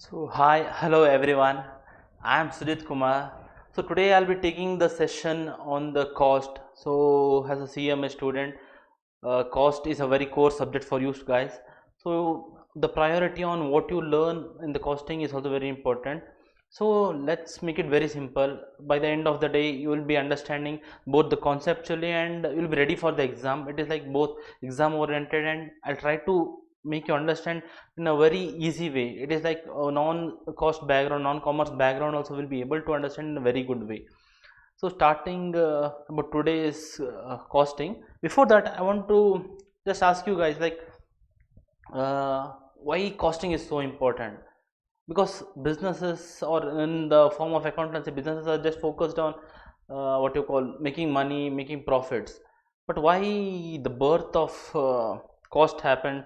Hello everyone. I am Sujith Kumar. So today I'll be taking the session on the cost. So as a CMA student, cost is a very core subject for you guys. So the priority on what you learn in the costing is also very important. So let's make it very simple. By the end of the day, you will be understanding both the conceptually and you will be ready for the exam. It is like both exam oriented, and I'll try to make you understand in a very easy way. It is like a non-cost background, non-commerce background also will be able to understand in a very good way. So starting about today's costing. Before that, I want to just ask you guys like why costing is so important. Because businesses, or in the form of accountancy, businesses are just focused on what you call making money, making profits. But why the birth of cost happened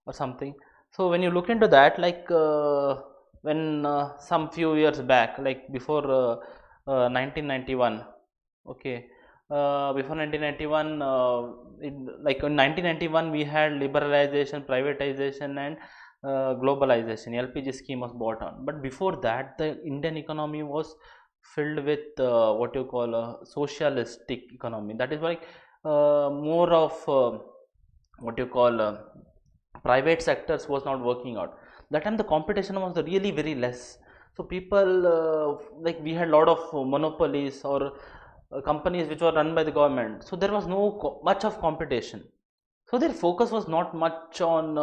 or something? So when you look into that, like when some few years back, like before 1991, okay, before 1991, like in 1991 we had liberalization, privatization, and globalization. LPG scheme was brought on, but before that the Indian economy was filled with what you call a socialistic economy. That is why more of what you call private sectors was not working out. That time the competition was really very less. So people like we had a lot of monopolies or companies which were run by the government. So there was no much of competition. So their focus was not much on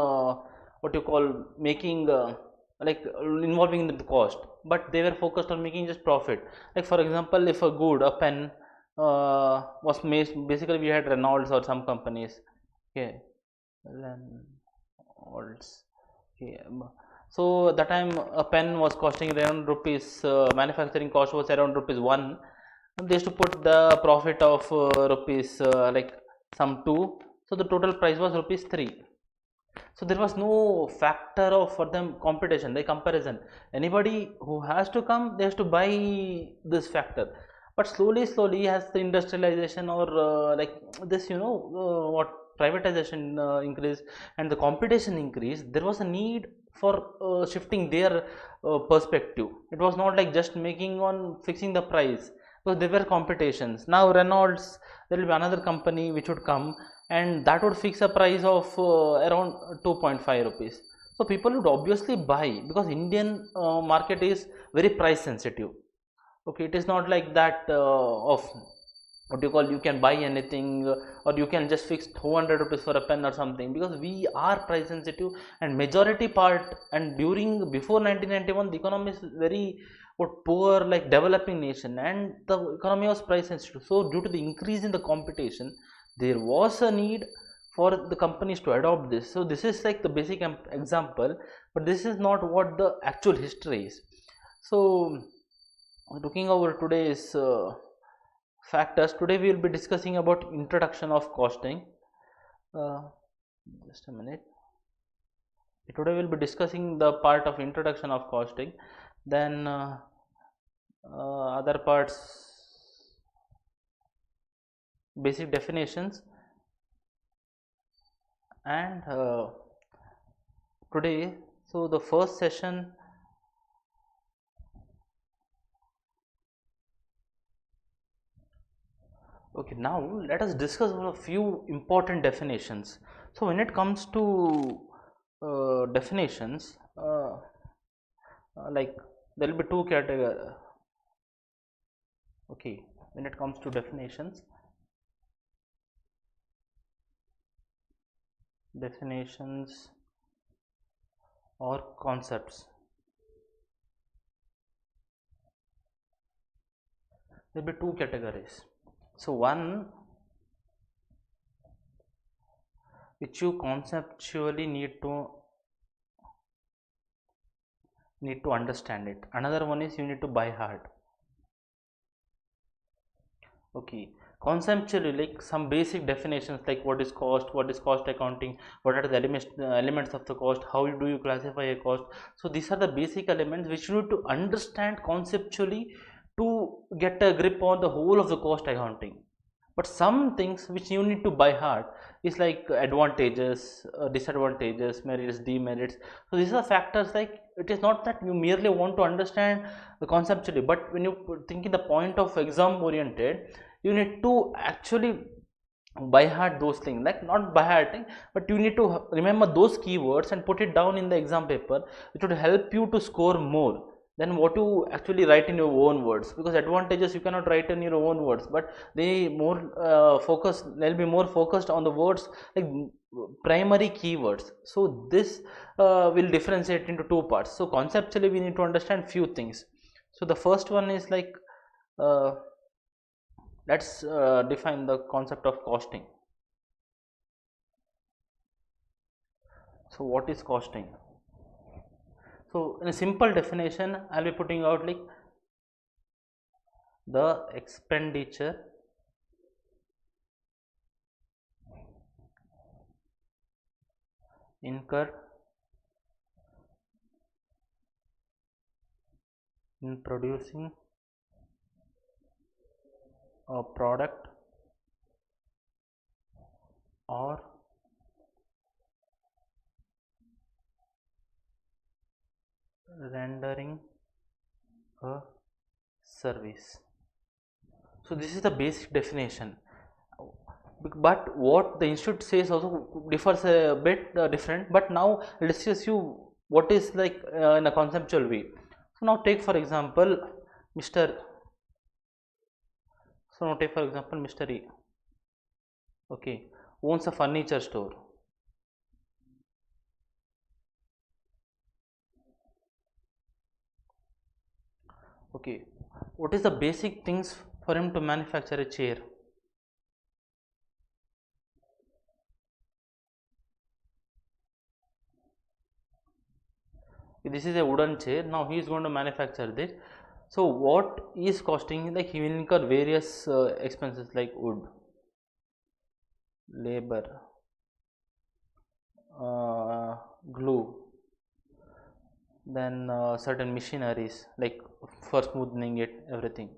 what you call making like involving in the cost, but they were focused on making just profit. Like for example, if a pen was made, basically we had Reynolds or some companies. Okay, Reynolds. Okay. So that time a pen was costing around rupees. Manufacturing cost was around rupees 1. They used to put the profit of rupees like some 2. So the total price was rupees 3. So there was no factor of for them competition, the comparison. Anybody who has to come, they has to buy this factor. But slowly as the industrialization or like this, what privatization increased and the competition increased, there was a need for shifting their perspective. It was not like just making on fixing the price, because there were competitions. Now Reynolds, there will be another company which would come, and that would fix a price of around 2.5 rupees. So people would obviously buy, because Indian market is very price sensitive. Okay, it is not like that of what you call you can buy anything, or you can just fix 200 rupees for a pen or something, because we are price sensitive. And majority part, and during before 1991 the economy is very what poor, like developing nation, and the economy was price sensitive. So due to the increase in the competition, there was a need for the companies to adopt this. So this is like the basic example, but this is not what the actual history is. So looking over today's factors, today we will be discussing about introduction of costing. uh, just a minute. Today we will be discussing the part of introduction of costing, then other parts, basic definitions, and today, so the first session. Okay, now let us discuss a few important definitions. So when it comes to definitions, like there will be two categories. Okay, when it comes to definitions or concepts, there will be two categories. So one, which you conceptually need to understand it. Another one is you need to buy hard. Okay, conceptually, like some basic definitions, like what is cost accounting, what are the elements of the cost, how do you classify a cost. So these are the basic elements which you need to understand conceptually to get a grip on the whole of the cost accounting. But some things which you need to by heart is like advantages, disadvantages, merits, demerits. So these are factors, like it is not that you merely want to understand the conceptually, but when you think in the point of exam oriented, you need to actually by heart those things, like not by hearting, but you need to remember those keywords and put it down in the exam paper, which would help you to score more than what you actually write in your own words. Because advantages you cannot write in your own words, but they more they'll be more focused on the words, like primary keywords. So this will differentiate into two parts. So conceptually we need to understand few things. So the first one is like, uh, let's define the concept of costing. So what is costing? So in a simple definition, I'll be putting out like the expenditure incurred in producing a product or rendering a service. So this is the basic definition, but what the institute says also differs a bit different. But now let's discuss you what is like in a conceptual way. So now take for example Mr. So now take for example Mr. E, okay, owns a furniture store. Okay, what is the basic things for him to manufacture a chair? This is a wooden chair. Now he is going to manufacture this. So what is costing? Like he will incur various expenses like wood, labor, glue, then certain machineries like for smoothing it, everything.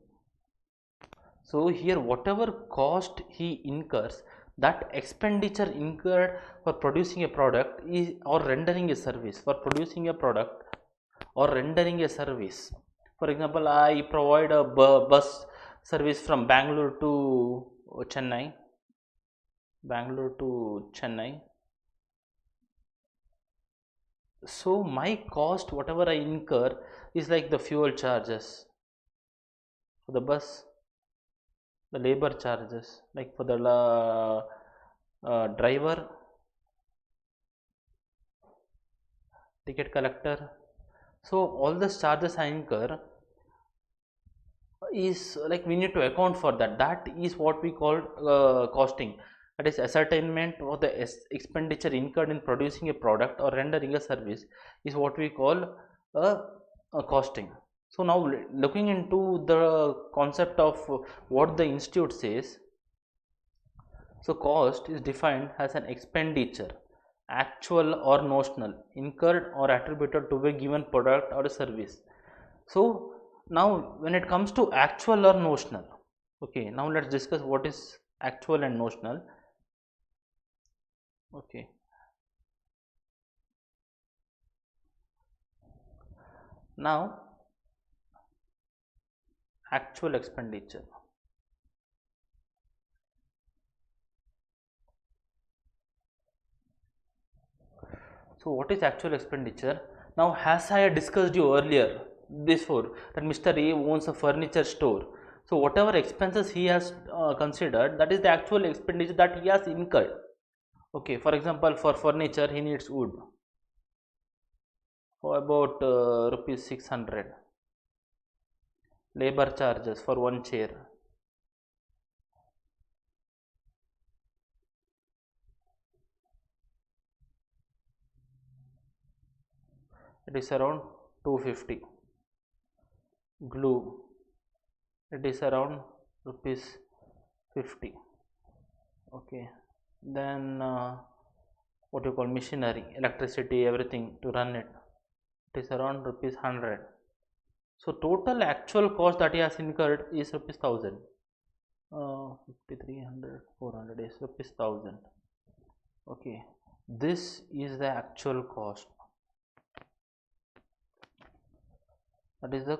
So here whatever cost he incurs, that expenditure incurred for producing a product is, or rendering a service, for producing a product or rendering a service. For example, I provide a bus service from Chennai, Bangalore to Chennai. So my cost, whatever I incur, is like the fuel charges for the bus, the labor charges, like for the driver, ticket collector. So all the charges I incur is like we need to account for that. That is what we call costing. That is ascertainment of the expenditure incurred in producing a product or rendering a service is what we call a costing. So now looking into the concept of what the institute says. So cost is defined as an expenditure, actual or notional, incurred or attributed to a given product or a service. So now when it comes to actual or notional, okay, now let's discuss what is actual and notional. Okay, now actual expenditure. So what is actual expenditure? Now as I had discussed you earlier before that Mr. A owns a furniture store. So whatever expenses he has considered, that is the actual expenditure that he has incurred. Okay, for example, for furniture he needs wood for about rupees 600. Labor charges for one chair, it is around 250. Glue, it is around rupees 50. Okay, then what you call machinery, electricity, everything to run it, it is around rupees 100. So total actual cost that he has incurred is rupees 1000. 5300 400 is rupees 1000. Okay, this is the actual cost. That is the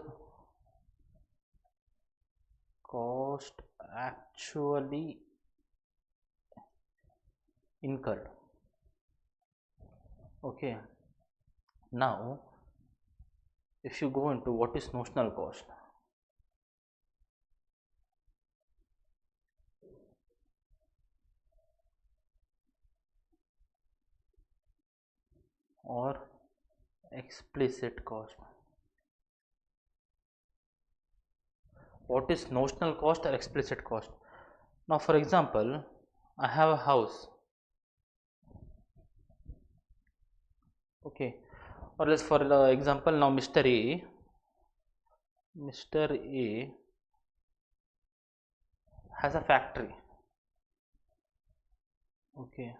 cost actually incurred. Okay, now if you go into what is notional cost, or explicit cost. What is notional cost or explicit cost? Now for example, I have a house. Okay, or else for example, now Mr. A has a factory. Okay,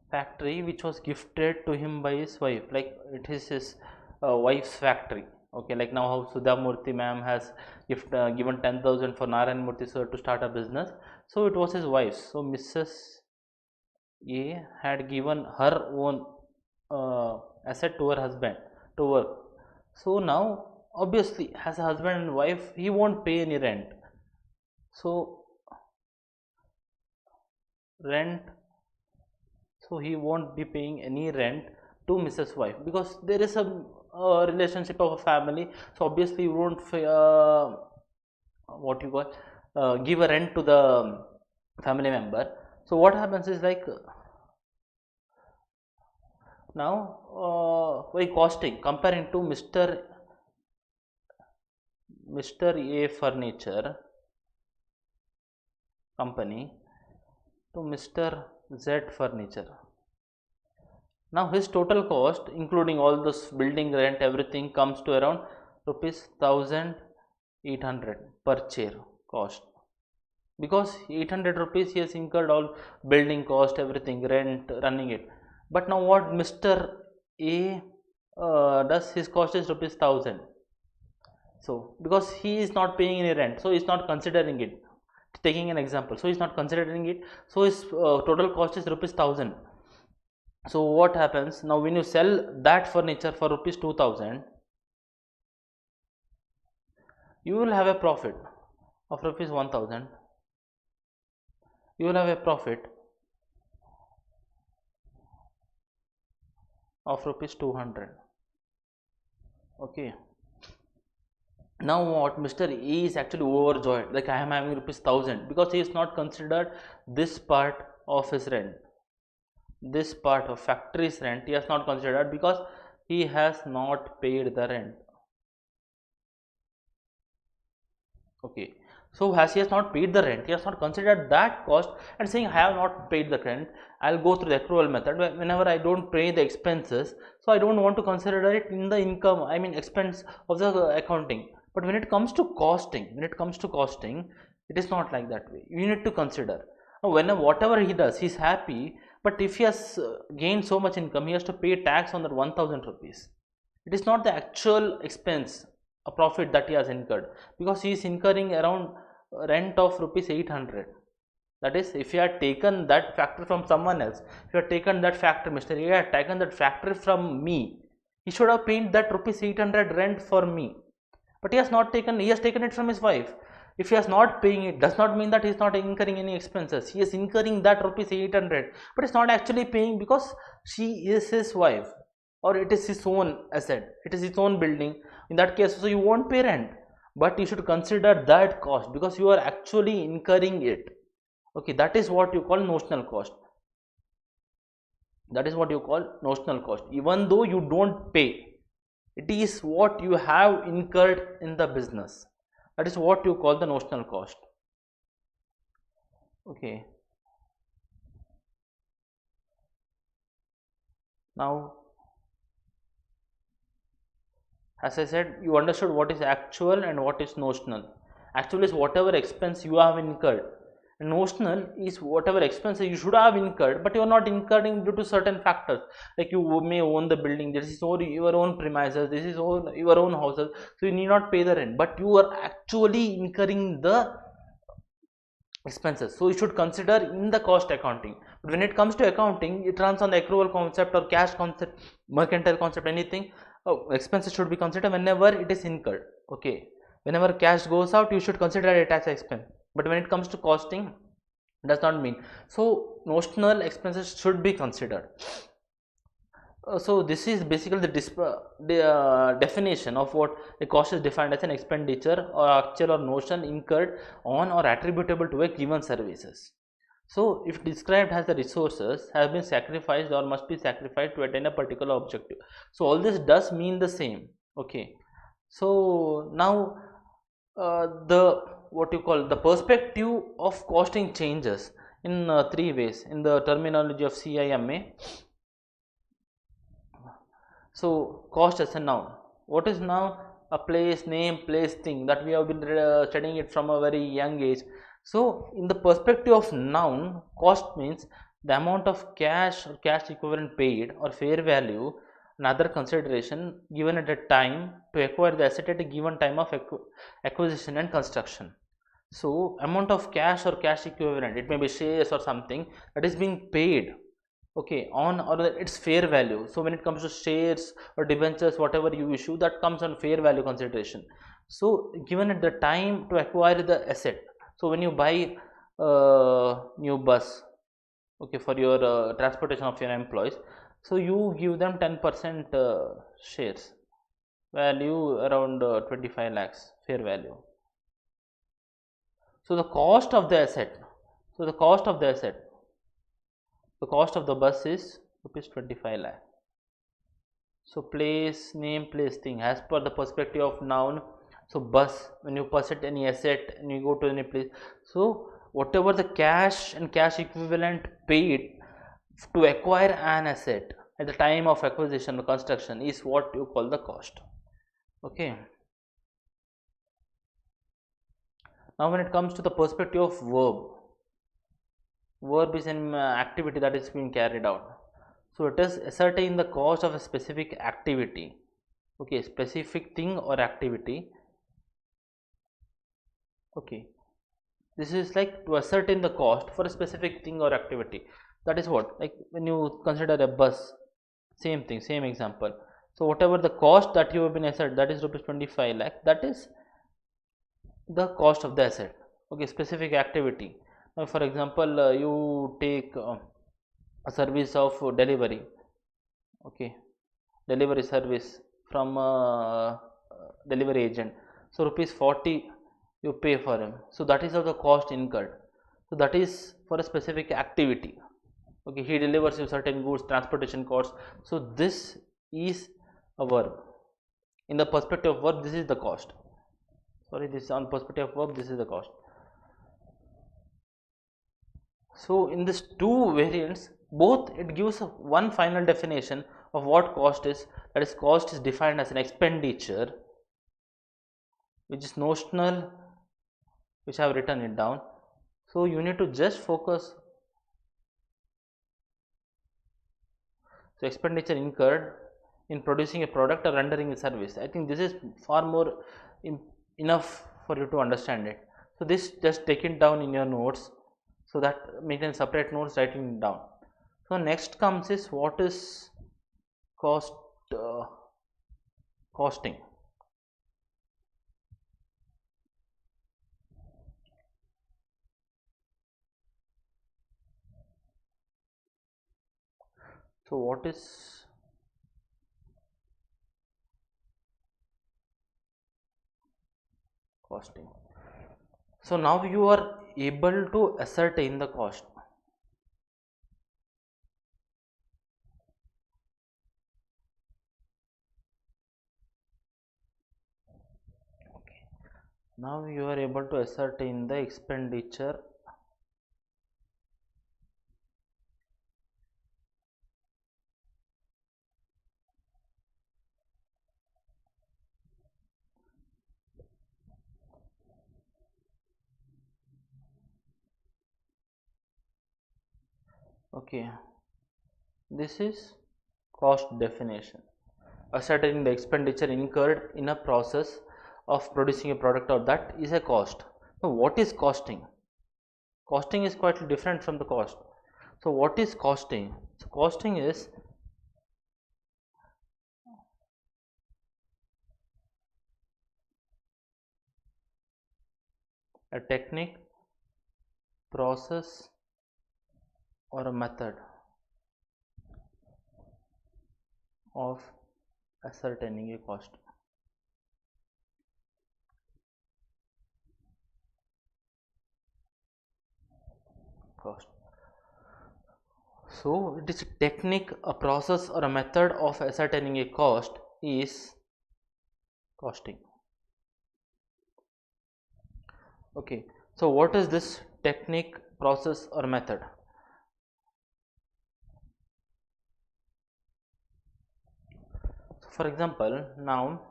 factory which was gifted to him by his wife, like it is his wife's factory. Okay, like now how Sudha Murthy ma'am has given 10,000 for Narayan Murthy sir to start a business, so it was his wife's. So Mrs. A had given her own asset to her husband to work. So now obviously as a husband and wife he won't pay any rent. So rent, so he won't be paying any rent to Mrs. Wife because there is a relationship of a family. So obviously you won't what you call give a rent to the family member. So what happens is like now by costing comparing to Mr. A furniture company to Mr. Z furniture. Now his total cost including all this building rent everything comes to around rupees 1800 per chair cost, because 800 rupees he has incurred all building cost, everything, rent, running it. But now what Mr. A does, his cost is rupees 1000. So because he is not paying any rent, so he is not considering it, taking an example, so he is not considering it, so his total cost is rupees 1000. So what happens now, when you sell that furniture for rupees 2000, you will have a profit of rupees 1000, you will have a profit of rupees 200. Okay, now what, Mr. A is actually overjoyed, like I am having rupees 1000, because he is not considered this part of his rent, this part of factory's rent he has not considered because he has not paid the rent. Okay, so as he has not paid the rent, he has not considered that cost and saying I have not paid the rent, I'll go through the accrual method. Whenever I don't pay the expenses, so I don't want to consider it in the income, I mean expense of the accounting. But when it comes to costing, it is not like that way. You need to consider whenever whatever he does, he's happy. But if he has gained so much income, he has to pay tax on that 1000 rupees. It is not the actual expense, a profit that he has incurred, because he is incurring around rent of rupees 800. That is, if you had taken that factor from someone else, if you had taken that factor, Mr. A had taken that factor from me, he should have paid that rupees 800 rent for me. But he has not taken, he has taken it from his wife. If he is not paying it, does not mean that he is not incurring any expenses. He is incurring that rupees 800, but is not actually paying because she is his wife, or it is his own asset, it is his own building. In that case, so you won't pay rent, but you should consider that cost because you are actually incurring it. Okay, that is what you call notional cost. That is what you call notional cost. Even though you don't pay, it is what you have incurred in the business. That is what you call the notional cost. Okay, now as I said, you understood what is actual and what is notional. Actual is whatever expense you have incurred, and notional is whatever expenses you should have incurred, but you are not incurring due to certain factors. Like you may own the building, this is your own premises, this is your own houses, so you need not pay the rent, but you are actually incurring the expenses. So you should consider in the cost accounting. But when it comes to accounting, it runs on the accrual concept or cash concept, mercantile concept, anything. Expenses should be considered whenever it is incurred. Okay, whenever cash goes out, you should consider it as expense. But when it comes to costing, does not mean. So notional expenses should be considered. So this is basically the definition of what a cost is defined as: an expenditure or actual or notional incurred on or attributable to a given services. So if described as the resources have been sacrificed or must be sacrificed to attain a particular objective. So all this does mean the same. Okay. So now the what you call the perspective of costing changes in three ways in the terminology of CIMA. So cost as a noun. What is now? A place, name, place, thing, that we have been studying it from a very young age. So in the perspective of noun, cost means the amount of cash or cash equivalent paid or fair value and other consideration given at a time to acquire the asset at a given time of acquisition and construction. So amount of cash or cash equivalent, it may be shares or something, that is being paid, okay, on or its fair value. So when it comes to shares or debentures, whatever you issue, that comes on fair value consideration. So given at the time to acquire the asset. So when you buy new bus, okay, for your transportation of your employees, so you give them 10% shares, value around 25 lakhs fair value. So the cost of the asset, so the cost of the asset, the cost of the bus is rupees 25 lakh. So place, name, place, thing, as per the perspective of noun. So bus, when you possess any asset and you go to any place, so whatever the cash and cash equivalent paid to acquire an asset at the time of acquisition or construction is what you call the cost. Okay. Now when it comes to the perspective of verb is an activity that is being carried out. So it is ascertain the cost of a specific activity, okay, specific thing or activity. Okay, this is like to ascertain the cost for a specific thing or activity. That is what, like when you consider a bus, same thing, same example. So whatever the cost that you have been asserted, that is rupees 25 lakh, that is the cost of the asset. Okay, specific activity. Now for example, you take a service of delivery, okay, delivery service from delivery agent. So rupees 40 you pay for him. So that is of the cost incurred. So that is for a specific activity. Okay, he delivers you certain goods, transportation costs. So this is a verb. In the perspective of verb, this is the cost. Sorry, this is on perspective of verb, this is the cost. So in these two variants, both it gives one final definition of what cost is. That is, cost is defined as an expenditure which is notional, which I have written it down. So you need to just focus. So expenditure incurred in producing a product or rendering a service. I think this is far more enough for you to understand it. So this just take it down in your notes, so that maintain separate notes, writing it down. So next comes is what is cost, costing. So what is costing? So now you are able to ascertain the cost. Okay. Now you are able to ascertain the expenditure okay. This is cost definition. Ascertaining the expenditure incurred in a process of producing a product, or that is a cost. Now what is costing? Costing is quite different from the cost. So what is costing? So costing is a technique, process, or a method of ascertaining a cost. So it is a technique, a process, or a method of ascertaining a cost is costing. Okay, so what is this technique, process, or method? So for example, now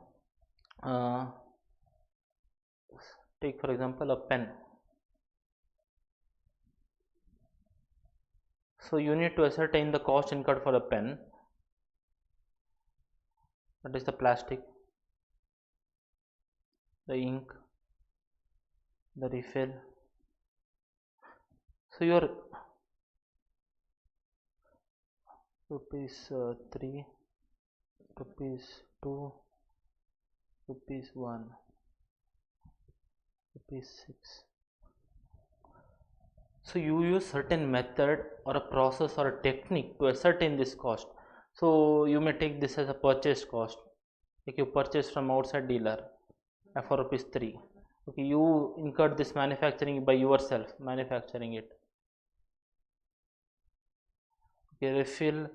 take for example a pen. So you need to ascertain the cost incurred for a pen. That is the plastic, the ink, the refill. So your rupees 3, rupees 2, rupees 1, rupees 6. So you use certain method or a process or a technique to ascertain this cost. So you may take this as a purchase cost. Like you purchase from outside dealer for rupees 3. Okay, you incurred this manufacturing by yourself, manufacturing it. Okay, refill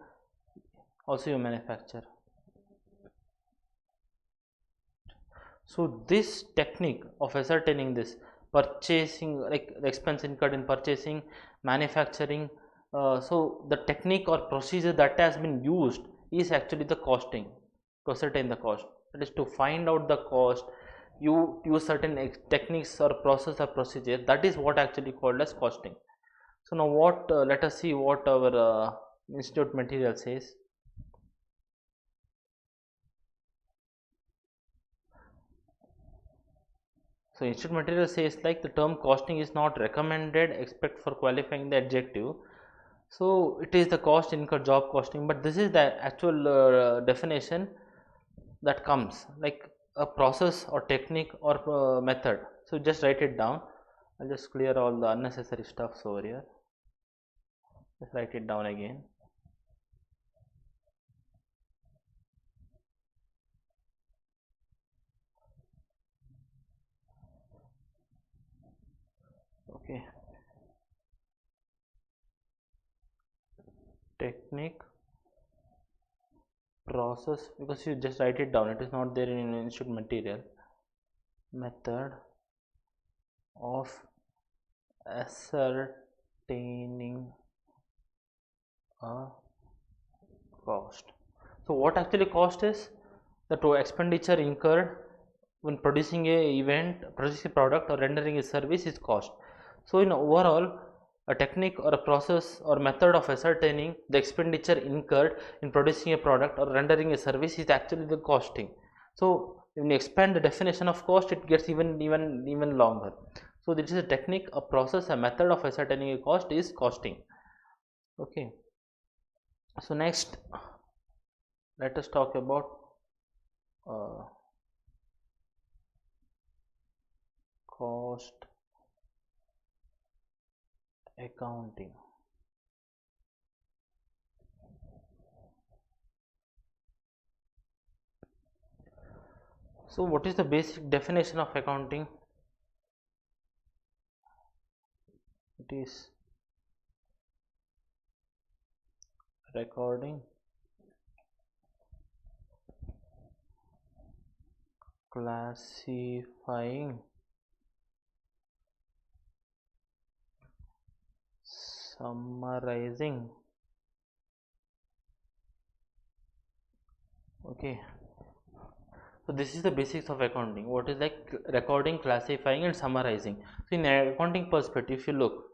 also you manufacture. So this technique of ascertaining this purchasing, like the expense incurred in purchasing, manufacturing, so the technique or procedure that has been used is actually the costing to ascertain the cost. That is to find out the cost. You use certain techniques or process or procedure. That is what actually called as costing. So now what? Let us see what our institute material says. So institute material says like the term costing is not recommended except for qualifying the adjective. So it is the cost incurred job costing, but this is the actual definition that comes like a process or technique or method. So just write it down. I'll just clear all the unnecessary stuffs over here. Just write it down again. Okay. Technique, process, because you just write it down, it is not there in institute material. Method of ascertaining a cost. So what actually cost is? The expenditure incurred when producing a event, producing a product or rendering a service is cost. So in overall, a technique or a process or method of ascertaining the expenditure incurred in producing a product or rendering a service is actually the costing. So when you expand the definition of cost, it gets even longer. So this is a technique, a process, a method of ascertaining a cost is costing. Okay. So next, let us talk about cost accounting. So what is the basic definition of accounting? It is recording, classifying, summarizing. Okay, so this is the basics of accounting. What is like recording, classifying, and summarizing. So in accounting perspective, if you look,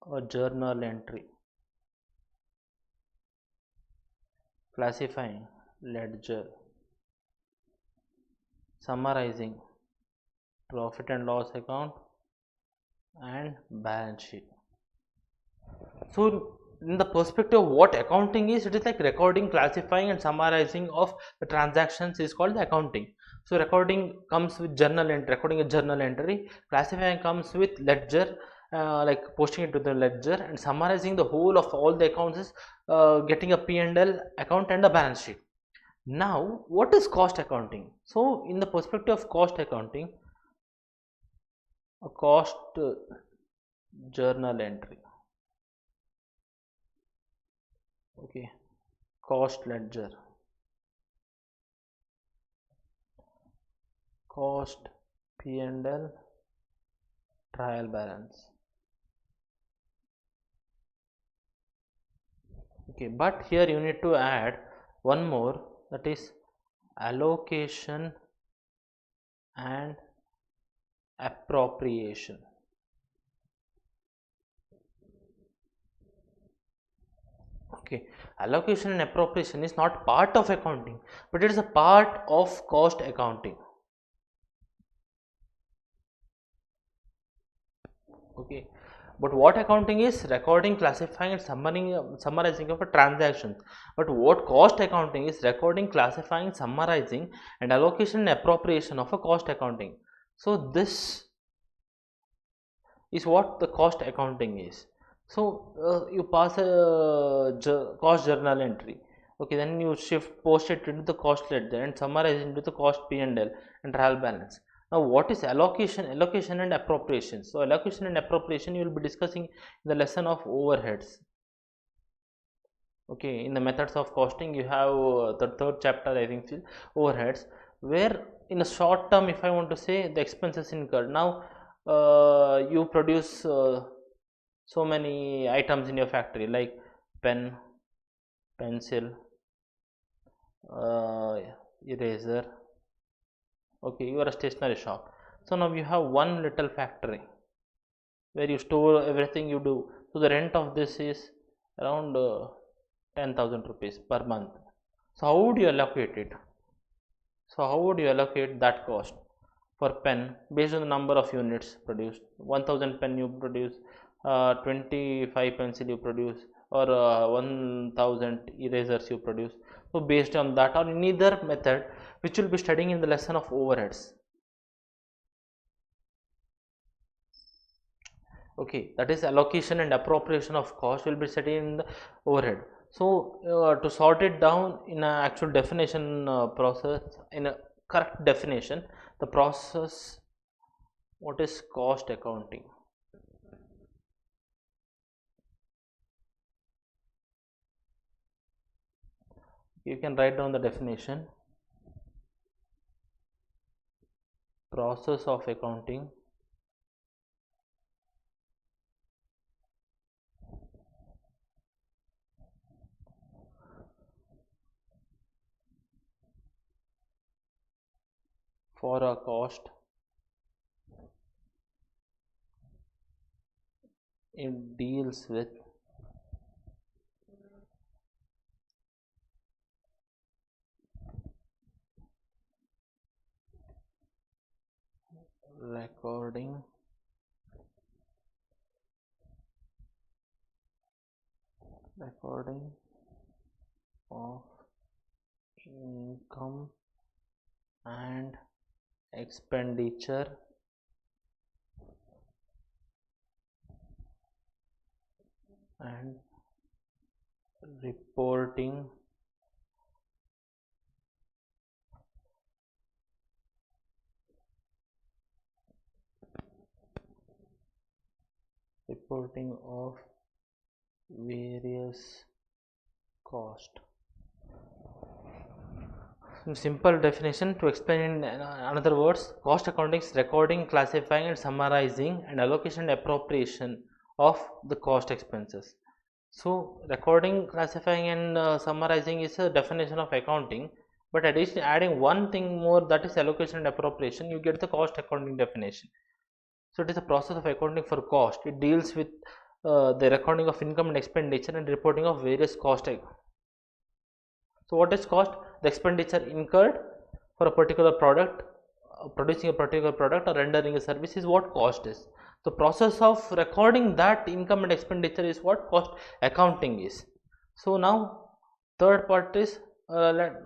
a journal entry, classifying, ledger, summarizing, profit and loss account, and balance sheet. So in the perspective of what accounting is, it is like recording, classifying and summarizing of the transactions is called the accounting. So recording comes with journal entry, recording a journal entry, classifying comes with ledger, like posting it to the ledger, and summarizing the whole of all the accounts is getting a P&L account and a balance sheet. Now what is cost accounting? So in the perspective of cost accounting, a cost journal entry, okay, cost ledger, cost P&L, trial balance. Okay, but here you need to add one more, that is allocation and appropriation. Okay, allocation and appropriation is not part of accounting, but it is a part of cost accounting. Okay, but what accounting is? Recording, classifying and summarizing of a transaction. But what cost accounting is? Recording, classifying, summarizing and allocation and appropriation of a cost accounting. So this is what the cost accounting is. So you pass a cost journal entry, okay, then you post it into the cost ledger and summarize into the cost P&L and trial balance. Now what is allocation and appropriation? So allocation and appropriation you will be discussing in the lesson of overheads. Okay, in the methods of costing you have the third chapter, I think, still overheads, where in a short term, if I want to say, the expenses incurred. Now you produce so many items in your factory, like pen, pencil, uh, eraser. Okay, you are a stationery shop. So now you have one little factory where you store everything you do. So the rent of this is around 10,000 rupees per month. So how would you allocate it? So how would you allocate that cost for pen based on the number of units produced? 1000 pen you produce, 25 pencil you produce, or 1000 erasers you produce. So based on that, or in either method which will be studying in the lesson of overheads. Okay, that is allocation and appropriation of cost will be studied in the overhead. So to sort it down in an actual definition process, in a correct definition, the process, what is cost accounting? You can write down the definition. Process of accounting for a cost, it deals with recording of income and expenditure and reporting of various cost. In simple definition, to explain in another words, cost accounting is recording, classifying and summarizing and allocation and appropriation of the cost expenses. So recording, classifying and summarizing is a definition of accounting, but addition adding one thing more, that is allocation and appropriation, you get the cost accounting definition. So it is a process of accounting for cost. It deals with the recording of income and expenditure and reporting of various cost. So what is cost? The expenditure incurred for a particular product, producing a particular product or rendering a service is what cost is. The process of recording that income and expenditure is what cost accounting is. So now third part is let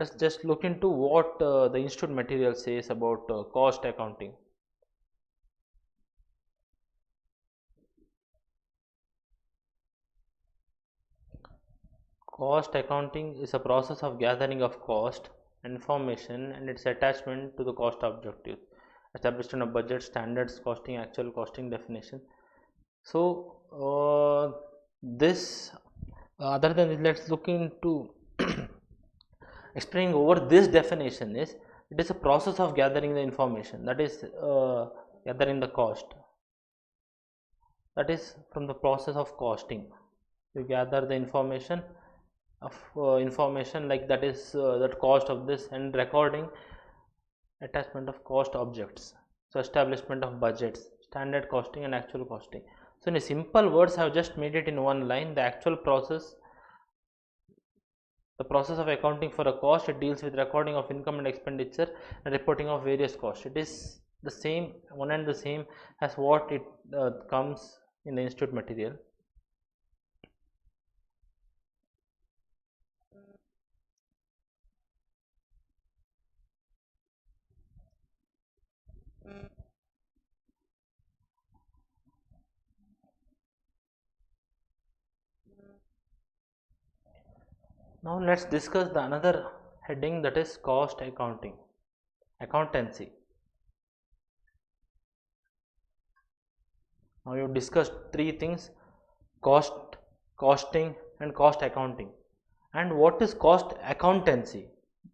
us just look into what the institute material says about cost accounting. Cost accounting is a process of gathering of cost information and its attachment to the cost objective, establishment of budget, standards, costing, actual costing definition. So this other than this, let's look into explaining over this definition is it is a process of gathering the information, that is gathering the cost, that is from the process of costing. You gather the information of information like that is that cost of this, and recording, attachment of cost objects, so establishment of budgets, standard costing and actual costing. So in a simple words I have just made it in one line. The actual process, the process of accounting for a cost, it deals with recording of income and expenditure and reporting of various costs. It is the same, one and the same as what it comes in the institute material. Now let's discuss the another heading, that is cost accounting, accountancy. Now you discussed three things: cost, costing and cost accounting. And what is cost accountancy?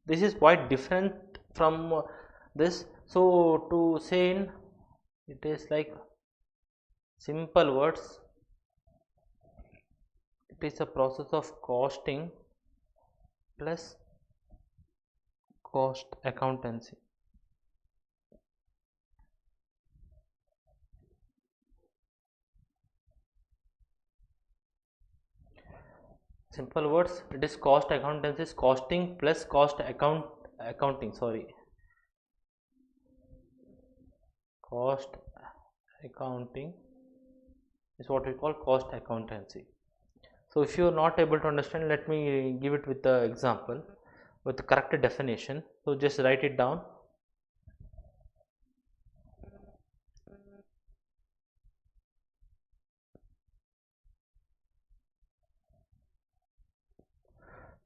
This is quite different from this. So to say in it is like simple words, it is a process of costing plus cost accountancy. Simple words, it is cost accountancy is costing plus cost accounting, cost accounting is what we call cost accountancy. So if you are not able to understand, let me give it with the example with the correct definition. So just write it down.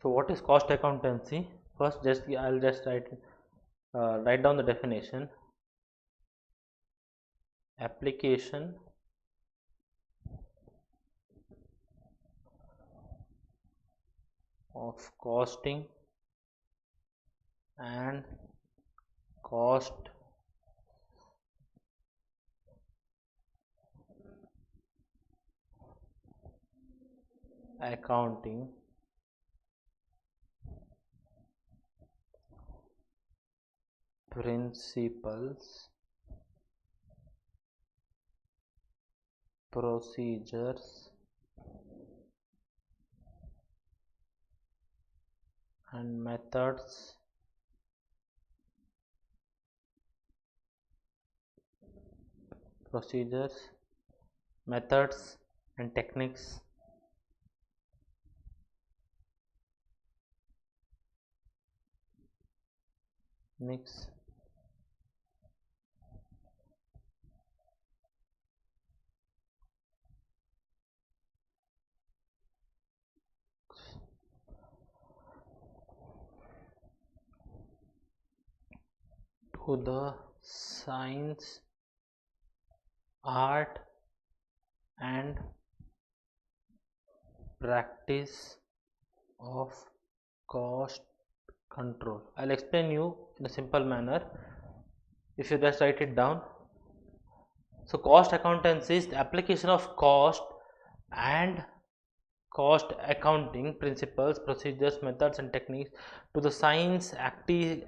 So what is cost accountancy? First, I'll just write down the definition. Application of costing and cost accounting principles, procedures and methods and techniques to the science, art and practice of cost control. I'll explain you in a simple manner if you just write it down. So cost accountancy is the application of cost and cost accounting principles, procedures, methods and techniques to the science,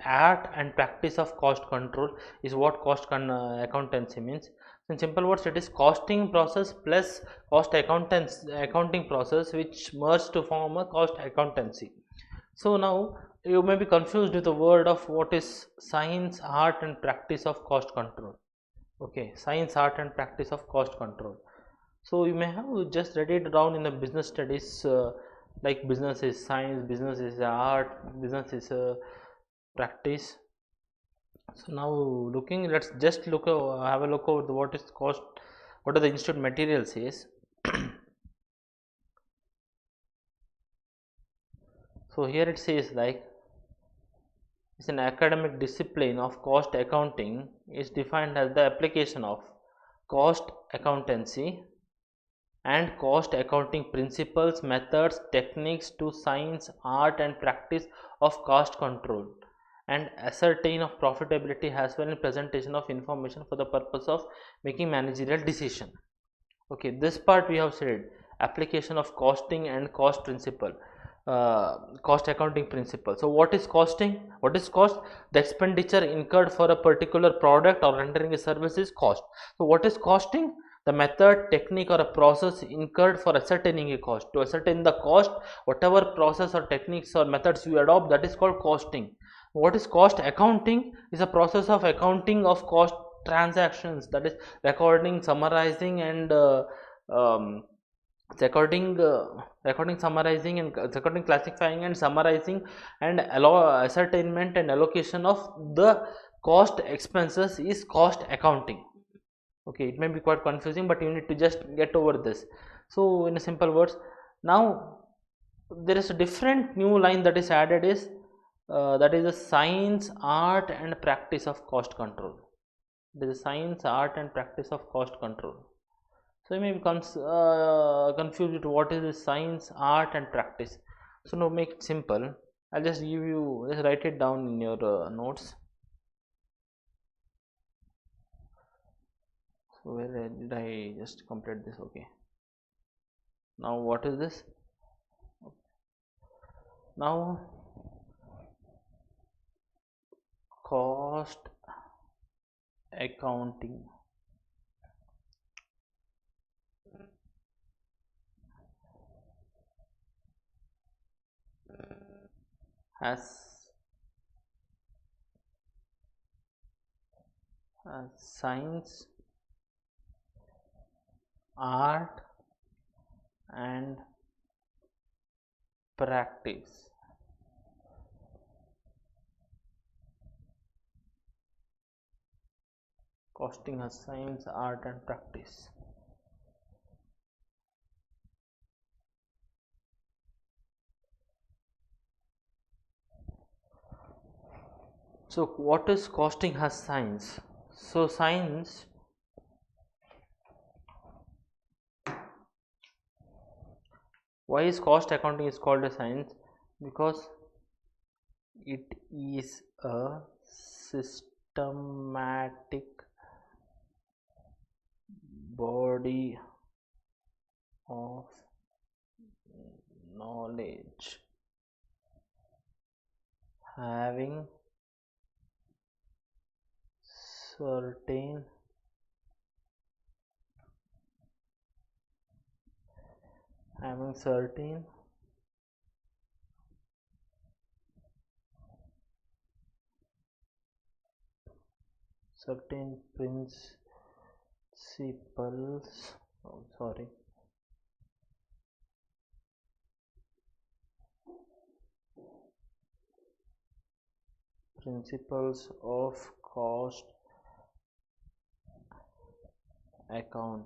art and practice of cost control is what cost accountancy means. In simple words, it is costing process plus cost accounting process which merge to form a cost accountancy. So now you may be confused with the word of what is science, art and practice of cost control. Okay, science, art, and practice of cost control. So you may have just read it down in the business studies, like business is science, business is art, business is practice. So now looking, let's just look have a look over the what is cost, what are the institute materials is. So here it says like it's an academic discipline of cost accounting is defined as the application of cost accountancy and cost accounting principles, methods, techniques to science, art, and practice of cost control and ascertain of profitability as well in presentation of information for the purpose of making managerial decision. Okay, this part we have said application of costing and cost principle, cost accounting principle. So what is costing? What is cost? The expenditure incurred for a particular product or rendering a service is cost. So what is costing? The method, technique, or a process incurred for ascertaining a cost. To ascertain the cost, whatever process or techniques or methods you adopt, that is called costing. What is cost accounting? Is a process of accounting of cost transactions, that is recording, summarizing, and um, recording, summarizing, and recording, classifying, and summarizing, and ascertainment and allocation of the cost expenses is cost accounting. Okay, it may be quite confusing, but you need to just get over this. So in a simple words, now there is a different new line that is added is that is the science, art, and practice of cost control. There is science, art, and practice of cost control. So you may become confused with what is this science, art, and practice. So now make it simple. I'll just give you, just write it down in your notes. So where did I just complete this? Okay. Now what is this? Now cost accounting has science, art, and practice. Costing has science, art, and practice. So what is costing has science? So science, why is cost accounting is called a science? Because it is a systematic body of knowledge having certain principles, principles of cost account.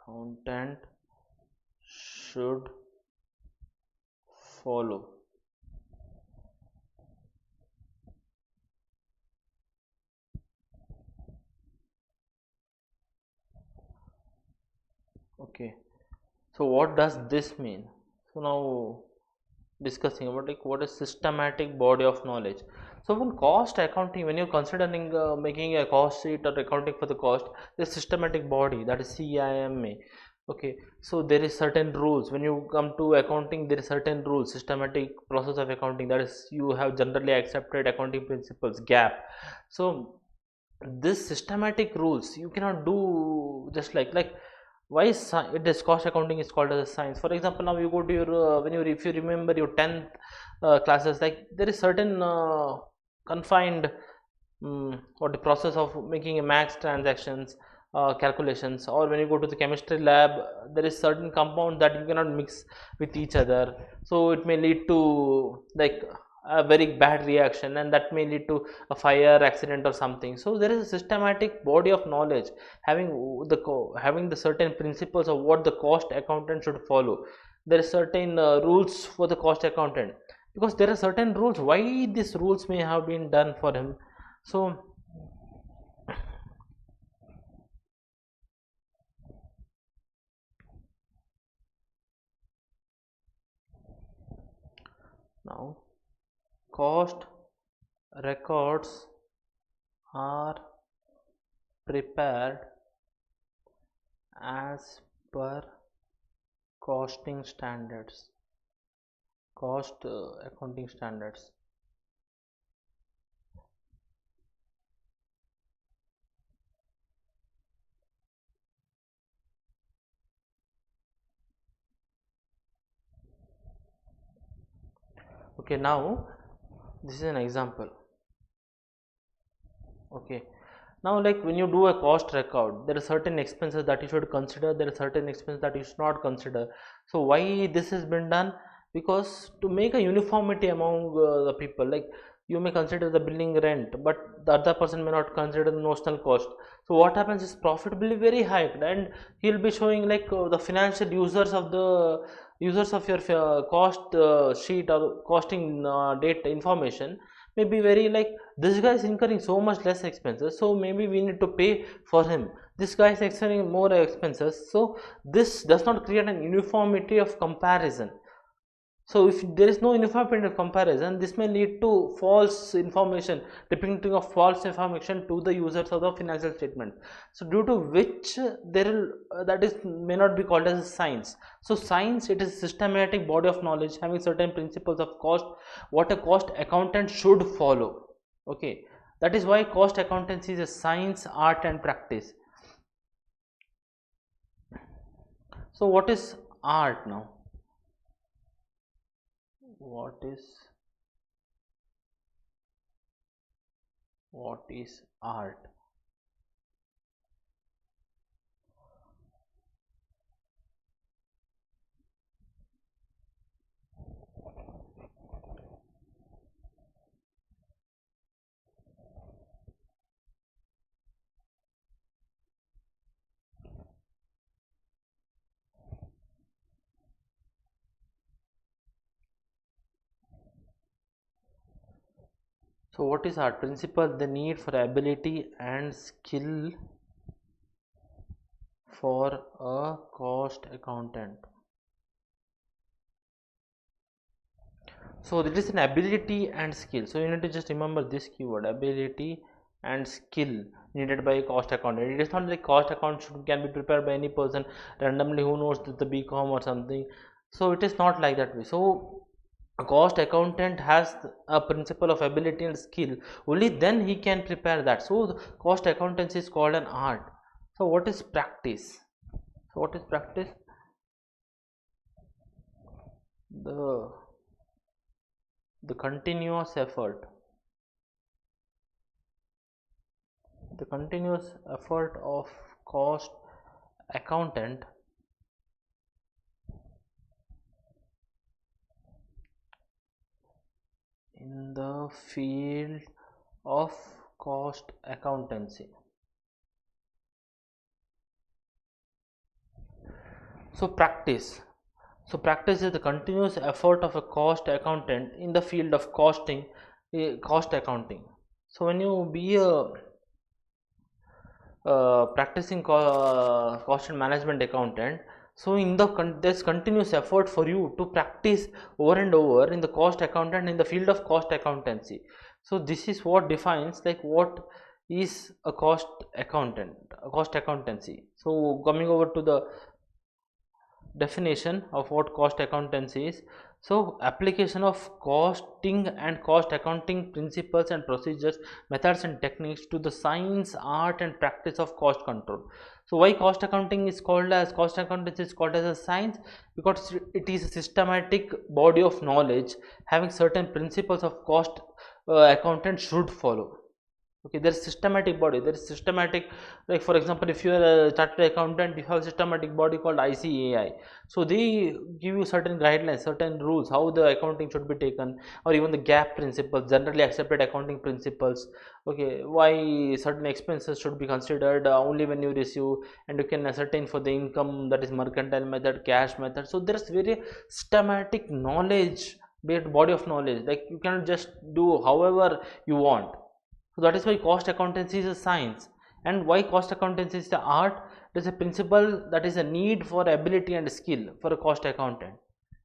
Accountant should follow. Okay, so what does this mean? So now discussing about like what is systematic body of knowledge. So when cost accounting, when you're considering making a cost sheet or accounting for the cost, the systematic body, that is CIMA. Okay, so there is certain rules when you come to accounting. There is certain rules, systematic process of accounting, that is you have generally accepted accounting principles, gap. So this systematic rules you cannot do just like why it is cost accounting is called as a science. For example, now you go to your when you if you remember your 10th classes, like there is certain confined what the process of making a max transactions calculations, or when you go to the chemistry lab, there is certain compound that you cannot mix with each other, so it may lead to like a very bad reaction, and that may lead to a fire accident or something. So there is a systematic body of knowledge having having the certain principles of what the cost accountant should follow. There are certain rules for the cost accountant, because there are certain rules why these rules may have been done for him. So now cost records are prepared as per costing standards, cost accounting standards. Okay, now this is an example. Okay, now like when you do a cost record, there are certain expenses that you should consider, there are certain expenses that you should not consider. So why this has been done? Because to make a uniformity among the people, like you may consider the building rent, but the other person may not consider the notional cost. So what happens is profit will be very high, and he'll be showing like the financial users of your cost sheet or costing data information may be very like, this guy is incurring so much less expenses, so maybe we need to pay for him. This guy is incurring more expenses, so this does not create an uniformity of comparison. So if there is no uniformity of comparison, this may lead to false information, depicting of false information to the users of the financial statement. So due to which there will that is may not be called as a science. So science, it is a systematic body of knowledge having certain principles of cost, what a cost accountant should follow. Okay, that is why cost accountancy is a science, art and practice. So what is art now? What is art? So what is art? Principle, the need for ability and skill for a cost accountant. So it is an ability and skill. So you need to just remember this keyword, ability and skill needed by a cost accountant. It is not like cost account can be prepared by any person randomly who knows the BCom or something. So it is not like that way. So a cost accountant has a principle of ability and skill, only then he can prepare that. So the cost accountancy is called an art. So what is practice? So what is practice? The the continuous effort, the continuous effort of cost accountant in the field of cost accountancy. So practice is the continuous effort of a cost accountant in the field of cost accounting. So when you be a practicing cost and management accountant, so in the there's continuous effort for you to practice over and over in the cost accountant in the field of cost accountancy. So this is what defines like what is a cost accountant, a cost accountancy. So coming over to the definition of what cost accountancy is. So application of costing and cost accounting principles and procedures, methods and techniques to the science, art and practice of cost control. So why cost accounting is called as cost accountancy is called as a science? Because it is a systematic body of knowledge having certain principles of cost accountant should follow. Okay, there is systematic body, there is systematic, like for example, if you are a chartered accountant, you have a systematic body called ICAI. So they give you certain guidelines, certain rules how the accounting should be taken, or even the gap principles, generally accepted accounting principles. Okay, why certain expenses should be considered only when you receive, and you can ascertain for the income, that is mercantile method, cash method. So there is very systematic knowledge based body of knowledge, like you cannot just do however you want. So that is why cost accountancy is a science. And why cost accountancy is the art? It is a principle, that is a need for ability and skill for a cost accountant.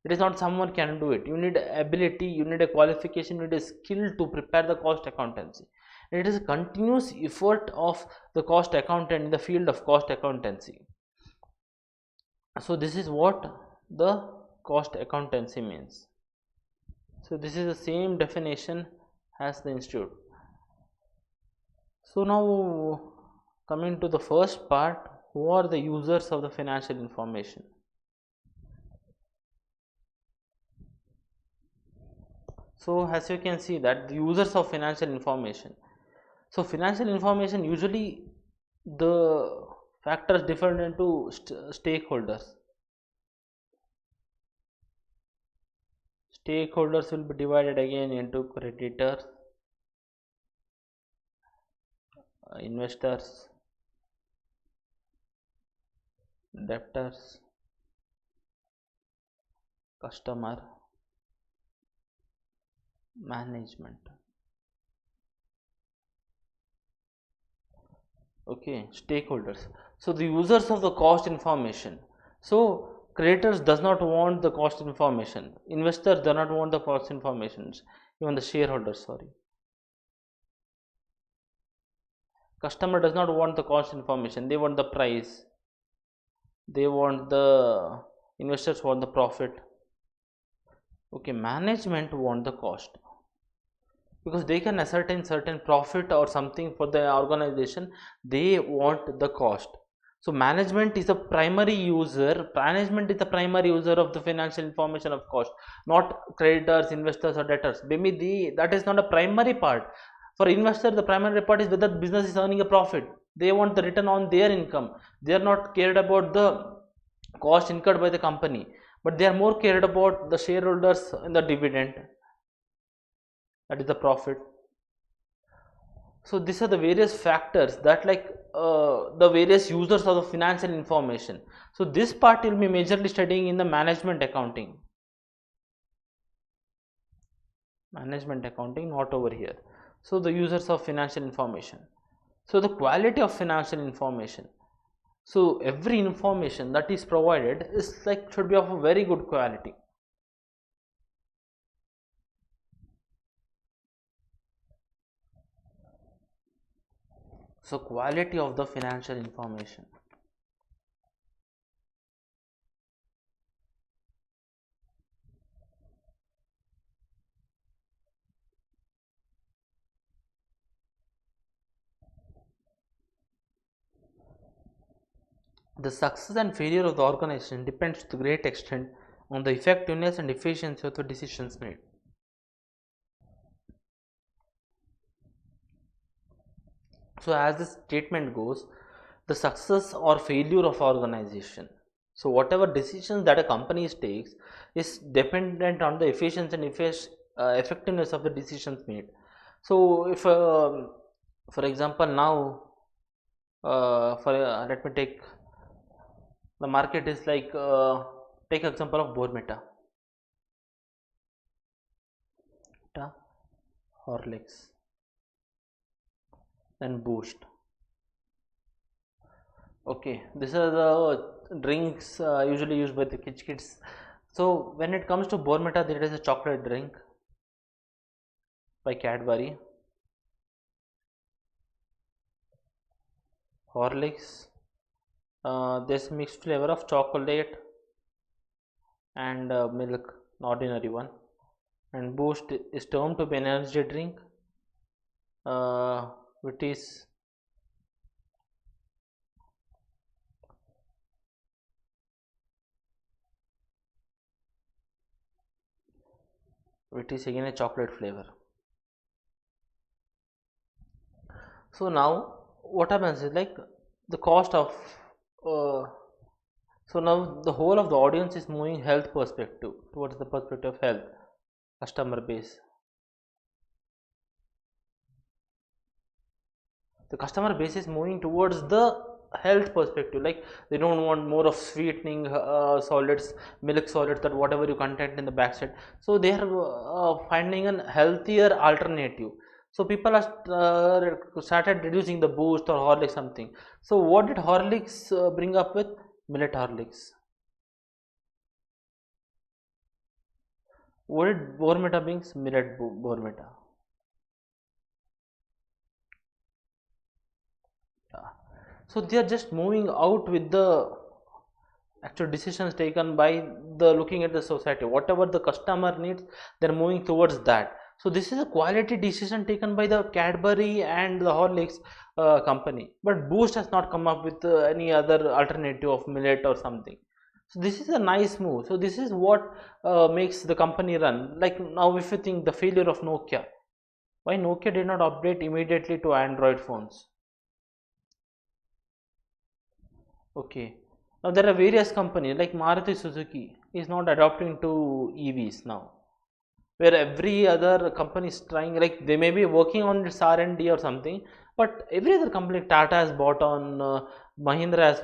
It is not someone can do it. You need ability, you need a qualification, you need a skill to prepare the cost accountancy. And it is a continuous effort of the cost accountant in the field of cost accountancy. So this is what the cost accountancy means. So this is the same definition as the institute. So now coming to the first part, who are the users of the financial information? So as you can see that the users of financial information. So financial information, usually the factors differ into stakeholders. Stakeholders will be divided again into creditors, investors, debtors, customer, management. Okay, stakeholders. So the users of the cost information. So creditors does not want the cost information, investors do not want the cost informations, even the shareholders, sorry. Customer does not want the cost information, they want the price, they want the, investors want the profit. Okay, management want the cost, because they can ascertain certain profit or something for the organization, they want the cost. So management is the primary user, management is the primary user of the financial information of cost, not creditors, investors or debtors. Maybe that is not a primary part. For investor, the primary part is whether business is earning a profit, they want the return on their income, they are not cared about the cost incurred by the company, but they are more cared about the shareholders in the dividend, that is the profit. So these are the various factors that, like the various users of the financial information. So this part will be majorly studying in the management accounting, not over here. So the users of financial information. So the quality of financial information. So every information that is provided is like should be of a very good quality. So quality of the financial information. The success and failure of the organization depends to a great extent on the effectiveness and efficiency of the decisions made. So as the statement goes, the success or failure of organization. So whatever decisions that a company takes is dependent on the efficiency and effectiveness of the decisions made. So if for example now let me take the market is like take example of Bormeta, Horlicks and Boost. Okay, these are the drinks usually used by the kids. So when it comes to Bormeta, there is a chocolate drink by Cadbury. Horlicks, there's mixed flavor of chocolate and milk, ordinary one. And boost is termed to be an energy drink, uh, which is again a chocolate flavor. So now what happens is like the cost of uh, so now the whole of the audience is moving health perspective towards the perspective of health customer base. The customer base is moving towards the health perspective, like they don't want more of sweetening solids, milk solids, that whatever you content in the backside. So they are finding an healthier alternative. So people are started reducing the boost or Horlicks something. So what did Horlicks bring up with? Millet Horlicks. What did Bormeta brings? Millet Bormeta. Yeah. So they are just moving out with the actual decisions taken by the looking at the society, whatever the customer needs, they're moving towards that. So this is a quality decision taken by the Cadbury and the Horlicks company, but Boost has not come up with any other alternative of millet or something. So this is a nice move. So this is what makes the company run. Like now if you think the failure of Nokia, why Nokia did not update immediately to Android phones? Okay. Now there are various companies like Maruti Suzuki is not adopting to EVs now, where every other company is trying, like they may be working on its R&D or something, but every other company, Tata has bought on, Mahindra has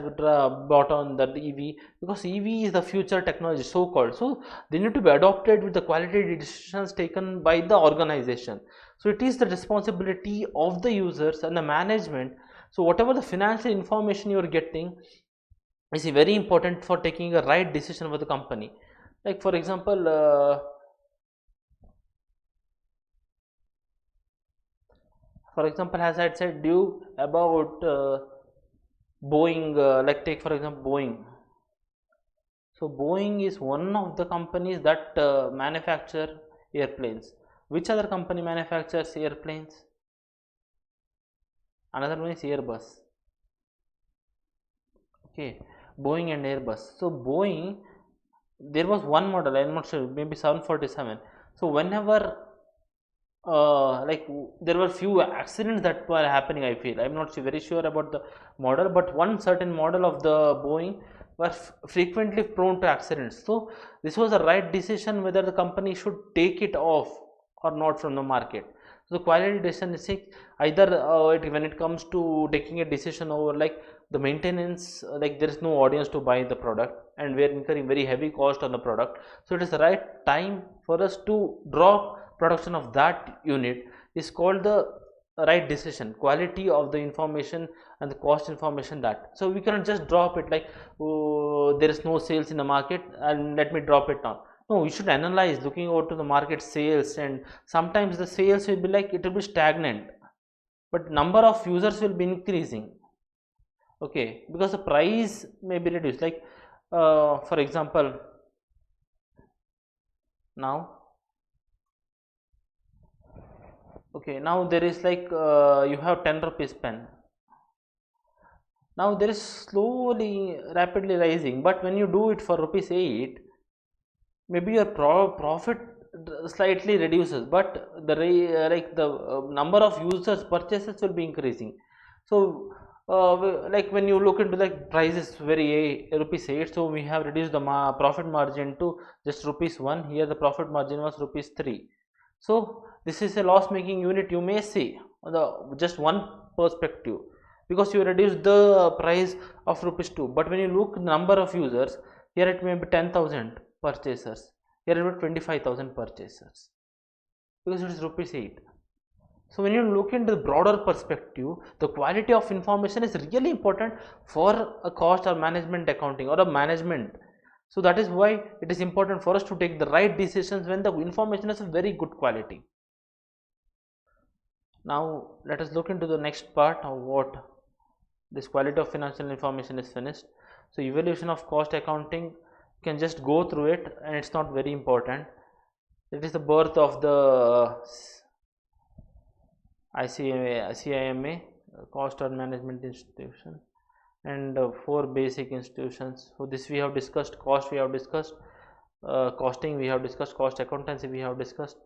bought on that EV, because EV is the future technology, so called. So they need to be adopted with the quality decisions taken by the organization. So it is the responsibility of the users and the management. So whatever the financial information you are getting is very important for taking a right decision for the company. Like for example, as I said you about Boeing, like take for example Boeing. So Boeing is one of the companies that manufacture airplanes. Which other company manufactures airplanes? Another one is Airbus. Okay, Boeing and Airbus. So Boeing, there was one model, I'm not sure, maybe 747. So whenever like there were few accidents that were happening, I feel, I'm not very sure about the model, but one certain model of the Boeing was frequently prone to accidents. So this was the right decision whether the company should take it off or not from the market. So quality decision is either when it comes to taking a decision over like the maintenance, like there is no audience to buy the product and we are incurring very heavy cost on the product. So it is the right time for us to drop production of that unit, is called the right decision. Quality of the information and the cost information, that so we cannot just drop it like, oh, there is no sales in the market and let me drop it now. No, we should analyze looking over to the market sales, and sometimes the sales will be like it will be stagnant, but number of users will be increasing. Okay, because the price may be reduced, like for example, now okay, now there is like you have 10 rupees pen, now there is slowly rapidly rising, but when you do it for rupees 8, maybe your profit slightly reduces, but the like the number of users purchases will be increasing. So like when you look into like prices very rupees 8, so we have reduced the profit margin to just rupees 1. Here the profit margin was rupees 3. So this is a loss making unit, you may see the just one perspective, because you reduce the price of rupees 2, but when you look number of users, here it may be 10,000 purchasers, here it will be 25,000 purchasers, because it is rupees 8. So when you look into the broader perspective, the quality of information is really important for a cost or management accounting or a management. So that is why it is important for us to take the right decisions when the information is of very good quality. Now let us look into the next part of what this quality of financial information is finished. So evaluation of cost accounting, You can just go through it, and it's not very important. It is the birth of the CIMA, Cost or Management Institution, and four basic institutions. So this we have discussed. Cost we have discussed, costing we have discussed, cost accountancy we have discussed,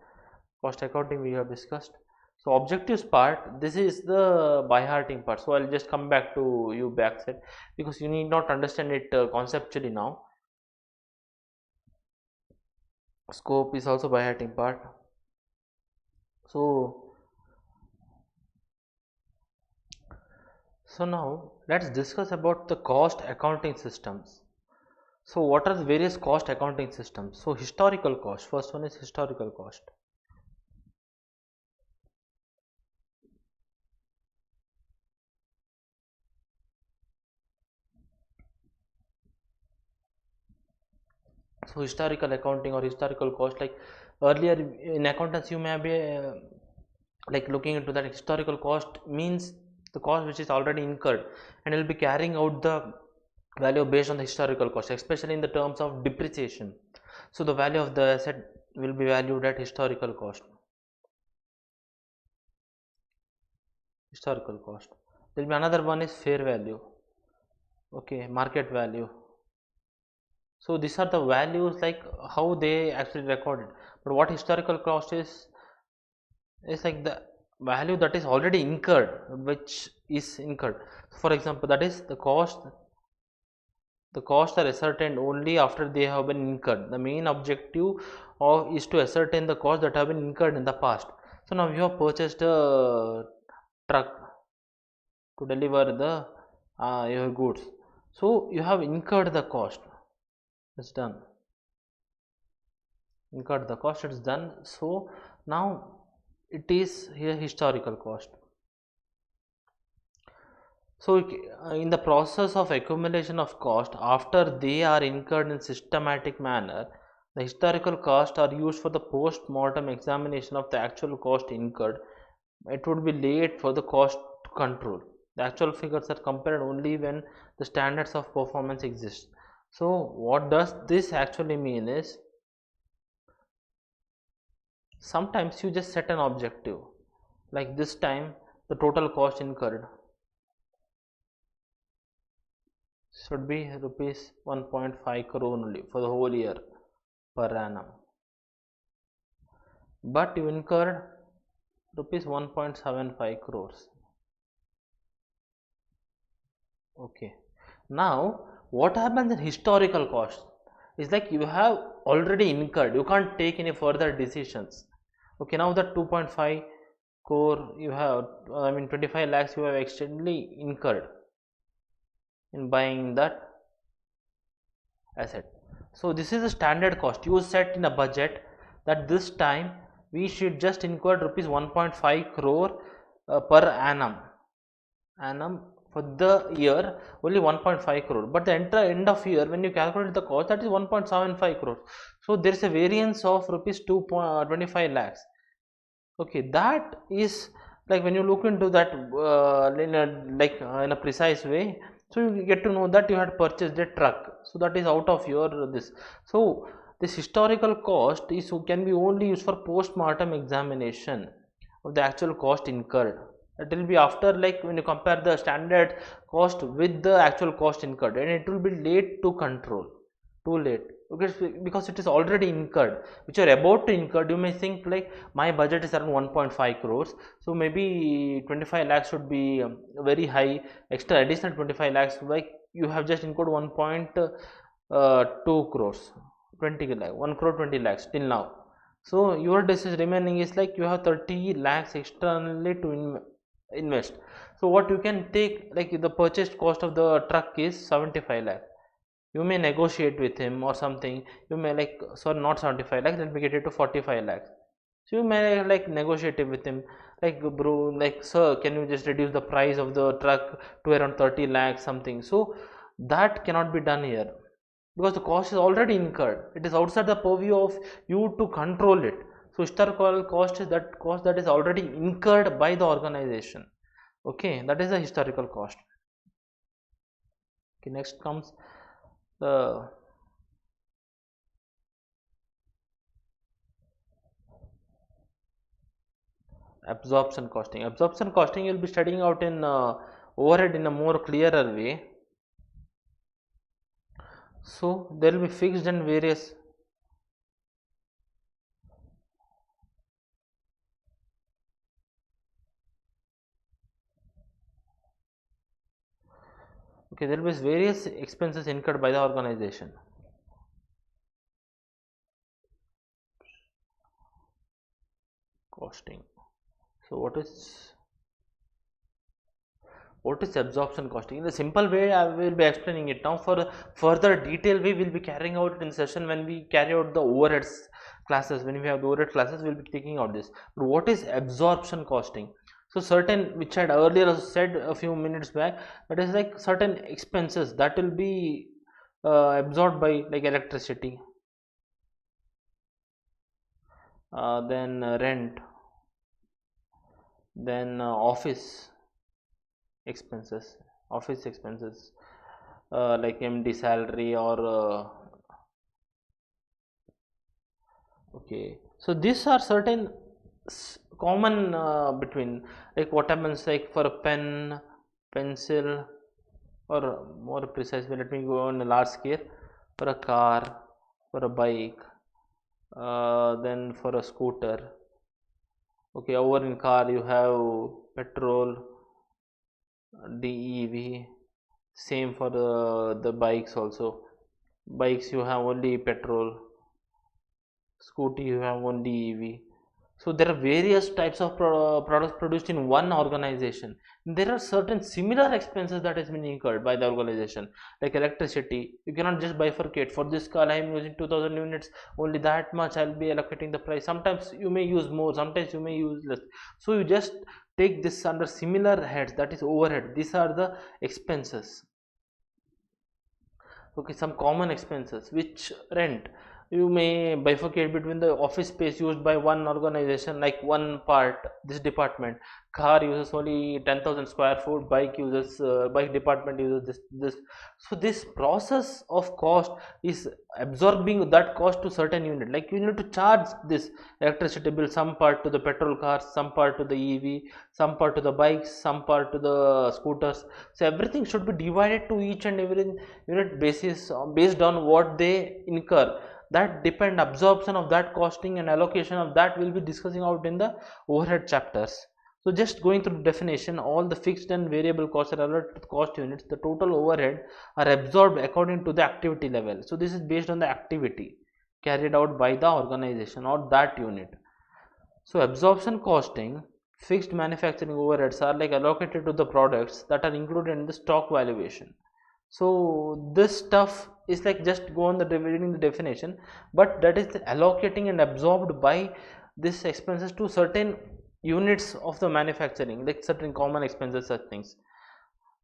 cost accounting we have discussed. So objectives part, this is the by hearting part. So I'll just come back to you backside, because you need not understand it conceptually now. Scope is also by hearting part. So now let's discuss about the cost accounting systems. So what are the various cost accounting systems? So historical cost, first one is historical cost. So historical accounting or historical cost, like earlier in accountants you may be like looking into that. Historical cost means the cost which is already incurred, and will be carrying out the value based on the historical cost, especially in the terms of depreciation. So the value of the asset will be valued at historical cost. Historical cost. There will be another one is fair value. Okay, market value. So these are the values, like how they actually recorded. But what historical cost is like the value that is already incurred, which is incurred. For example, that is the cost. The costs are ascertained only after they have been incurred. The main objective is to ascertain the costs that have been incurred in the past. So now you have purchased a truck to deliver the your goods. So you have incurred the cost. It's done. Incurred the cost. It's done. So now it is here historical cost. So in the process of accumulation of cost, after they are incurred in systematic manner, the historical costs are used for the post-mortem examination of the actual cost incurred. It would be laid for the cost control. The actual figures are compared only when the standards of performance exist. So what does this actually mean is, sometimes you just set an objective, like this time the total cost incurred should be rupees 1.5 crore only for the whole year per annum, but you incurred rupees 1.75 crores. Okay, now what happens in historical cost is, like you have already incurred, you can't take any further decisions. Okay, now that 2.5 crore you have, 25 lakhs you have externally incurred in buying that asset. So this is a standard cost you set in a budget, that this time we should just incur rupees 1.5 crore per annum for the year, only 1.5 crore, but the end of year when you calculate the cost, that is 1.75 crore. So there is a variance of rupees 2.25 lakhs. Okay, that is, like when you look into that in a precise way, so you get to know that you had purchased a truck, so that is out of your this. So this historical cost is can be only used for post-mortem examination of the actual cost incurred. It will be after, like when you compare the standard cost with the actual cost incurred, and it will be late to control, too late. Okay, because it is already incurred, which you are about to incur. You may think like, my budget is around 1.5 crores, so maybe 25 lakhs should be very high, extra additional 25 lakhs, like you have just incurred 1.2 crores, 20 lakh, 1 crore 20 lakhs till now. So your decision remaining is like you have 30 lakhs externally to invest. So what you can take, like the purchased cost of the truck is 75 lakh. You may negotiate with him or something. You may like, sorry, not 75 lakhs, let me get it to 45 lakhs. So you may like negotiate with him, like, bro, like, sir, can you just reduce the price of the truck to around 30 lakhs something. So that cannot be done here, because the cost is already incurred. It is outside the purview of you to control it. So historical cost is that cost that is already incurred by the organization. Okay, that is the historical cost. Okay, next comes the Absorption costing. Absorption costing you'll be studying out in overhead in a more clearer way. So there will be fixed and various. Okay, there will be various expenses incurred by the organization. Costing. So what is absorption costing? In a simple way, I will be explaining it now. For further detail, we will be carrying out in session when we carry out the overheads classes. When we have the overhead classes, we will be taking out this. But what is absorption costing? So certain, which I had earlier said a few minutes back, that is like certain expenses that will be absorbed by like electricity, then rent, then office expenses like MD salary or okay. So these are certain common between, like what happens like for a pen, pencil, or more precisely, let me go on a large scale, for a car, for a bike, then for a scooter. Okay, over in car you have petrol, DEV, same for the bikes also. Bikes you have only petrol, scooty you have only EV. So there are various types of products produced in one organization. There are certain similar expenses that has been incurred by the organization, like electricity. You cannot just bifurcate. For this car I am using 2000 units, only that much I will be allocating the price. Sometimes you may use more, sometimes you may use less. So you just take this under similar heads, that is overhead. These are the expenses. Okay, some common expenses, which rent, you may bifurcate between the office space used by one organization, like one part, this department. Car uses only 10,000 square foot, bike department uses this. So this process of cost is absorbing that cost to certain unit, like you need to charge this electricity bill, some part to the petrol cars, some part to the EV, some part to the bikes, some part to the scooters. So everything should be divided to each and every unit basis, based on what they incur. That depend, absorption of that costing and allocation of that will be discussing out in the overhead chapters. So just going through definition, all the fixed and variable costs are allotted to cost units. The total overhead are absorbed according to the activity level. So this is based on the activity carried out by the organization or that unit. So absorption costing, fixed manufacturing overheads are like allocated to the products that are included in the stock valuation. So this stuff is like just go on the reading the definition, but that is allocating and absorbed by this expenses to certain units of the manufacturing, like certain common expenses, such things.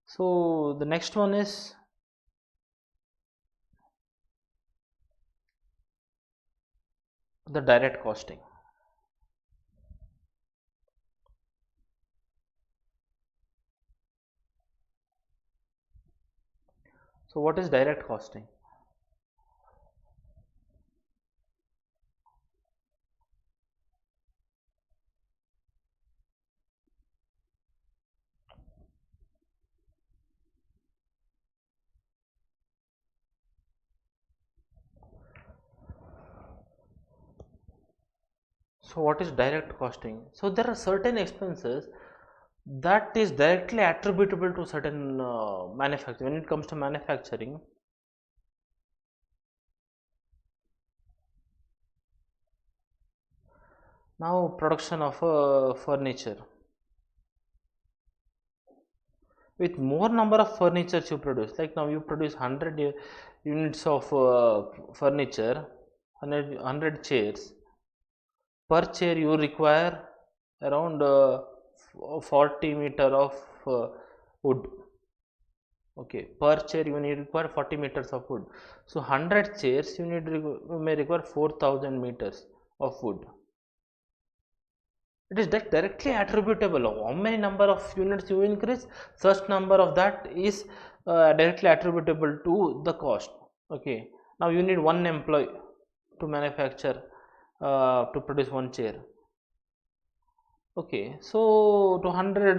So the next one is the direct costing. So what is direct costing? So what is direct costing? So there are certain expenses that is directly attributable to certain manufacturing. When it comes to manufacturing, now production of furniture, with more number of furnitures you produce, like now you produce 100 units of furniture, 100 chairs. Per chair you require around 40 meter of wood. Okay, per chair you need require 40 meters of wood. So 100 chairs you may require 4000 meters of wood. It is directly attributable. How many number of units you increase, such number of that is directly attributable to the cost. Okay, now you need one employee to manufacture to produce one chair. Okay, so to 100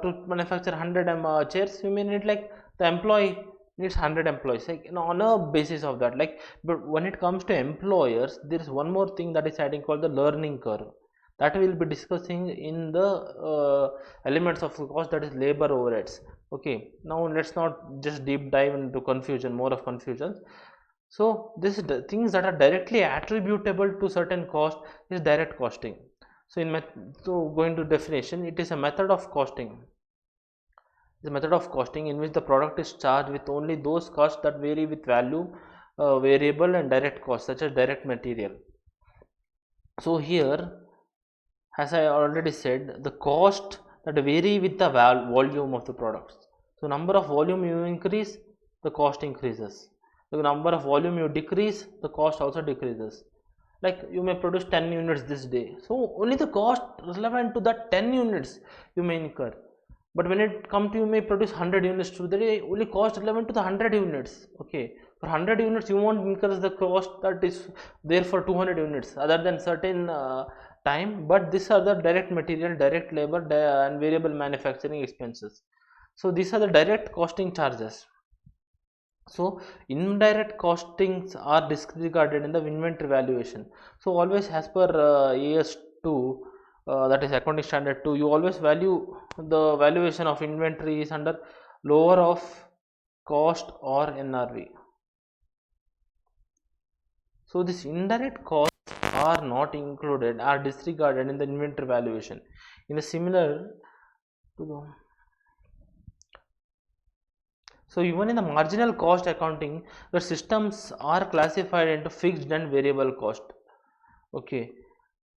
to manufacture 100 chairs, you may need like the employee needs 100 employees, like on a basis of that. Like, but when it comes to employers, there is one more thing that is adding called the learning curve, that we will be discussing in the elements of the cost, that is labor overheads. Okay, now let's not just deep dive into confusion, more of confusion. So this is the things that are directly attributable to certain cost is direct costing. So going to definition, it is a method of costing. It's a method of costing in which the product is charged with only those costs that vary with value, variable and direct costs, such as direct material. So here, as I already said, the cost that vary with the volume of the products. So number of volume you increase, the cost increases. The number of volume you decrease, the cost also decreases. Like you may produce 10 units this day, so only the cost relevant to that 10 units you may incur. But when it comes to, you may produce 100 units today, only cost relevant to the 100 units. Okay, for 100 units you won't incur the cost that is there for 200 units other than certain time, but these are the direct material, direct labor and variable manufacturing expenses. So these are the direct costing charges. So indirect costings are disregarded in the inventory valuation. So always, as per AS2, that is accounting standard 2, you always value the valuation of inventory is under lower of cost or NRV. So this indirect costs are not included, are disregarded in the inventory valuation. In the similar to the, so even in the marginal cost accounting, the systems are classified into fixed and variable cost. Okay,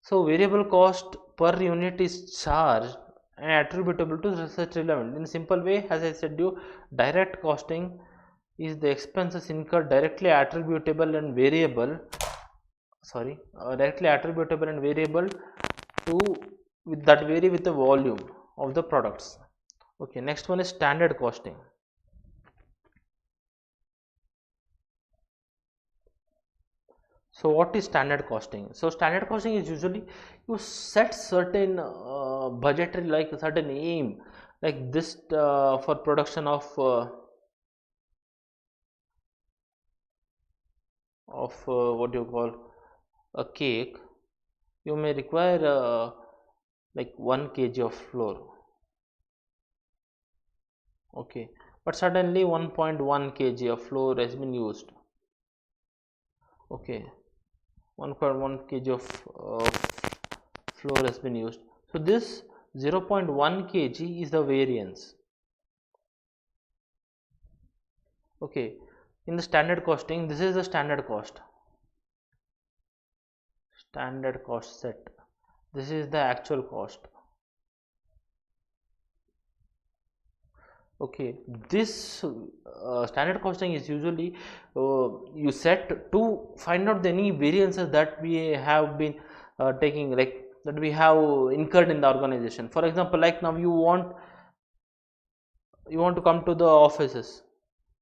so variable cost per unit is charged and attributable to research relevant. In simple way, as I said you, direct costing is the expenses incurred directly attributable and variable. Directly attributable and variable to that vary with the volume of the products. Okay, next one is standard costing. So what is standard costing? So standard costing is usually you set certain budgetary, like a certain aim, like this for production of what do you call a cake, you may require like 1 kg of flour. Okay, but suddenly 1.1 kg of flour has been used. Okay, 1.1 kg of flour has been used. So this 0.1 kg is the variance. Okay, in the standard costing, this is the standard cost set. This is the actual cost. Okay, this standard costing is usually you set to find out any variances that we have been taking, like that we have incurred in the organization. For example, like now you want to come to the offices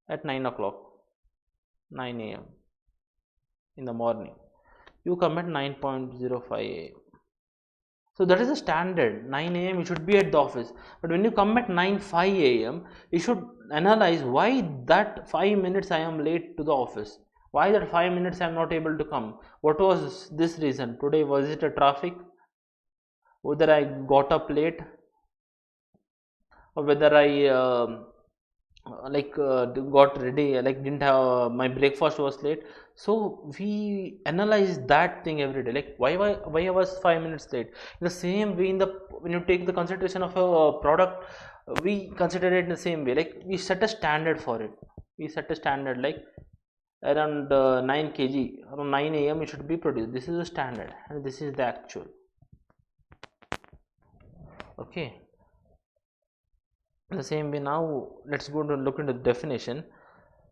at 9 o'clock, 9 a.m. in the morning. You come at 9:05 a.m. So that is a standard. 9 a.m. you should be at the office. But when you come at 9:05 a.m., you should analyze why that 5 minutes I am late to the office. Why that 5 minutes I am not able to come? What was this reason? Today was it a traffic? Whether I got up late, or whether I got ready, like didn't have my breakfast was late. So we analyze that thing every day, like why I was 5 minutes late. In the same way, when you take the consideration of a product, we consider it in the same way, like we set a standard for it. We set a standard like around 9 kg, around 9 a.m. it should be produced. This is the standard and this is the actual. Okay, in the same way, now let's go to look into the definition.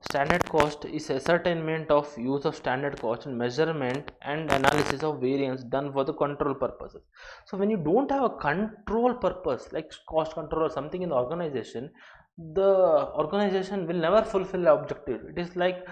Standard cost is ascertainment of use of standard cost and measurement and analysis of variance done for the control purposes. So when you don't have a control purpose like cost control or something in the organization, the organization will never fulfill the objective. It is like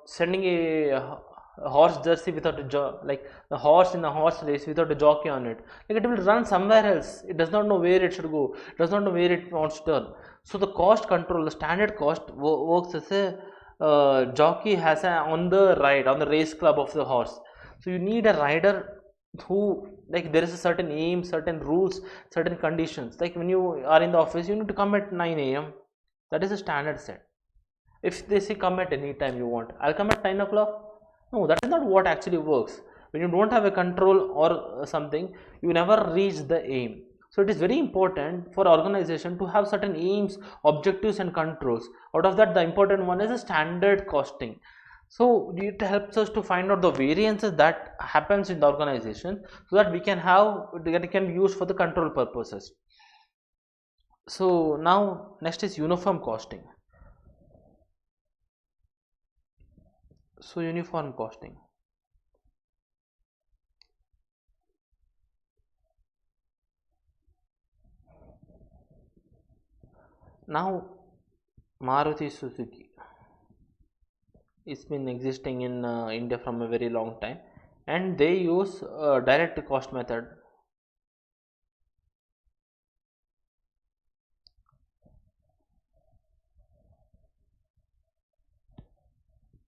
sending a a horse jersey without a like the horse in a horse race without a jockey on it, like it will run somewhere else. It does not know where it should go, it does not know where it wants to turn. So the cost control, the standard cost works as a jockey has a on the ride, on the race club of the horse. So you need a rider who, like, there is a certain aim, certain rules, certain conditions. Like when you are in the office, you need to come at 9 a.m. That is a standard set. If they say come at any time you want, I'll come at 9 o'clock. No, that is not what actually works. When you don't have a control or something, you never reach the aim. So it is very important for organization to have certain aims, objectives and controls. Out of that, the important one is a standard costing. So it helps us to find out the variances that happens in the organization, so that we can have, it can be used for the control purposes. So now next is uniform costing. So uniform costing. Now Maruti Suzuki, it's been existing in India from a very long time, and they use direct cost method.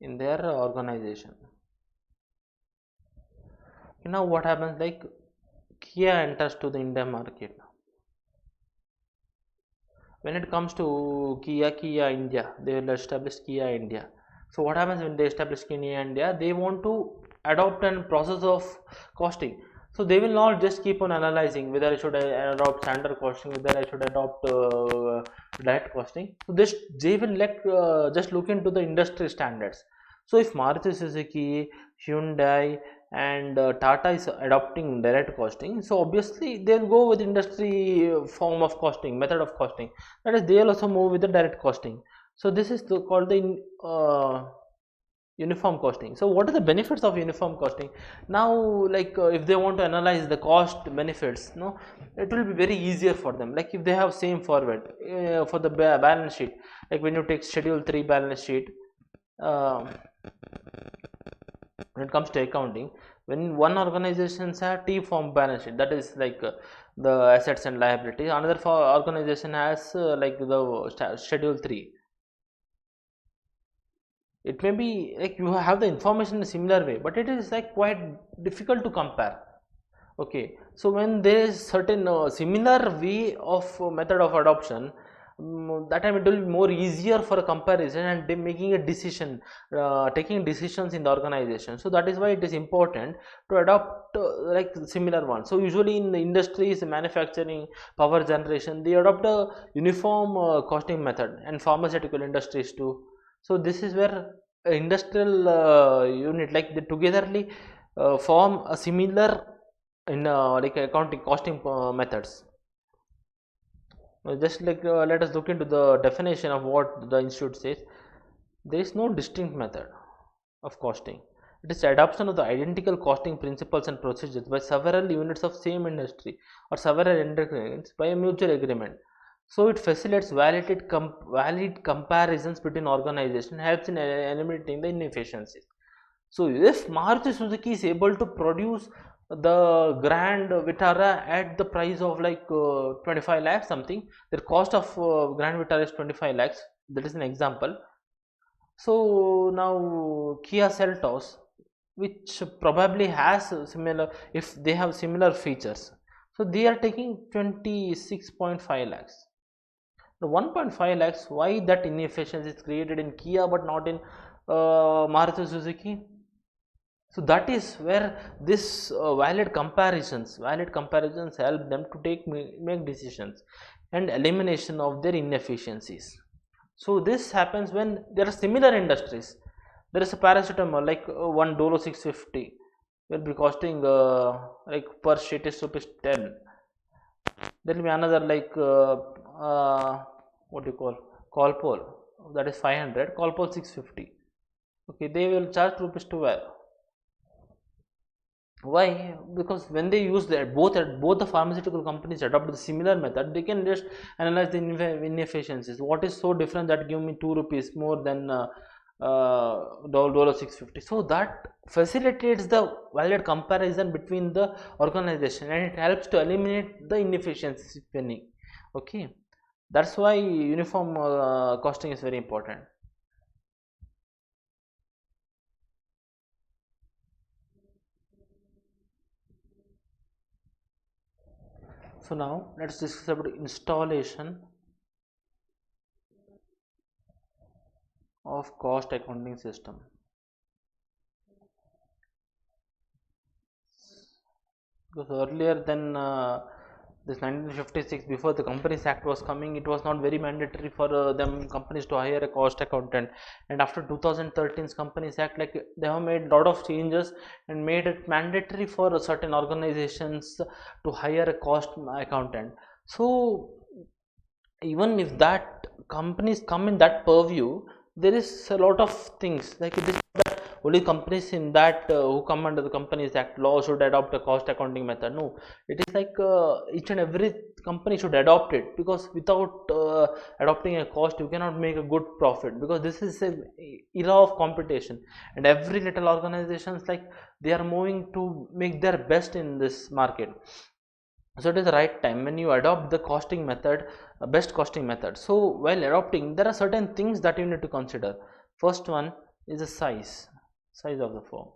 In their organization. Now what happens, like Kia enters to the Indian market. When it comes to Kia India, they will establish Kia India. So what happens when they establish Kia India? They want to adopt a process of costing. So they will not just keep on analyzing whether I should adopt standard costing, whether I should adopt direct costing. So this they will just look into the industry standards. So if Maruti Suzuki, Hyundai and Tata is adopting direct costing, so obviously they will go with industry form of costing, method of costing. That is, they will also move with the direct costing. So this is called the uniform costing. So what are the benefits of uniform costing? Now, like if they want to analyze the cost benefits, no, it will be very easier for them. Like if they have same forward for the balance sheet, like when you take schedule 3 balance sheet, when it comes to accounting, when one organization has T form balance sheet, that is like the assets and liabilities, another organization has like the schedule 3. It may be like you have the information in a similar way, but it is like quite difficult to compare. Okay, so when there is certain similar way of method of adoption, that time it will be more easier for a comparison and making a decision, taking decisions in the organization. So that is why it is important to adopt like similar ones. So usually in the industries, manufacturing, power generation, they adopt a uniform costing method, and pharmaceutical industries too. So this is where industrial unit, like they togetherly form a similar in like accounting costing methods. Just like let us look into the definition of what the institute says. There is no distinct method of costing. It is adoption of the identical costing principles and procedures by several units of same industry or several industries by a mutual agreement. So it facilitates valid comparisons between organizations, helps in eliminating the inefficiencies. So if Maruti Suzuki is able to produce the Grand Vitara at the price of like 25 lakhs something, their cost of Grand Vitara is 25 lakhs, that is an example. So now Kia Seltos, which probably has similar, if they have similar features, so they are taking 26.5 lakhs. The 1.5 lakhs, why that inefficiency is created in Kia but not in Maruti Suzuki? So that is where this valid comparisons help them to make decisions and elimination of their inefficiencies. So this happens when there are similar industries. There is a paracetamol like one Dolo 650 will be costing like per sheet is ₹10. There will be another like what do you call Colpol, that is 500, Colpol 650. Okay, they will charge ₹12. Why? Because when they use that, both the pharmaceutical companies adopt the similar method, they can just analyze the inefficiencies. What is so different that give me ₹2 more than dollar 650. So that facilitates the valid comparison between the organization, and it helps to eliminate the inefficiencies if any. Okay, that's why uniform costing is very important. So now let's discuss about installation of cost accounting system. Because earlier than this 1956, before the Companies Act was coming, it was not very mandatory for them companies to hire a cost accountant. And after 2013's Companies Act, like they have made a lot of changes and made it mandatory for certain organizations to hire a cost accountant. So even if that companies come in that purview, there is a lot of things like it is that only companies in that who come under the Companies Act law should adopt a cost accounting method. No, it is like each and every company should adopt it, because without adopting a cost you cannot make a good profit, because this is a era of competition, and every little organizations like they are moving to make their best in this market. So it is the right time when you adopt the costing method, best costing method. So while adopting, there are certain things that you need to consider. First one is the size of the firm.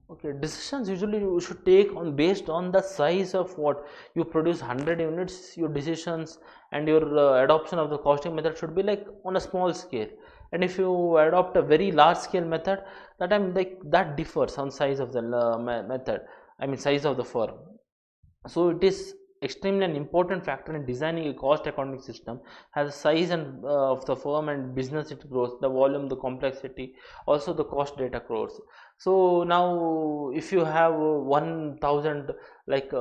Okay, decisions usually you should take on based on the size of what you produce. 100 units, your decisions and your adoption of the costing method should be like on a small scale. And if you adopt a very large scale method, that time like that differs on size of the method, I mean size of the firm. So it is extremely an important factor in designing a cost accounting system. Has the size and of the firm and business it grows, the volume, the complexity, also the cost data grows. So now if you have 1000, like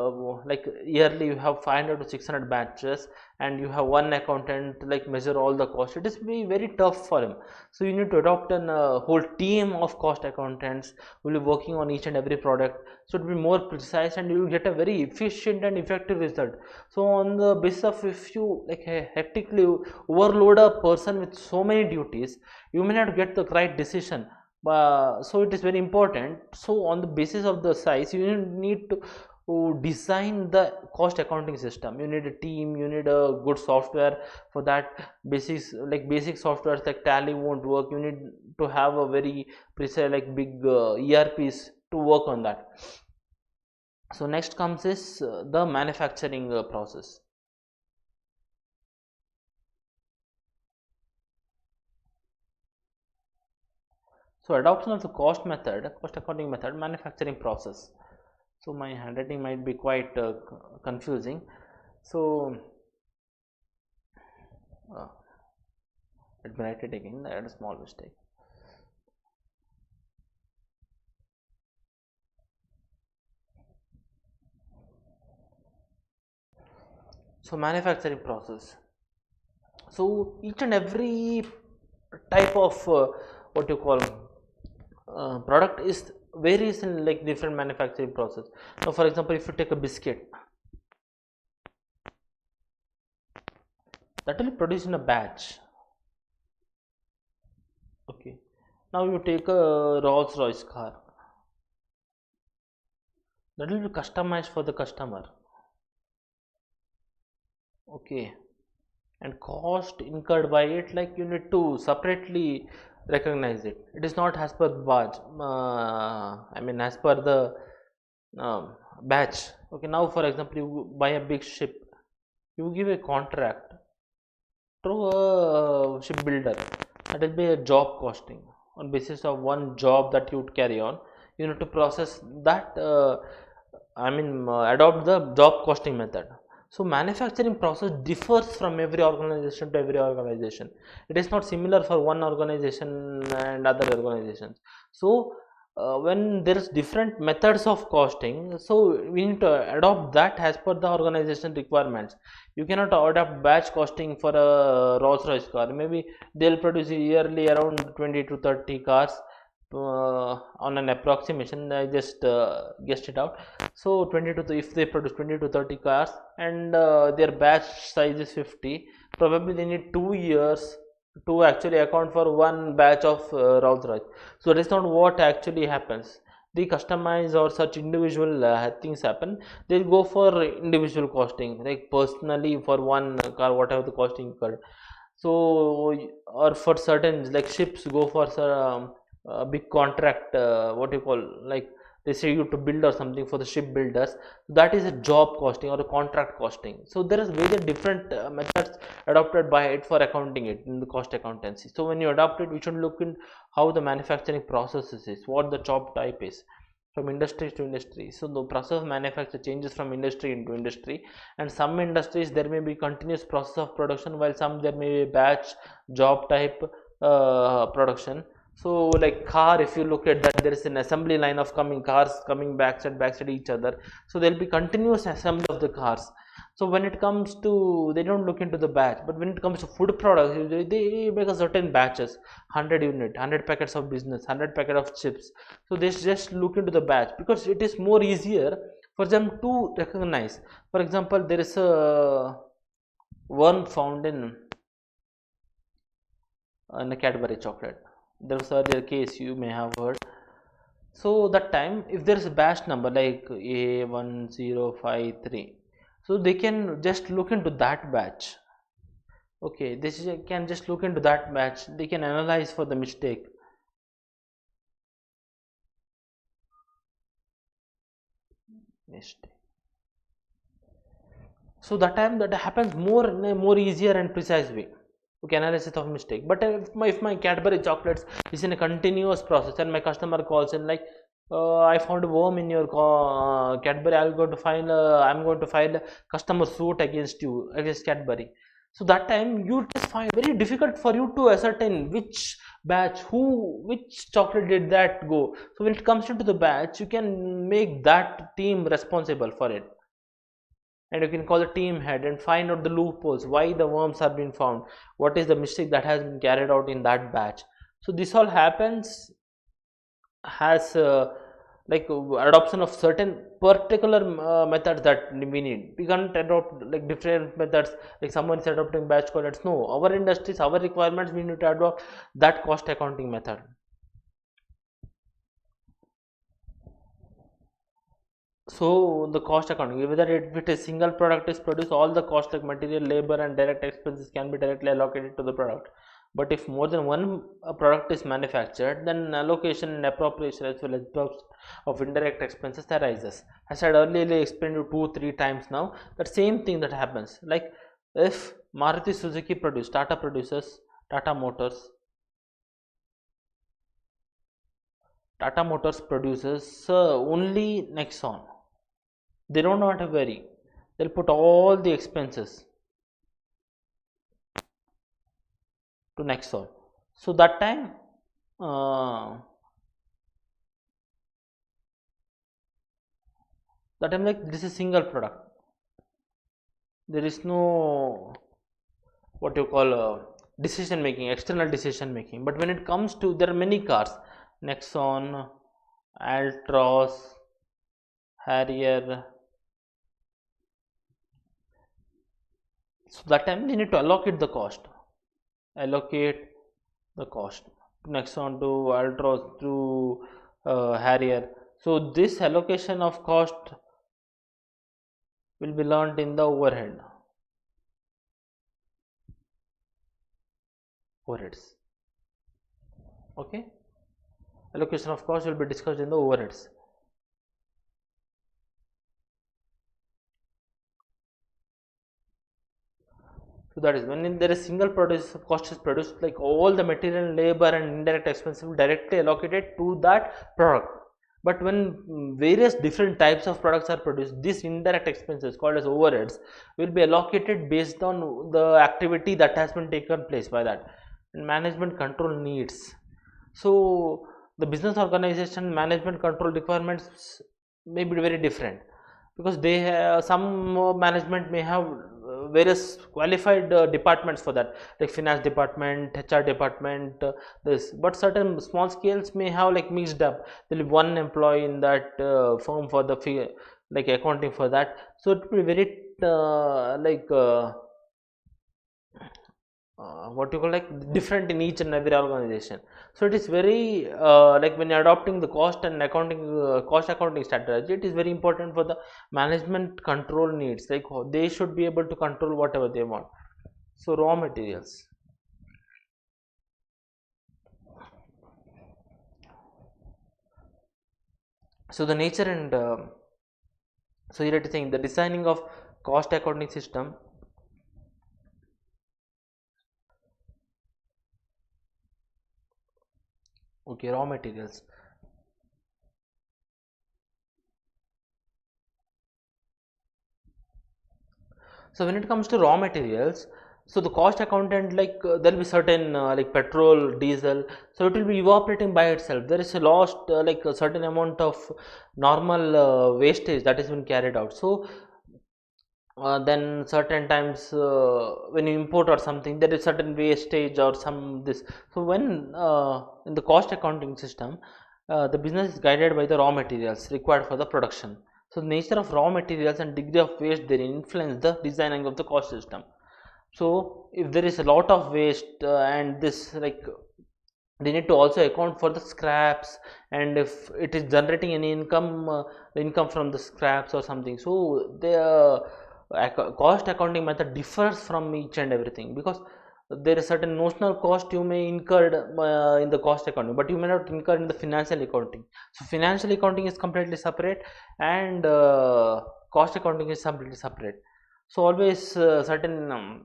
yearly you have 500 to 600 batches, and you have one accountant like measure all the cost, it is be very tough for him. So you need to adopt an whole team of cost accountants who will be working on each and every product, so it will be more precise and you will get a very efficient and effective result. So on the basis of, if you like hectically overload a person with so many duties, you may not get the right decision. So it is very important. So on the basis of the size, you need to design the cost accounting system. You need a team, you need a good software for that. Basics like basic softwares like Tally won't work. You need to have a very precise like big ERPs to work on that. So next comes is the manufacturing process. So adoption of the cost method, cost accounting method, manufacturing process. So my handwriting might be quite confusing. So uh, let me write it again. I had a small mistake. So manufacturing process. So each and every type of what you call product is varies in like different manufacturing process. Now for example, if you take a biscuit, that will be produced in a batch. Okay, now you take a Rolls Royce car, that will be customized for the customer. Okay, and cost incurred by it, like you need to separately recognize it. It is not as per batch, I mean as per the batch. Okay, now for example, you buy a big ship, you give a contract to a shipbuilder, that will be a job costing. On basis of one job that you would carry on, you need to process that, adopt the job costing method. So manufacturing process differs from every organization to every organization. It is not similar for one organization and other organizations. So when there is different methods of costing, so we need to adopt that as per the organization requirements. You cannot adopt batch costing for a Rolls Royce car. Maybe they'll produce yearly around 20 to 30 cars, on an approximation, I just guessed it out. So 20 to if they produce 20 to 30 cars and their batch size is 50, probably they need 2 years to actually account for one batch of Rolls Royce. So that is not what actually happens. They customize or such individual things happen. They go for individual costing, like personally for one car, whatever the costing incurred. So or for certain like ships go for a big contract, what you call, like they say you to build or something for the ship builders, that is a job costing or a contract costing. So there is various different methods adopted by it for accounting it in the cost accountancy. So when you adopt it, we should look in how the manufacturing processes is, what the job type is from industry to industry. So the process of manufacture changes from industry into industry, and some industries there may be continuous process of production, while some there may be batch job type production. So like car, if you look at that, there is an assembly line of cars coming backside each other, so there will be continuous assembly of the cars. So when it comes to, they don't look into the batch, but when it comes to food products, usually they make a certain batches, 100 unit, 100 packets of business, 100 packet of chips. So they just look into the batch because it is more easier for them to recognize. For example, there is a one found in a Cadbury chocolate. There was earlier case you may have heard. So that time, if there is a batch number like A1053, so they can just look into that batch. Okay, this can just look into that batch. They can analyze for the mistake. So that time that happens more in a more easier and precise way. Okay, analysis of mistake. But if my Cadbury chocolates is in a continuous process and my customer calls in like, I found a worm in your Cadbury, I'm going to file a customer suit against you, against Cadbury. So that time you just find very difficult for you to ascertain which batch, which chocolate did that go. So when it comes into the batch, you can make that team responsible for it, and you can call the team head and find out the loopholes, why the worms are being found, what is the mistake that has been carried out in that batch. So this all happens has like adoption of certain particular methods that we need. We can't adopt like different methods, like someone is adopting batch codes. No, our industries, our requirements, we need to adopt that cost accounting method. So the cost accounting, whether it is single product is produced, all the cost like material, labor and direct expenses can be directly allocated to the product. But if more than one product is manufactured, then allocation and appropriation as well as of indirect expenses arises. As I earlier explained you 2-3 times now, that same thing that happens. Like if Maruti Suzuki produces, Tata produces, Tata Motors produces only Nexon. They don't want to vary. They'll put all the expenses to Nexon. So that time like this is single product. There is no what you call decision making, external decision making. But when it comes to, there are many cars, Nexon, Altroz, Harrier. So that time they need to allocate the cost. Nexon to Altroz to Harrier. So this allocation of cost will be learned in the overheads. Okay, allocation of cost will be discussed in the overheads. So that is when there is single cost is produced, like all the material, labor and indirect expenses will directly allocated to that product. But when various different types of products are produced, these indirect expenses called as overheads will be allocated based on the activity that has been taken place by that, and management control needs. So the business organization management control requirements may be very different. because they have some management may have various qualified departments for that, like finance department, HR department, this, but certain small scales may have like mixed up. There will be one employee in that firm for the like accounting for that, so it will be very what you call like different in each and every organization. So it is very like when you're adopting the cost and accounting cost accounting strategy, it is very important for the management control needs, like they should be able to control whatever they want. So raw materials, so the nature and so you're saying the designing of cost accounting system. Okay, raw materials. So when it comes to raw materials, so the cost accountant, like there will be certain like petrol, diesel, so it will be evaporating by itself. There is a lost like a certain amount of normal wastage that is been carried out. So then certain times when you import or something, there is certain wastage or some this. So when in the cost accounting system, the business is guided by the raw materials required for the production. So the nature of raw materials and degree of waste they influence the designing of the cost system. So if there is a lot of waste and this like they need to also account for the scraps, and if it is generating any income income from the scraps or something, so the cost accounting method differs from each and everything, because there is certain notional cost you may incur in the cost accounting, but you may not incur in the financial accounting. So financial accounting is completely separate, and cost accounting is completely separate. So always certain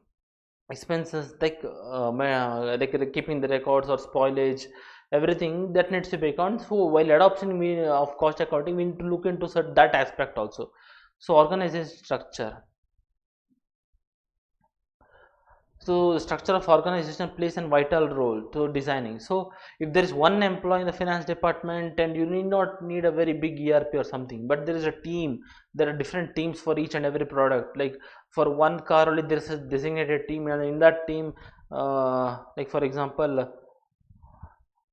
expenses like like keeping the records or spoilage, everything that needs to be accounted. So while adoption of cost accounting, we need to look into that aspect also. So organization structure. So the structure of organization plays a vital role to designing. So if there is one employee in the finance department, and you need not need a very big ERP or something, but there is a team, there are different teams for each and every product. Like for one car only, there is a designated team, and in that team, like for example,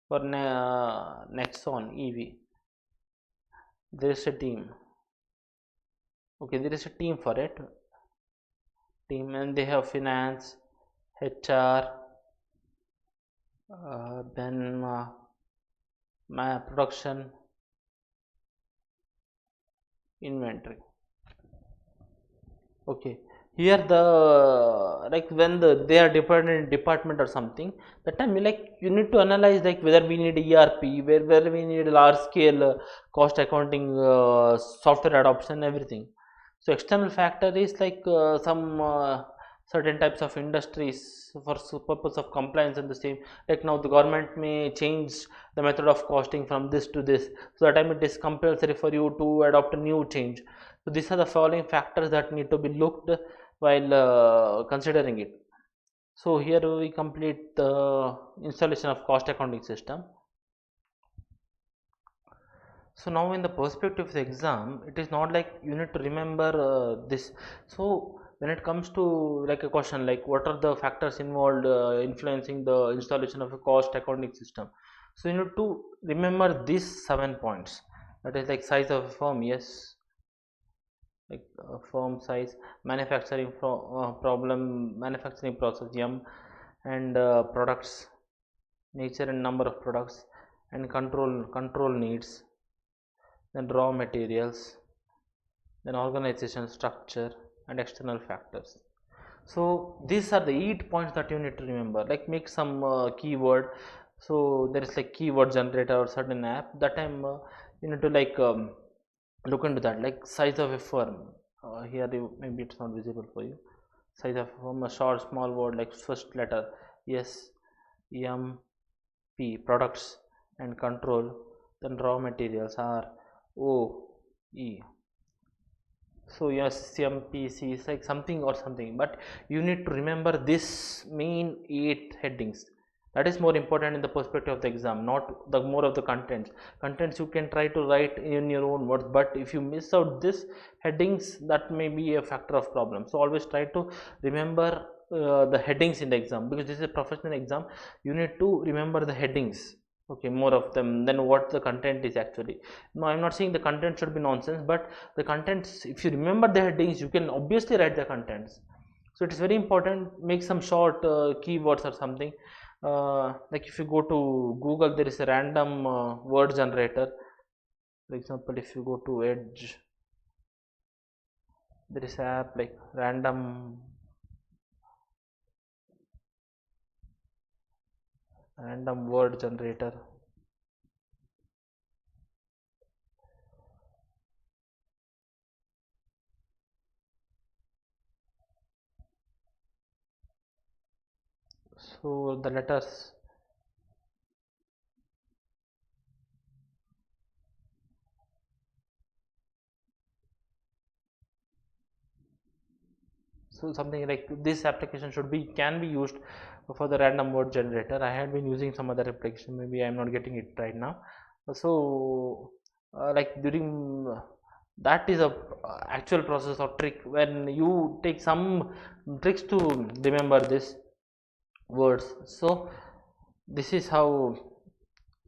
for Nexon EV, there is a team. Okay, there is a team for it, team, and they have finance, HR, then my production, inventory. Okay, here the like when they are dependent department or something, that time you need to analyze like whether we need ERP, where we need large scale cost accounting software adoption, everything. So external factor is like some certain types of industries for purpose of compliance and the same, like now the government may change the method of costing from this to this, so that time it is compulsory for you to adopt a new change. So these are the following factors that need to be looked while considering it. So here we complete the installation of cost accounting system. So now in the perspective of the exam, it is not like you need to remember this. So when it comes to like a question like what are the factors involved influencing the installation of a cost accounting system, so you need to remember these 7 points. That is like size of a firm, yes, like firm size, manufacturing problem, manufacturing process, and products, nature and number of products, and control needs, then raw materials, then organization structure, and external factors. So these are the 8 points that you need to remember, like make some keyword. So there is like keyword generator or certain app, that time you need to like look into that, like size of a firm. Here maybe it's not visible for you. Size of a firm, a short small word like first letter S, M, P, products, and control, then raw materials are O, E. So yes, CMPC is like something or something, but you need to remember this main 8 headings. That is more important in the perspective of the exam, not the more of the contents you can try to write in your own words, but if you miss out this headings, that may be a factor of problem. So always try to remember the headings in the exam, because this is a professional exam. You need to remember the headings, okay, more of them than what the content is actually. No, I'm not saying the content should be nonsense, but the contents, if you remember the headings, you can obviously write the contents. So it is very important, make some short keywords or something. Like if you go to Google, there is a random word generator. For example, if you go to Edge, there is an app like random word generator. So the letters, so something like this application can be used for the random word generator. I had been using some other application, maybe I'm not getting it right now. So like during that is a actual process or trick when you take some tricks to remember this words. So this is how,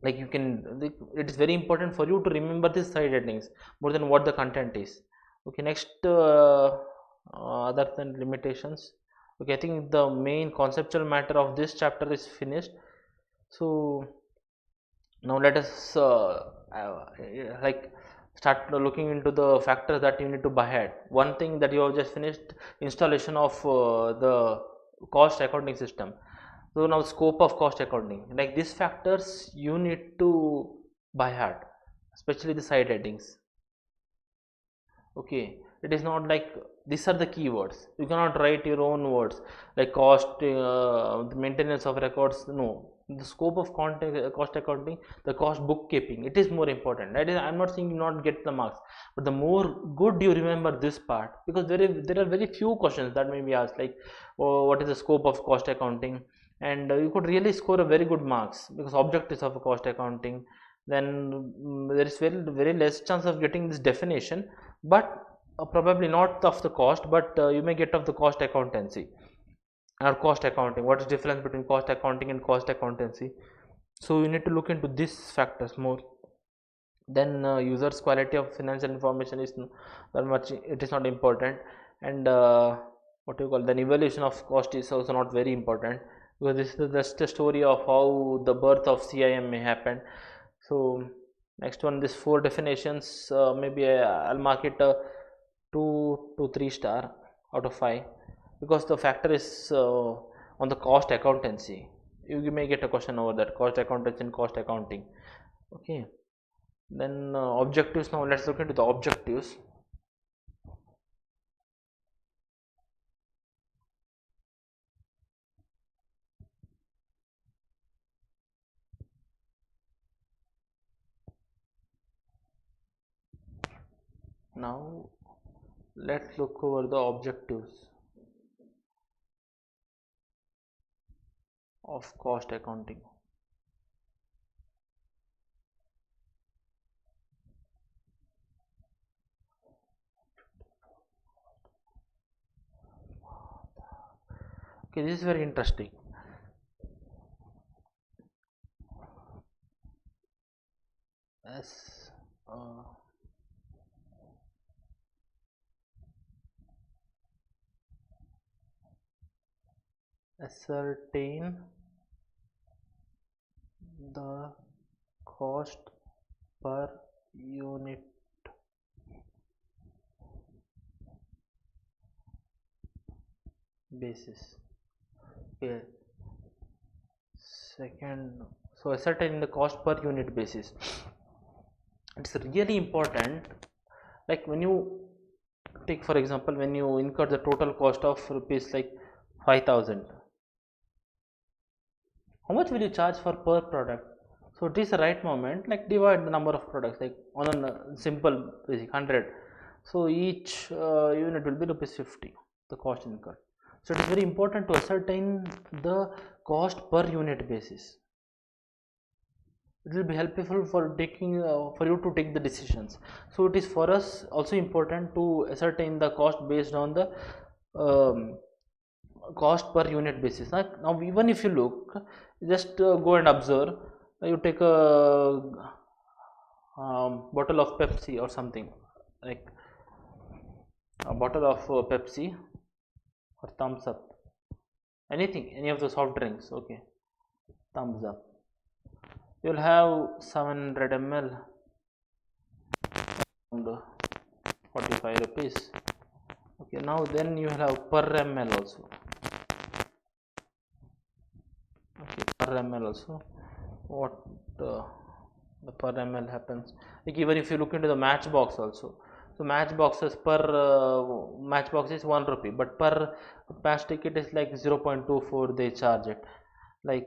like you can, it is very important for you to remember these side headings more than what the content is. Okay, next other than limitations, okay, I think the main conceptual matter of this chapter is finished. So now let us like start looking into the factors that you need to buy ahead. One thing that you have just finished, installation of the cost accounting system. So now scope of cost accounting, like these factors you need to buy hard, especially the side headings. Okay, it is not like these are the keywords. You cannot write your own words like cost, the maintenance of records. No, the scope of cost accounting, the cost bookkeeping, it is more important. That is, I'm not saying you not get the marks, but the more good you remember this part, because there are very few questions that may be asked like, oh, what is the scope of cost accounting, and you could really score a very good marks because objectives of cost accounting. Then there is very less chance of getting this definition, but probably not of the cost, but you may get of the cost accountancy or cost accounting. What is difference between cost accounting and cost accountancy? So you need to look into these factors more. Then users quality of financial information is that much, it is not important. And what you call, then evaluation of cost is also not very important, because this is just a story of how the birth of CIMA happened. So next one, this 4 definitions, maybe I'll mark it 2 to 3 star out of 5, because the factor is on the cost accountancy. You may get a question over that, cost accountancy and cost accounting. Okay, then objectives. Now let's look into the objectives. Now let's look over the objectives of cost accounting. Okay, this is very interesting. As ascertain the cost per unit basis. Okay, second, so ascertain the cost per unit basis, it's really important. Like when you take, for example, when you incur the total cost of rupees like 5,000, how much will you charge for per product? So it is the right moment, like divide the number of products like on a simple basic 100. So each unit will be rupees 50, the cost incurred. So it is very important to ascertain the cost per unit basis. It will be helpful for taking for you to take the decisions. So it is for us also important to ascertain the cost based on the cost per unit basis. Now even if you look, just go and observe. You take a bottle of Pepsi or something, like a bottle of Pepsi or Thumbs Up, anything, any of the soft drinks. Okay, Thumbs Up. You will have 700 ml and 45 rupees. Okay, now then you will have per ml also. Okay, per ml also. What the per ml happens? Like even if you look into the matchbox also. So matchboxes per matchbox is 1 rupee, but per match ticket is like 0.24 they charge it. Like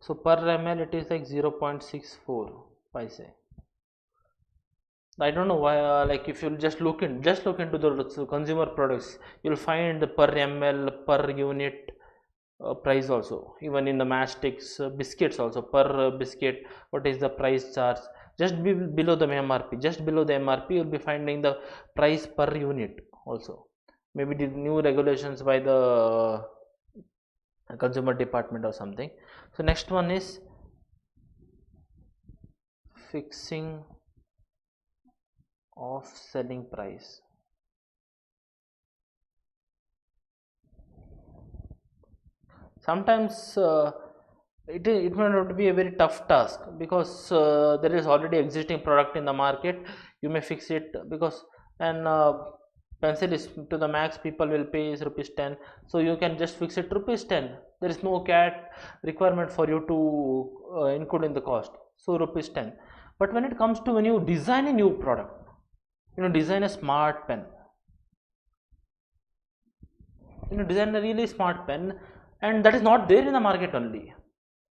so per ml it is like 0.64 paise. I don't know why. Like if you just look into the consumer products, you'll find the per ml per unit price also. Even in the matchsticks, biscuits also, per biscuit, what is the price charge? Just below the MRP, just below the MRP, you'll be finding the price per unit also. Maybe the new regulations by the consumer department or something. So next one is fixing of selling price. Sometimes it may not be a very tough task, because there is already existing product in the market. You may fix it, because and pencil is to the max people will pay is rupees 10, so you can just fix it rupees 10. There is no cat requirement for you to include in the cost, so rupees 10. But when it comes to when you design a new product, design a smart pen, design a really smart pen, and that is not there in the market only.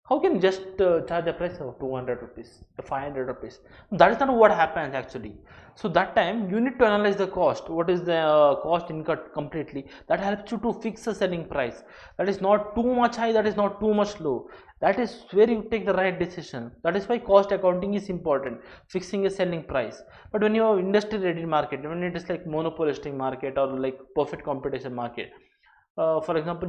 How can you just charge a price of 200 rupees, 500 rupees? That is not what happens actually. So that time you need to analyze the cost. What is the cost incurred completely? That helps you to fix the selling price. That is not too much high, that is not too much low. That is where you take the right decision. That is why cost accounting is important, fixing a selling price. But when you have industry ready market, when it is like monopolistic market or like perfect competition market, for example,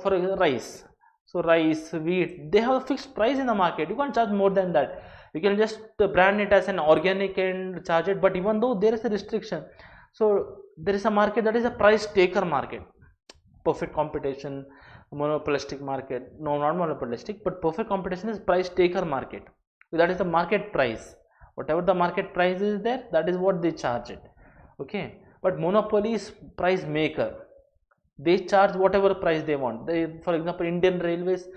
for example, rice. So rice, wheat, they have a fixed price in the market. You can't charge more than that. You can just brand it as an organic and charge it. But even though there is a restriction, so there is a market that is a price taker market. Perfect competition, monopolistic market. No, not monopolistic, but perfect competition is price taker market. So that is the market price. Whatever the market price is there, that is what they charge it. Okay. But monopoly is price maker. They charge whatever price they want. For example, Indian Railways,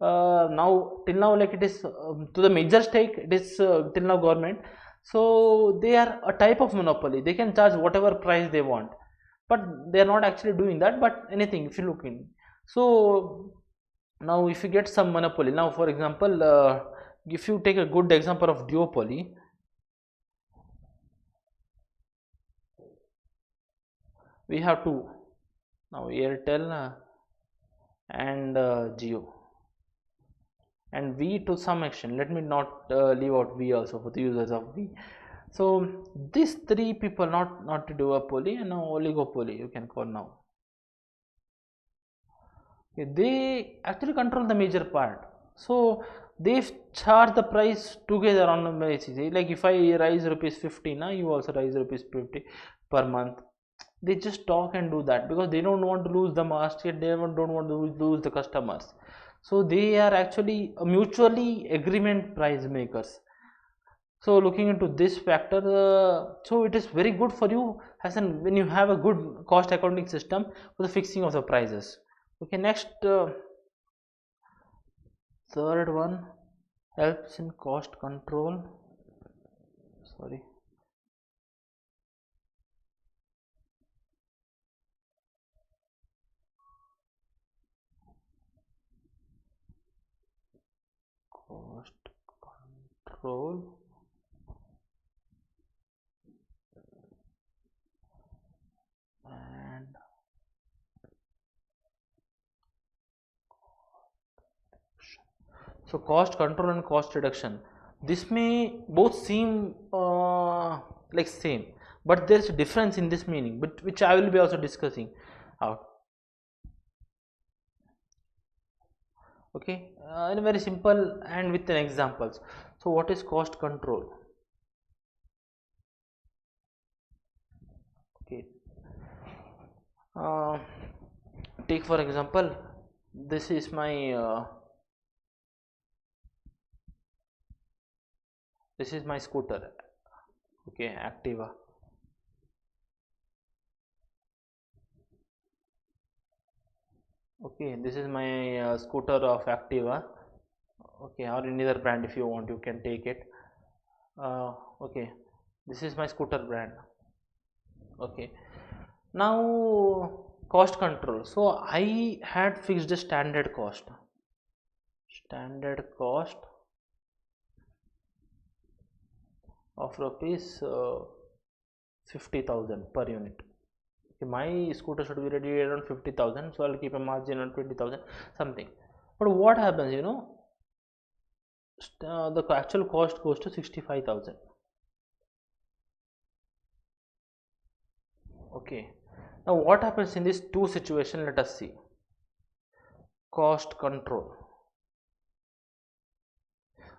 now till now, like it is to the major stake, it is till now government. So they are a type of monopoly. They can charge whatever price they want, but they are not actually doing that. But anything, if you look in, so now if you get some monopoly, now for example, if you take a good example of duopoly, we have two. Now Airtel and Jio, and V to some extent. Let me not leave out V also for the users of V. So these three people, not to duopoly and now oligopoly, you can call now. Okay, they actually control the major part. So they charge the price together on the basis. Like if I rise rupees 50, now you also rise rupees 50 per month. They just talk and do that because they don't want to lose the market, they don't want to lose the customers. So they are actually mutually agreement price makers. So looking into this factor, so it is very good for you as an when you have a good cost accounting system for the fixing of the prices. Okay, next third one helps in cost control. Sorry. Cost control So cost control and cost reduction, this may both seem like same, but there is a difference in this meaning, but which I will be also discussing out. Okay, in a very simple and with an examples. So what is cost control? Okay, uh, take for example, this is my scooter. Okay, Activa. Okay, this is my scooter of Activa. Okay, or any other brand, if you want you can take it. Okay, this is my scooter brand. Okay, now cost control. So I had fixed a standard cost of rupees 50,000 per unit. Okay, my scooter should be ready around 50,000, so I'll keep a margin on 20,000 something. But what happens, the actual cost goes to 65,000. Okay, now what happens in these two situations? Let us see. Cost control.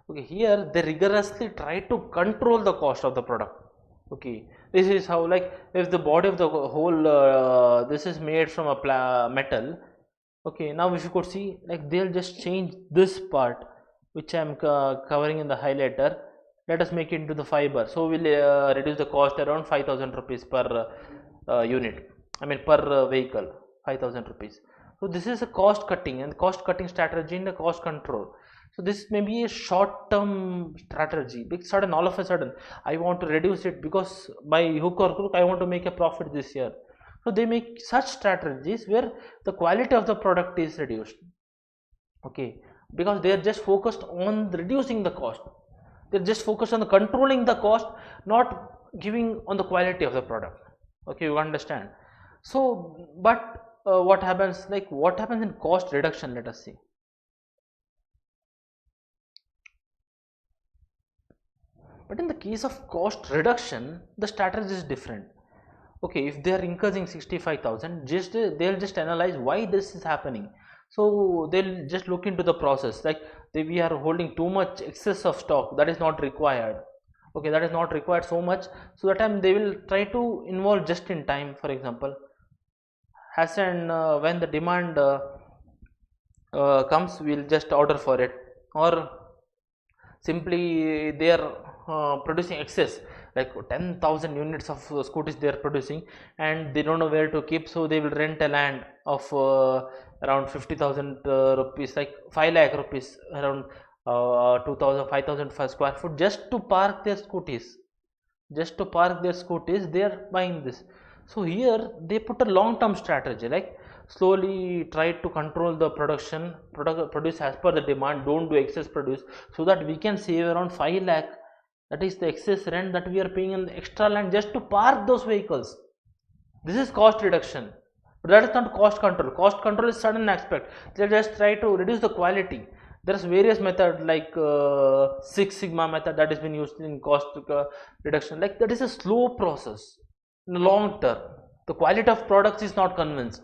Okay, here they rigorously try to control the cost of the product. Okay, this is how, like, if the body of the whole this is made from a metal. Okay, now if you could see, like, they'll just change this part which I am covering in the highlighter. Let us make it into the fiber, so we'll reduce the cost around 5,000 rupees per unit, I mean per vehicle, 5,000 rupees. So this is a cost cutting and cost cutting strategy in the cost control. So this may be a short term strategy, because sudden, all of a sudden I want to reduce it because by hook or crook I want to make a profit this year. So they make such strategies where the quality of the product is reduced. Okay, because they are just focused on reducing the cost. They're just focused on the controlling the cost, not giving on the quality of the product. Okay, you understand. So but what happens, like what happens in cost reduction? Let us see. But in the case of cost reduction, the strategy is different. Okay, if they are increasing 65,000, just they'll just analyze why this is happening. So they'll just look into the process, like we are holding too much excess of stock that is not required. Okay, that is not required so much, so that time they will try to involve just in time, for example, as and when the demand comes, we'll just order for it. Or simply they are producing excess, like 10,000 units of scooters they are producing, and they don't know where to keep, so they will rent a land of around 50,000 rupees, like 5 lakh rupees, around 2,000 5,000 per square foot, just to park their scooters. They are buying this. So here they put a long term strategy, like slowly try to control the produce as per the demand, don't do excess produce, so that we can save around 5 lakh. That is the excess rent that we are paying in the extra land just to park those vehicles. This is cost reduction, but that is not cost control. Cost control is sudden aspect. They just try to reduce the quality. There's various methods, like Six Sigma method that has been used in cost reduction. Like, that is a slow process. In the long term, the quality of products is not convinced.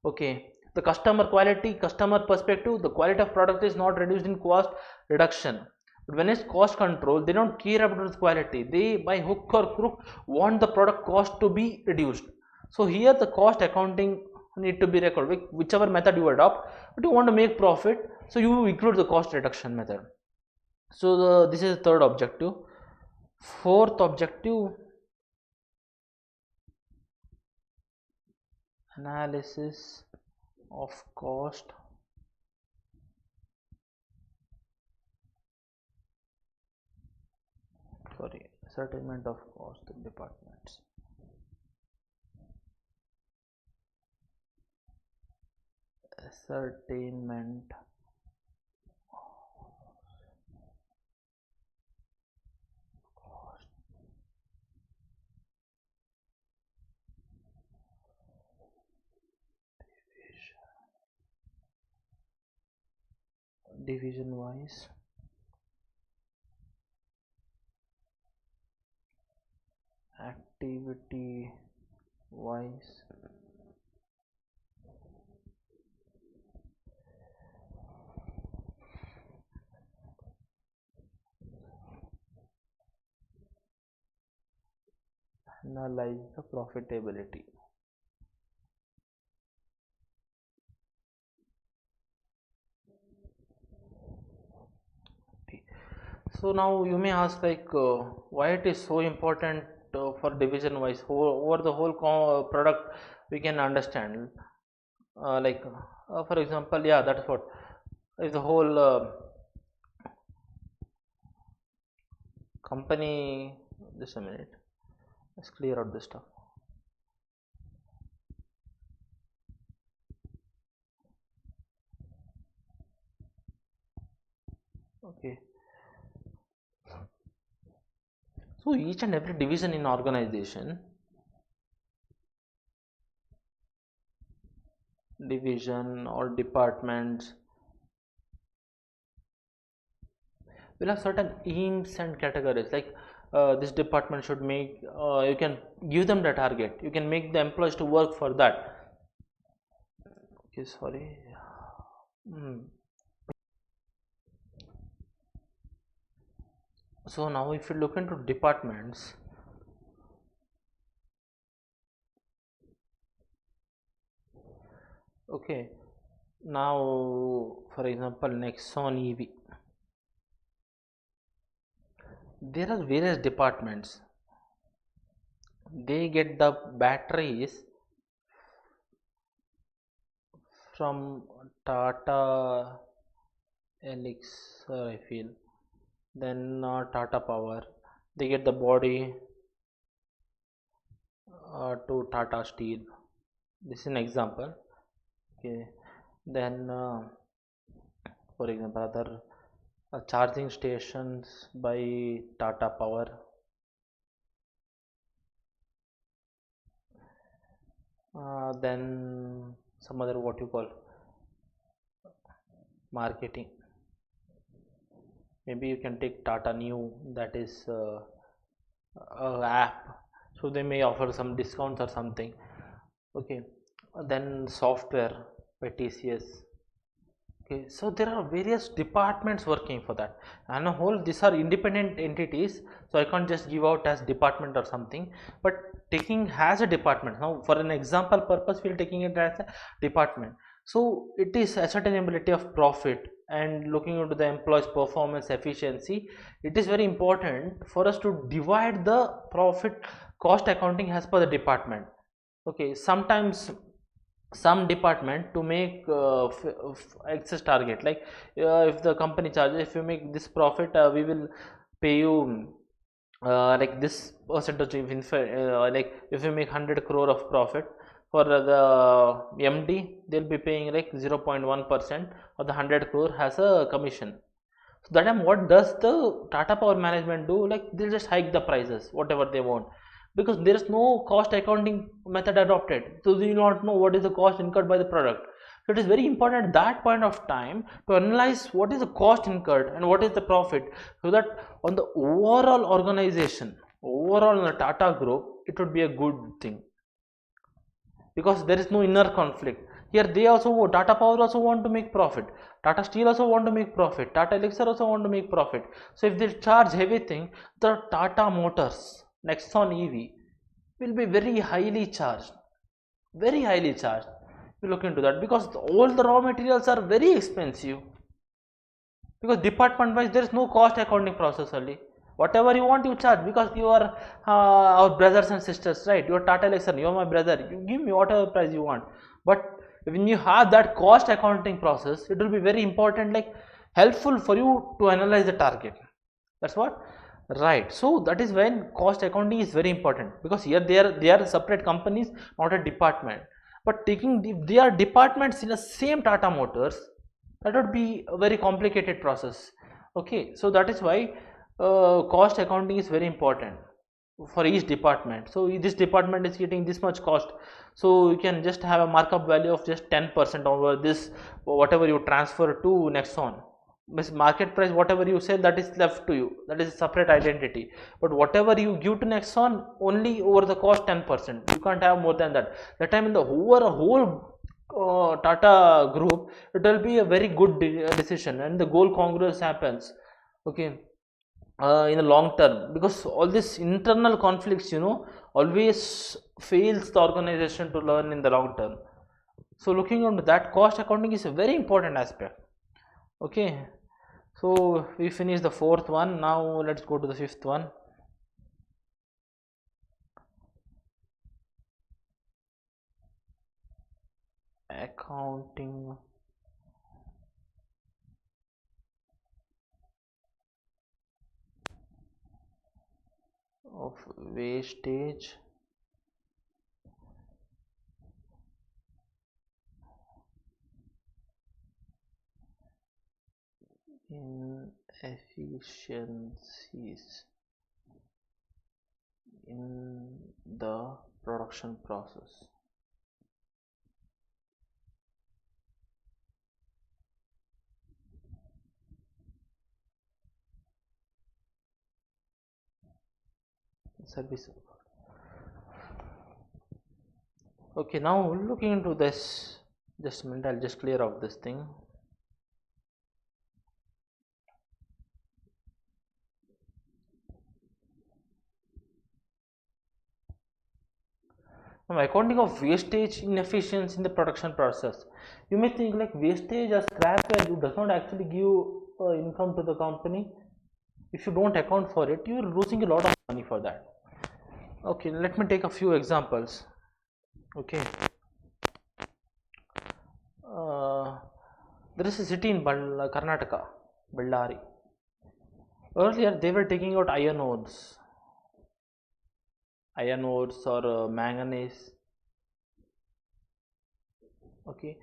Okay, the customer perspective, the quality of product is not reduced in cost reduction. But when it's cost control, they don't care about the quality. They, by hook or crook, want the product cost to be reduced. So here the cost accounting need to be recorded, whichever method you adopt, but you want to make profit, so you include the cost reduction method. So this is the third objective. Fourth objective, analysis of cost settlement of cost departments. Ascertainment cost. division wise. Activity wise. Analyze the profitability. So now you may ask like why it is so important for division wise over the whole product we can understand for example, yeah, that's what is the whole company. Just a minute, let's clear out this stuff. Okay, so each and every division in organization, division or departments will have certain aims and categories, like this department should make, you can give them the target, you can make the employees to work for that. Okay, sorry. So now if you look into departments, okay, now for example Nexon EV, there are various departments, they get the batteries from Tata Elixir, I feel, then Tata Power, they get the body to Tata Steel. This is an example. Okay, then for example other charging stations by Tata Power, then some other what you call marketing, maybe you can take Tata New, that is app, so they may offer some discounts or something. Okay, then software by TCS. Okay, so there are various departments working for that, and a whole these are independent entities, so I can't just give out as department or something, but taking has a department. Now for an example purpose we're taking it as a department, so it is ascertainability of profit and looking into the employees performance efficiency. It is very important for us to divide the profit cost accounting as per the department. Okay, sometimes some department to make excess target, like if the company charges, if you make this profit, we will pay you like this percentage of like if you make 100 crore of profit, for the MD they'll be paying like 0.1% of the 100 crore as a commission. So that time what does the Tata Power management do, like they'll just hike the prices whatever they want, because there is no cost accounting method adopted, so they do not know what is the cost incurred by the product. So it is very important at that point of time to analyze what is the cost incurred and what is the profit, so that on the overall organization, overall in the Tata group, it would be a good thing, because there is no inner conflict. Here they also, Tata Power also want to make profit, Tata Steel also want to make profit, Tata Elixir also want to make profit. So if they charge everything, the Tata Motors Nexon EV will be very highly charged, very highly charged. You look into that, because all the raw materials are very expensive, because department wise there is no cost accounting process only. Whatever you want you charge, because you are our brothers and sisters, right? You are Tata Elixir, you are my brother, you give me whatever price you want. But when you have that cost accounting process, it will be very important, like helpful for you to analyze the target. That's what, right? So that is when cost accounting is very important, because here they are separate companies, not a department. But taking, if they are departments in the same Tata Motors, that would be a very complicated process. Okay, so that is why cost accounting is very important for each department. So this department is getting this much cost, so you can just have a markup value of just 10% over this, whatever you transfer to Nexon. Means market price, whatever you sell, that is left to you, that is a separate identity. But whatever you give to Nexon, only over the cost 10%, you can't have more than that. That time in the whole Tata group, it will be a very good decision, and the goal congress happens, okay, in the long term, because all these internal conflicts, always fails the organization to learn in the long term. So looking into that, cost accounting is a very important aspect. Okay, so we finished the fourth one. Now let's go to the fifth one. Accounting of wastage inefficiencies in the production process. Service. Okay, now looking into this, just a minute, I'll just clear out this thing. Now, accounting of wastage inefficiency in the production process. You may think like wastage or scrap value does not actually give income to the company. If you don't account for it, you are losing a lot of money for that. Okay, let me take a few examples. Okay, there is a city in Karnataka, Ballari. Earlier they were taking out iron ores or manganese. Okay,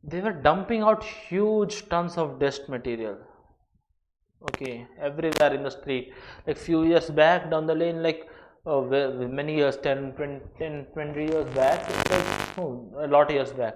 they were dumping out huge tons of dust material. Okay, everywhere in the street. Like few years back down the lane, like many years, 10, 20 years back, it was, a lot of years back,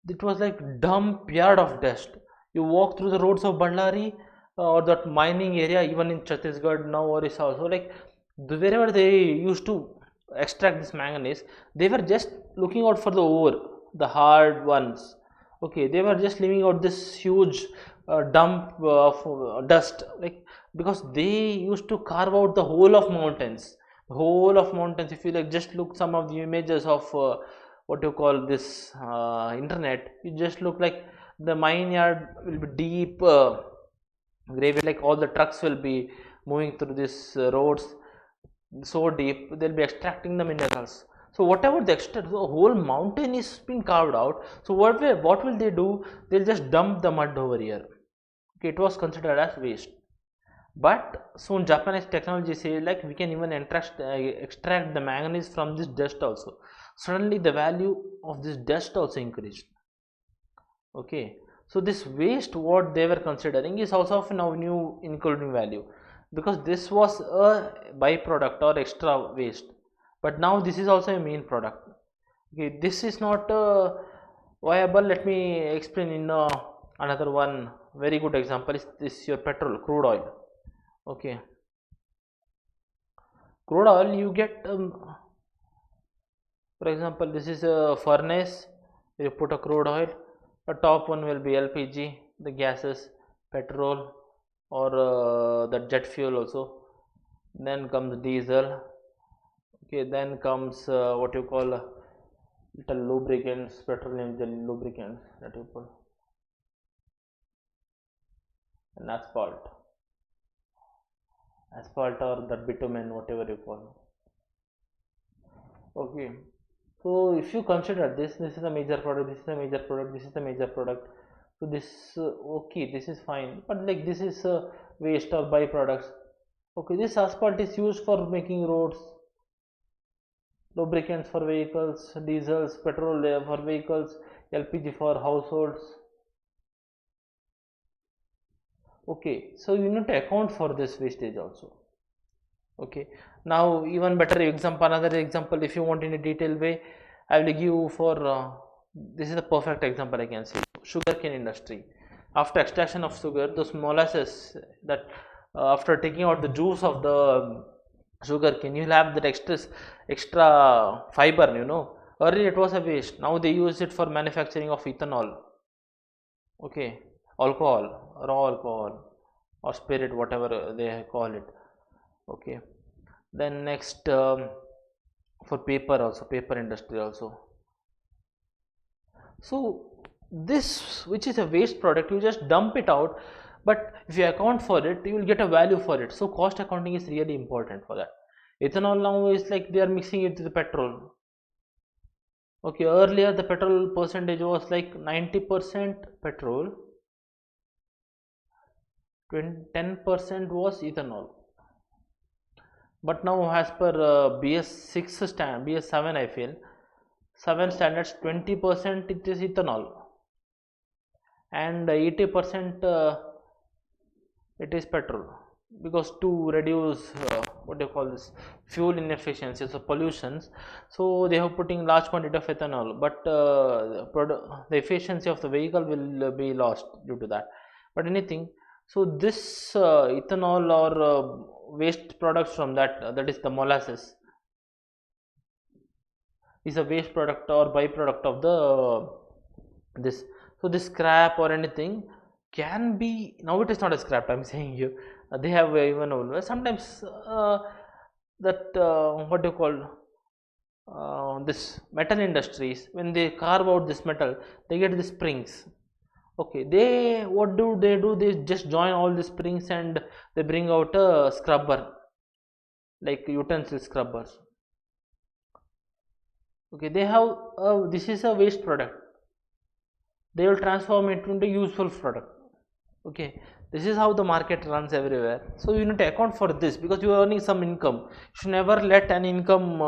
it was like dump yard of dust. You walk through the roads of Ballari or that mining area, even in Chhattisgarh now, or is also like wherever they used to extract this manganese, they were just looking out for the ore, the hard ones. Okay, they were just leaving out this huge dump of dust, like, because they used to carve out the whole of mountains. If you like just look some of the images of what you call this internet, you just look like the mine yard will be deep gravy, like all the trucks will be moving through these roads so deep, they'll be extracting the minerals. So whatever the extract, the whole mountain is being carved out. So what will they do? They'll just dump the mud over here. Okay, it was considered as waste. But soon Japanese technology says like we can even extract the manganese from this dust also. Suddenly the value of this dust also increased. Okay, so this waste what they were considering is also of now new including value, because this was a byproduct or extra waste, but now this is also a main product. Okay, this is not viable. Let me explain in another one. Very good example is this: your petrol, crude oil. Okay, crude oil you get for example, this is a furnace, you put a crude oil, the top one will be LPG, the gases, petrol, or the jet fuel also. Then comes diesel. Okay, then comes what you call little lubricants, petroleum lubricants that you put, and asphalt or the bitumen, whatever you call. Okay, so if you consider this is a major product, this is a major product, this is a major product. So this okay, this is fine, but like this is waste or byproducts. Okay, this asphalt is used for making roads, lubricants for vehicles, diesels, petrol for vehicles, LPG for households. Okay, so you need to account for this wastage also. Okay, now even better example, another example, if you want in a detailed way, I will give you for this is a perfect example I can say, sugarcane industry. after extraction of sugar, those molasses that after taking out the juice of the sugar cane, you'll have that extra fiber, you know. Earlier it was a waste, now they use it for manufacturing of ethanol. Okay, alcohol, raw alcohol or spirit, whatever they call it. Okay, then next, for paper also, paper industry also. So this, which is a waste product, you just dump it out, but if you account for it, you will get a value for it. So cost accounting is really important for that. Ethanol now is like they are mixing it with the petrol. Okay, earlier the petrol percentage was like 90% petrol, 10% was ethanol. But now as per BS6 BS7, I feel 7 standards, 20% it is ethanol and 80% it is petrol, because to reduce what do you call this, fuel inefficiencies or pollutions. So they have putting large quantity of ethanol, but the efficiency of the vehicle will be lost due to that. But anything, so this ethanol or waste products from that, that is the molasses, is a waste product or byproduct of the this. So this scrap or anything can be, now it is not a scrap, I'm saying you, they have even sometimes that what do you call, this metal industries, when they carve out this metal, they get the springs. Okay, they, what do they do, they just join all the springs and they bring out a scrubber, like utensil scrubbers. Okay, they have this is a waste product, they will transform it into useful product. Okay, this is how the market runs everywhere. So you need to account for this, because you are earning some income. You should never let an income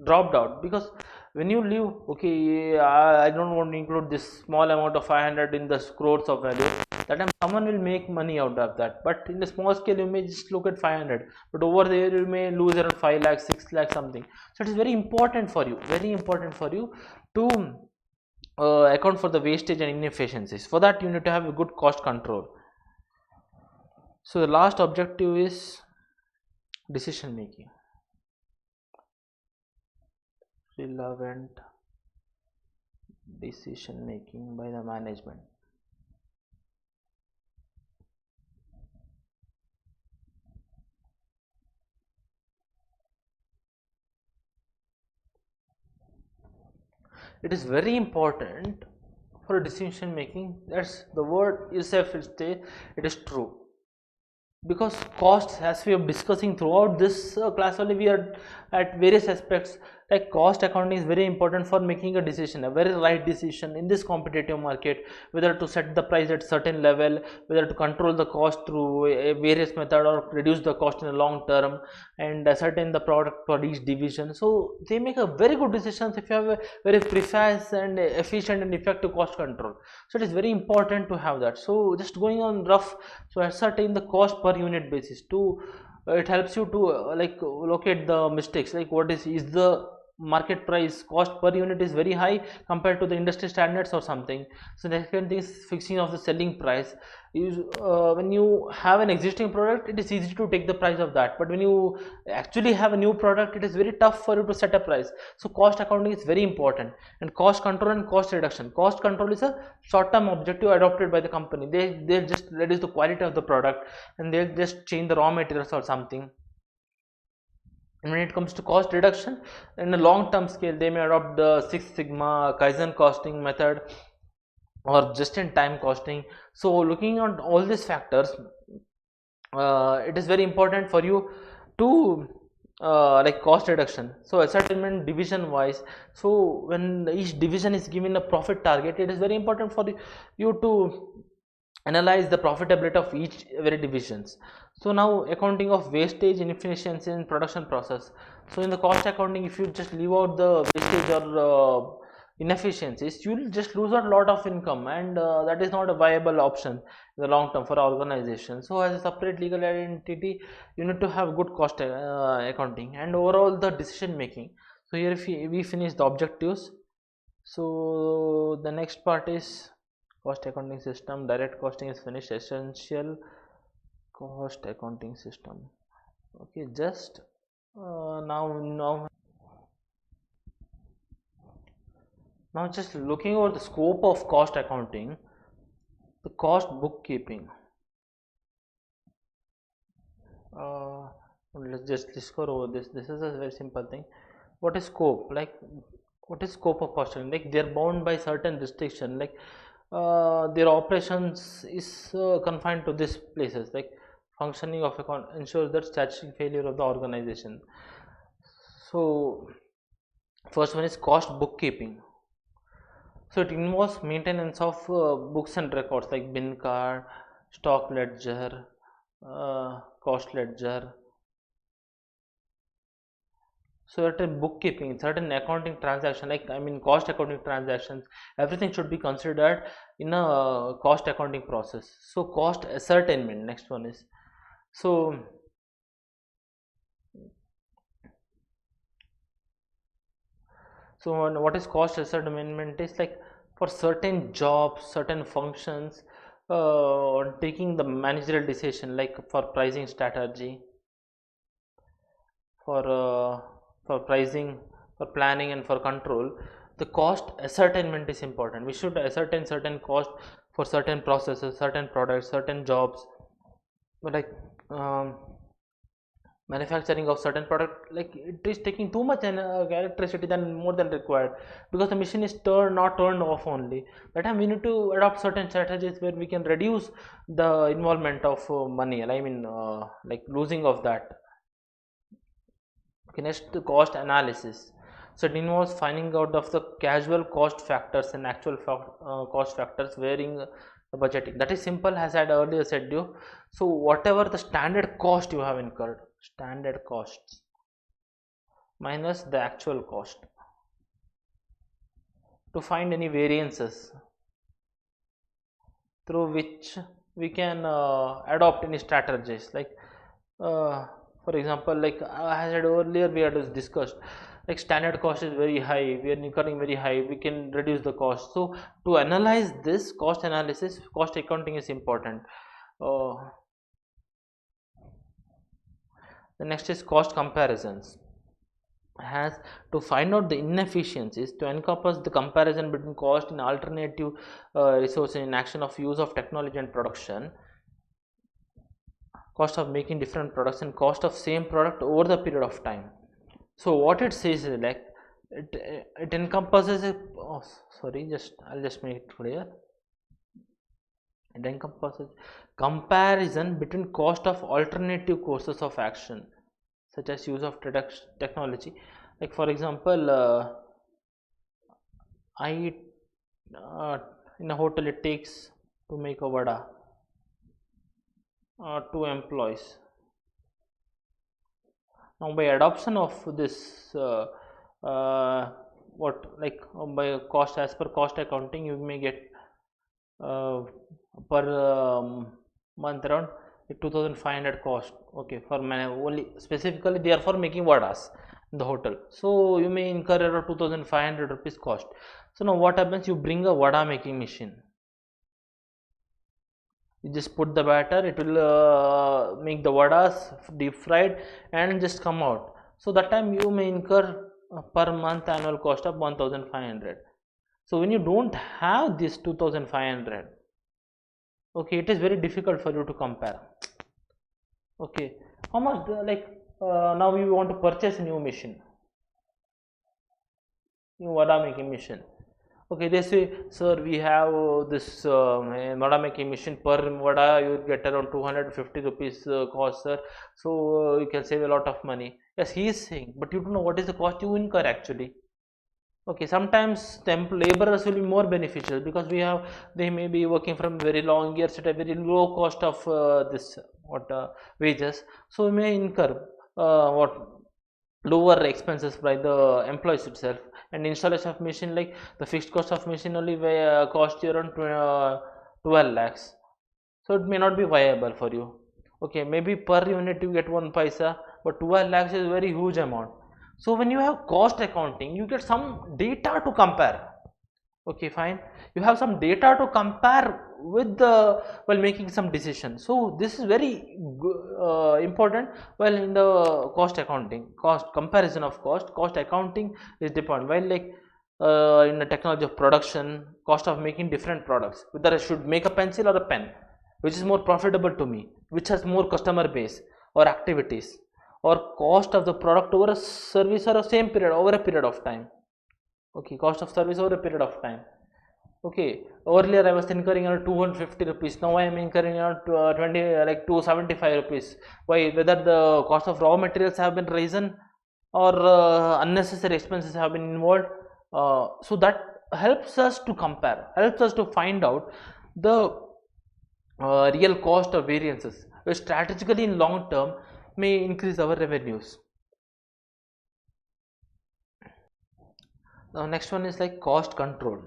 dropped out, because when you leave, okay, I don't want to include this small amount of 500 in the crores of value, that time someone will make money out of that. But in a small scale, you may just look at 500, but over there you may lose around 5 lakhs, 6 lakhs something. So it is very important for you, to account for the wastage and inefficiencies. For that, you need to have a good cost control. So the last objective is decision making. Relevant decision making by the management. It is very important for decision making. That's the word itself, it is true, because costs, as we are discussing throughout this class only, we are at various aspects, like cost accounting is very important for making a decision, a very right decision in this competitive market, whether to set the price at certain level, whether to control the cost through a various method, or reduce the cost in the long term, and ascertain the product for each division. So they make a very good decisions if you have a very precise and efficient and effective cost control. So it is very important to have that. So just going on rough, so ascertain the cost per unit basis, to it helps you to like locate the mistakes, like what is the market price cost per unit is very high compared to the industry standards or something. So the second thing is fixing of the selling price. When you have an existing product, it is easy to take the price of that, but when you actually have a new product, it is very tough for you to set a price. So cost accounting is very important. And cost control and cost reduction. Cost control is a short term objective adopted by the company. They just reduce the quality of the product, and they'll just change the raw materials or something. And when it comes to cost reduction, in a long term scale, they may adopt the Six Sigma Kaizen costing method or just in time costing. So looking at all these factors, it is very important for you to like cost reduction. So ascertainment division wise, so when each division is given a profit target, it is very important for you to analyze the profitability of each every divisions. So now accounting of wastage, inefficiency in production process. So in the cost accounting, if you just leave out the wastage or inefficiencies, you will just lose a lot of income, and that is not a viable option in the long term for our organization. So as a separate legal identity, you need to have good cost accounting and overall the decision making. So here if we finish the objectives. So the next part is Cost accounting system, direct costing is finished. Essential cost accounting system. Okay, just now just looking over the scope of cost accounting, the cost bookkeeping. Let's just discover over this. This is a very simple thing. What is scope? Like, what is scope of costing? Like, they are bound by certain restriction. Like, their operations is confined to these places. Like, functioning of account ensures that statutory failure of the organization. So, first one is cost bookkeeping. So it involves maintenance of books and records like bin card, stock ledger, cost ledger. Certain bookkeeping, certain accounting transaction, like cost accounting transactions, everything should be considered in a cost accounting process. So cost ascertainment, next one is, so what is cost ascertainment is like for certain jobs, certain functions, taking the managerial decision, like for pricing strategy, for pricing, for planning, and for control, the cost ascertainment is important. We should ascertain certain cost for certain processes, certain products, certain jobs. But like manufacturing of certain product, like it is taking too much electricity than more than required, because the machine is not turned off only. That time we need to adopt certain strategies where we can reduce the involvement of money, like losing of that. Okay, next, the cost analysis. So it involves finding out of the casual cost factors and actual cost factors varying the budgeting. That is simple, as I had earlier said you. So whatever the standard cost you have incurred, standard costs minus the actual cost, to find any variances through which we can adopt any strategies. Like for example, like I said earlier, we had discussed, like standard cost is very high, we are incurring very high, we can reduce the cost. So to analyze this cost analysis, cost accounting is important. The next is cost comparisons. Has to find out the inefficiencies, to encompass the comparison between cost in alternative resources in action of use of technology and production, cost of making different products, and cost of same product over the period of time. So what it says is like it encompasses a, I'll just make it clear. It encompasses comparison between cost of alternative courses of action, such as use of technology. Like for example, I in a hotel, it takes to make a vada 2 employees. Now by adoption of this by cost, as per cost accounting, you may get per month around 2500 cost. Okay, for only specifically they are for making vadas in the hotel, so you may incur around 2500 rupees cost. So now what happens, you bring a vada making machine, you just put the batter, it will make the vadas deep fried and just come out. So that time you may incur per month annual cost of 1500. So when you don't have this 2500, okay, it is very difficult for you to compare. Okay, how much now you want to purchase a new machine, new vada making machine. Okay, they say, sir, we have this vada making machine, per vada you will get around 250 rupees cost, sir, so you can save a lot of money. Yes, he is saying, but you don't know what is the cost you incur actually. Okay, sometimes laborers will be more beneficial, because they may be working from very long years at a very low cost of wages, so we may incur lower expenses by the employees itself. And installation of machine, like the fixed cost of machine only cost you around 12 lakhs, so it may not be viable for you. Okay, maybe per unit you get 1 paisa, but 12 lakhs is a very huge amount. So when you have cost accounting, you get some data to compare. Okay, fine. You have some data to compare with the while making some decisions. So this is very important. Well, in the cost accounting, cost comparison of cost accounting is dependent. While like in the technology of production, cost of making different products, whether I should make a pencil or a pen, which is more profitable to me, which has more customer base or activities, or cost of the product over a service or a same period over a period of time. Okay, cost of service over a period of time. Okay, earlier I was incurring around 250 rupees. Now I am incurring around 20 like 275 rupees. Why? Whether the cost of raw materials have been risen or unnecessary expenses have been involved. So that helps us to compare, helps us to find out the real cost or variances, which strategically in long term may increase our revenues. Now next one is like cost control.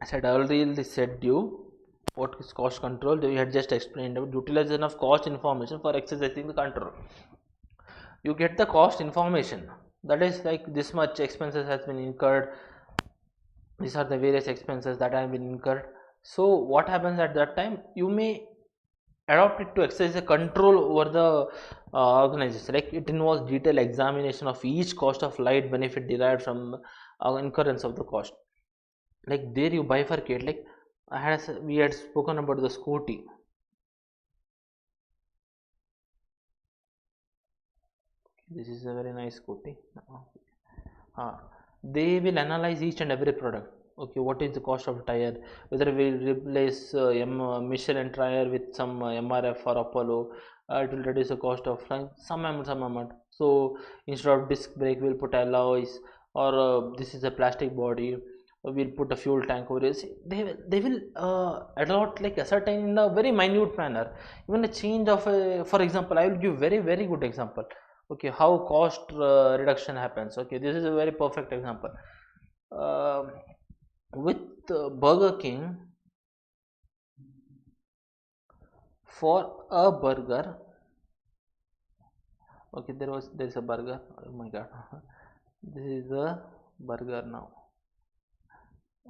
I said already said you what is cost control. We had just explained about utilization of cost information for exercising the control. You get the cost information, that is like this much expenses has been incurred, these are the various expenses that have been incurred. So what happens at that time, you may adopt it to exercise a control over the organization. Like it involves detailed examination of each cost of light benefit derived from incurrence of the cost. Like there you bifurcate. Like we had spoken about the scooty. This is a very nice scooty. They will analyze each and every product. Okay, what is the cost of tire, whether we replace Michelin tire with some MRF or Apollo, it will reduce the cost of some amount. So instead of disc brake we'll put alloys, or this is a plastic body, we'll put a fuel tank over it. They will adopt like ascertain in a very minute manner. Even a change of for example, I will give very good example. Okay, how cost reduction happens. Okay, this is a very perfect example. uh, with Burger King, for a burger. Okay, there is a burger. Oh my god, this is a burger now.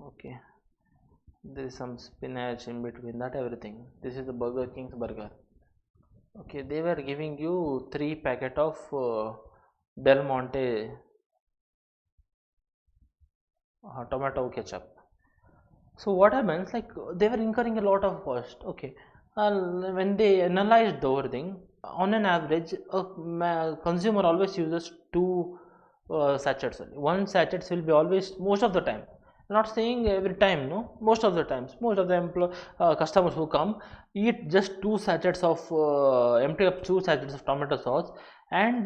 Okay, there is some spinach in between that, everything. This is the Burger King's burger. Okay, they were giving you 3 packet of Del Monte tomato ketchup. So what happens, like they were incurring a lot of cost. Okay, when they analyzed the whole thing, on an average a consumer always uses 2 sachets only. One sachets will be always, most of the time, not saying every time, no, most of the times, most of the customers who come eat just 2 sachets of empty up 2 sachets of tomato sauce, and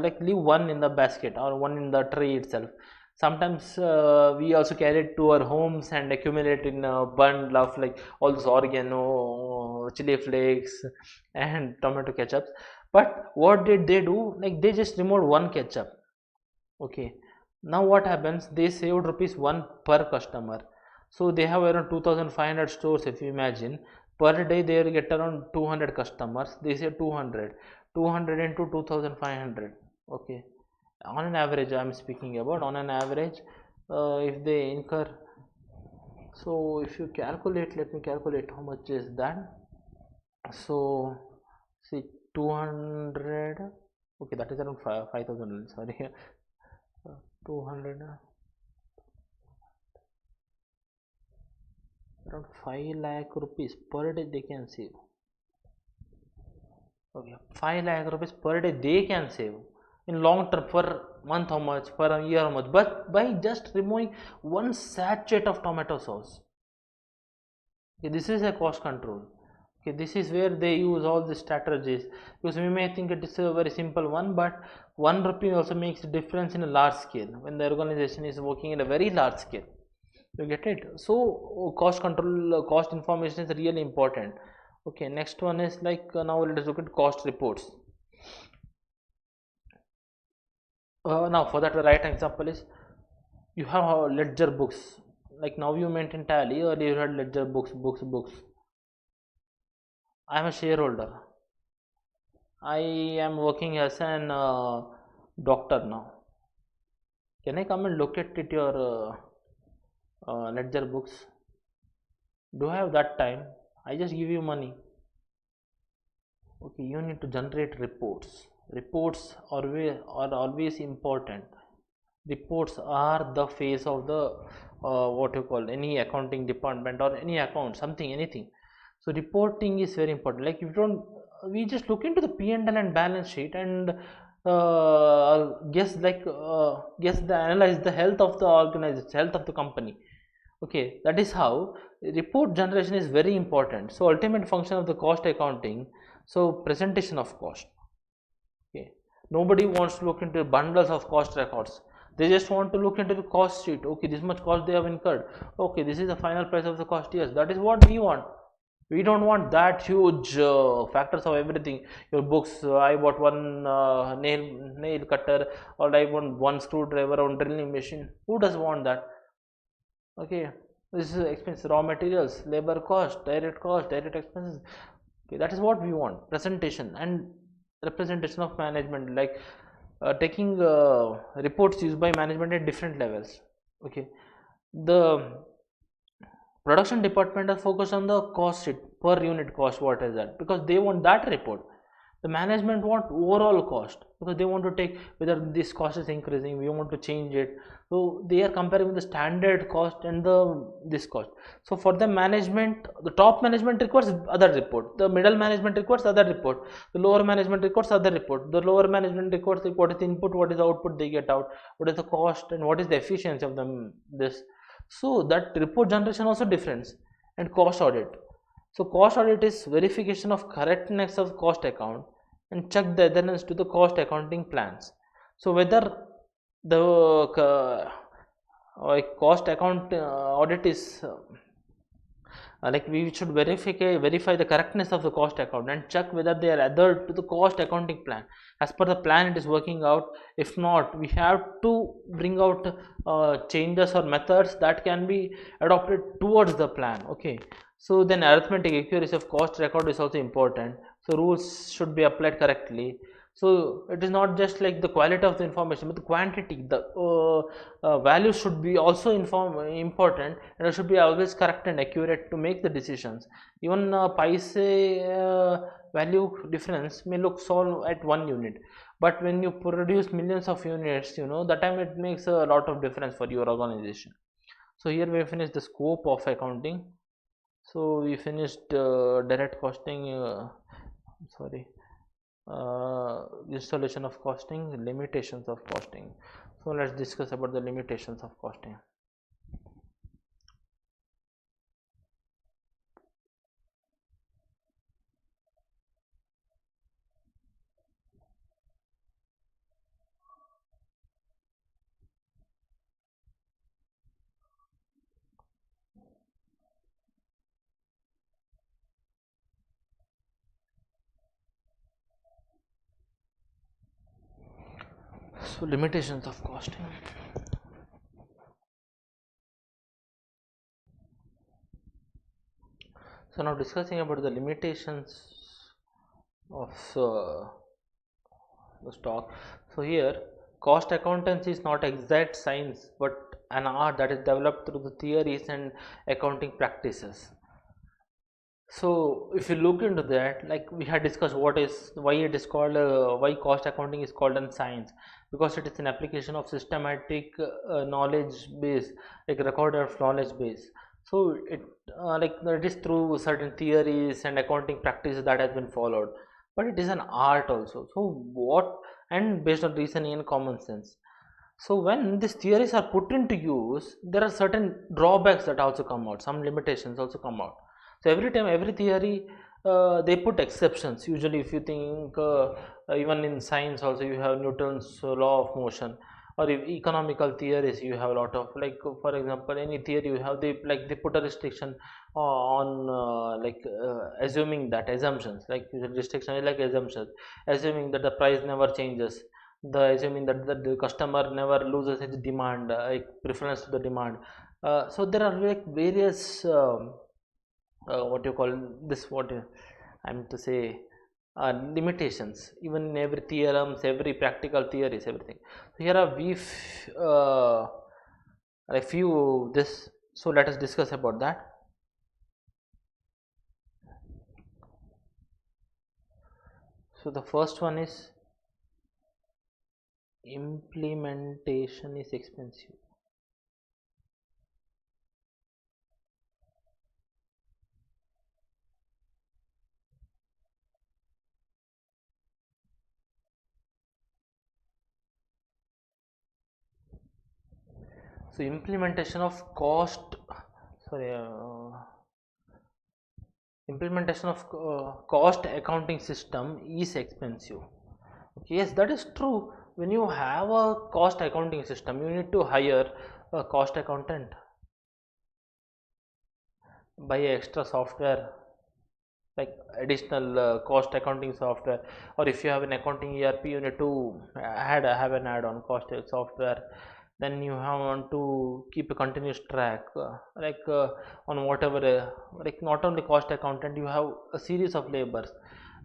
like leave one in the basket or one in the tray itself. Sometimes we also carry it to our homes and accumulate in a bundle of like all those oregano, chili flakes and tomato ketchups. But what did they do? Like they just removed one ketchup. Okay, now what happens, they saved rupees 1 per customer. So they have around 2500 stores. If you imagine, per day they will get around 200 customers. They say 200 into 2500. Okay, on an average I am speaking about, on an average, if they incur, so if you calculate, let me calculate how much is that. So see, 200, okay, that is around 5000, sorry. 200, around 5 lakh rupees per day they can save. Okay, 5 lakh rupees per day they can save in long term. Per month how much, per year how much, but by just removing one sachet of tomato sauce. Okay, this is a cost control. Okay, this is where they use all the strategies, because we may think it is a very simple one, but 1 rupee also makes a difference in a large scale when the organization is working in a very large scale. You get it? So cost control, cost information is really important. Okay, next one is like now let us look at cost reports. Now for that, the right example is, you have ledger books. Like now you maintain tally, earlier you had ledger books. I am a shareholder. I am working as an doctor now. Can I come and look at it, your ledger books. Do I have that time? I just give you money. Okay, you need to generate reports. Reports are always important. Reports are the face of the what you call any accounting department or any account, something, anything. So reporting is very important. Like if you don't, we just look into the P&L and balance sheet and guess the analyze the health of the organization, health of the company. Okay, that is how report generation is very important. So ultimate function of the cost accounting, so presentation of cost. Okay, nobody wants to look into bundles of cost records. They just want to look into the cost sheet. Okay, this much cost they have incurred. Okay, this is the final price of the cost. Yes, that is what we want. We don't want that huge factors of everything. Your books, I bought one nail cutter, or I want one screwdriver or drilling machine. Who does want that? Okay, this is expense, raw materials, labor cost, direct expenses. Okay, that is what we want. Presentation and representation of management, like taking reports used by management at different levels. Okay, the production department are focused on the cost sheet, per unit cost, what is that, because they want that report. The management want overall cost because they want to take whether this cost is increasing, we want to change it. So they are comparing the standard cost and the this cost. So for the management, the top management requires other report, the middle management requires other report, the lower management requires other report. The lower management requires what is the input, what is the output they get out, what is the cost, and what is the efficiency of them, this. So that report generation also difference. And cost audit, so cost audit is verification of correctness of cost account and check the adherence to the cost accounting plans. So whether the cost account audit is like we should verify the correctness of the cost account and check whether they are adhered to the cost accounting plan. As per the plan it is working out. If not, we have to bring out changes or methods that can be adopted towards the plan. Okay, so then arithmetic accuracy of cost record is also important. So rules should be applied correctly. So it is not just like the quality of the information, but the quantity, the values should be also important, and it should be always correct and accurate to make the decisions. Even paise value difference may look small at one unit, but when you produce millions of units, that time it makes a lot of difference for your organization. So here we finished the scope of accounting. So we finished direct costing, sorry, installation of costing, limitations of costing. So let's discuss about the limitations of costing. So limitations of costing. So now discussing about the limitations of the stock. So here cost accountancy is not exact science but an art that is developed through the theories and accounting practices. So if you look into that, like we had discussed why it is called why cost accounting is called in science, because it is an application of systematic knowledge base, like record of knowledge base. So it is through certain theories and accounting practices that has been followed, but it is an art also. So what, and based on reasoning and common sense. So when these theories are put into use, there are certain drawbacks that also come out, some limitations also come out. So every time, every theory, they put exceptions. Usually if you think even in science also you have Newton's law of motion, or if economical theories you have a lot of, like for example any theory you have, they put a restriction on assuming that assumptions, like restriction is like assumptions, assuming that the price never changes, assuming that the customer never loses his demand, preference to the demand. So there are like various what you call this, what I'm to say, limitations even in every theorems, every practical theories, everything. So here are we a few this So let us discuss about that. So the first one is implementation is expensive. So implementation of cost, sorry, implementation of cost accounting system is expensive. Okay, yes, that is true. When you have a cost accounting system, you need to hire a cost accountant, buy extra software like additional cost accounting software, or if you have an accounting ERP, you need to have an add-on cost software. Then you want to keep a continuous track, on whatever, like not only cost accountant, you have a series of labors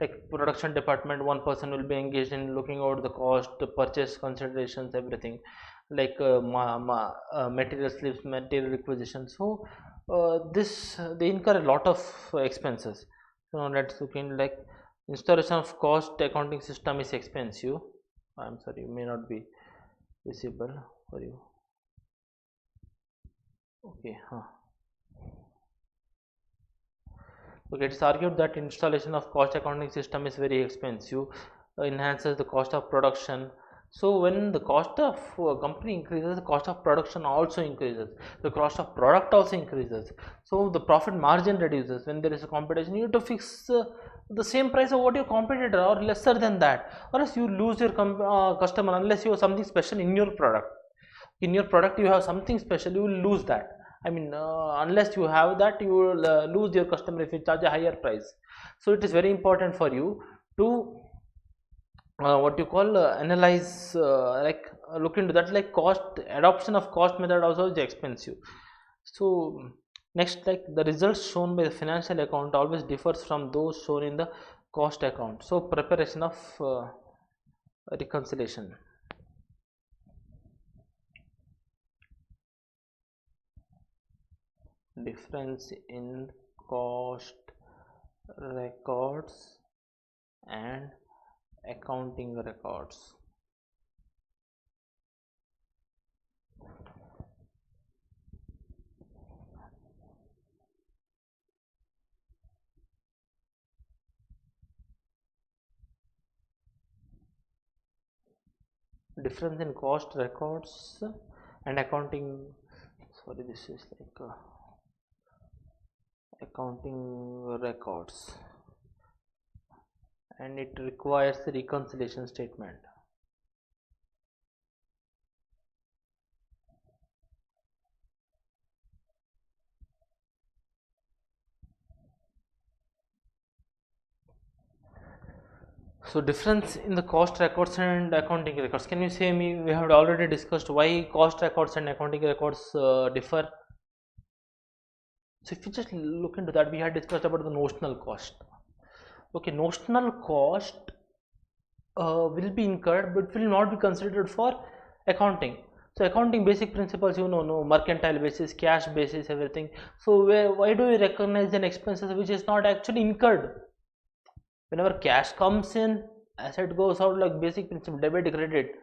like production department. One person will be engaged in looking out the cost, the purchase considerations, everything, like material slips, material requisition. So this they incur a lot of expenses. So let's look in, like, installation of cost accounting system is expensive. I'm sorry, you may not be visible for you. Okay, okay, it's argued that installation of cost accounting system is very expensive, enhances the cost of production. So when the cost of company increases, the cost of production also increases, the cost of product also increases. So the profit margin reduces. When there is a competition, you have to fix the same price of what your competitor or lesser than that, or else you lose your customer unless you have something special in your product. In your product you have something special, you will lose that. I mean, unless you have that, you will lose your customer if you charge a higher price. So it is very important for you to what you call analyze, look into that, like cost adoption of cost method also is expensive. So next, like the results shown by the financial account always differs from those shown in the cost account. So preparation of reconciliation. Difference in cost records and accounting records. Difference in cost records and accounting, sorry, this is like accounting records, and it requires a reconciliation statement. So difference in the cost records and accounting records, can you say me, we have already discussed why cost records and accounting records differ. So if you just look into that, we had discussed about the notional cost. Okay, notional cost will be incurred but will not be considered for accounting. So accounting basic principles, you know, no mercantile basis, cash basis, everything. So why do we recognize an expenses which is not actually incurred? Whenever cash comes in, asset goes out, like basic principle, debit, credit.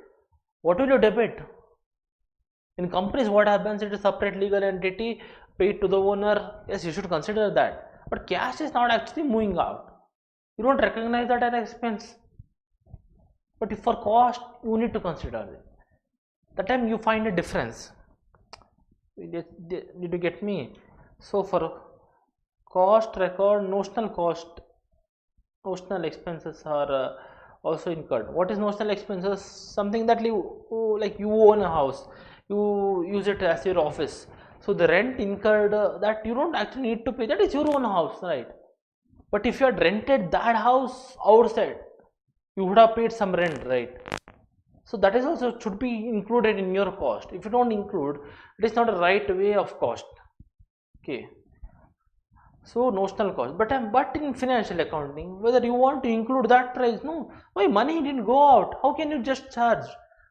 What will you debit? In companies, what happens? It is separate legal entity paid to the owner. Yes, you should consider that. But cash is not actually moving out. You don't recognize that as expense. But if for cost, you need to consider it. That time you find a difference. Did you get me? So for cost record, notional cost, notional expenses are also incurred. What is notional expenses? Something that you, like you own a house, you use it as your office. So the rent incurred, that you don't actually need to pay. That is your own house, right? But if you had rented that house outside, you would have paid some rent, right? So that is also should be included in your cost. If you don't include, it is not a right way of cost. Okay. So notional cost, but in financial accounting, whether you want to include that price, no, why money didn't go out? How can you just charge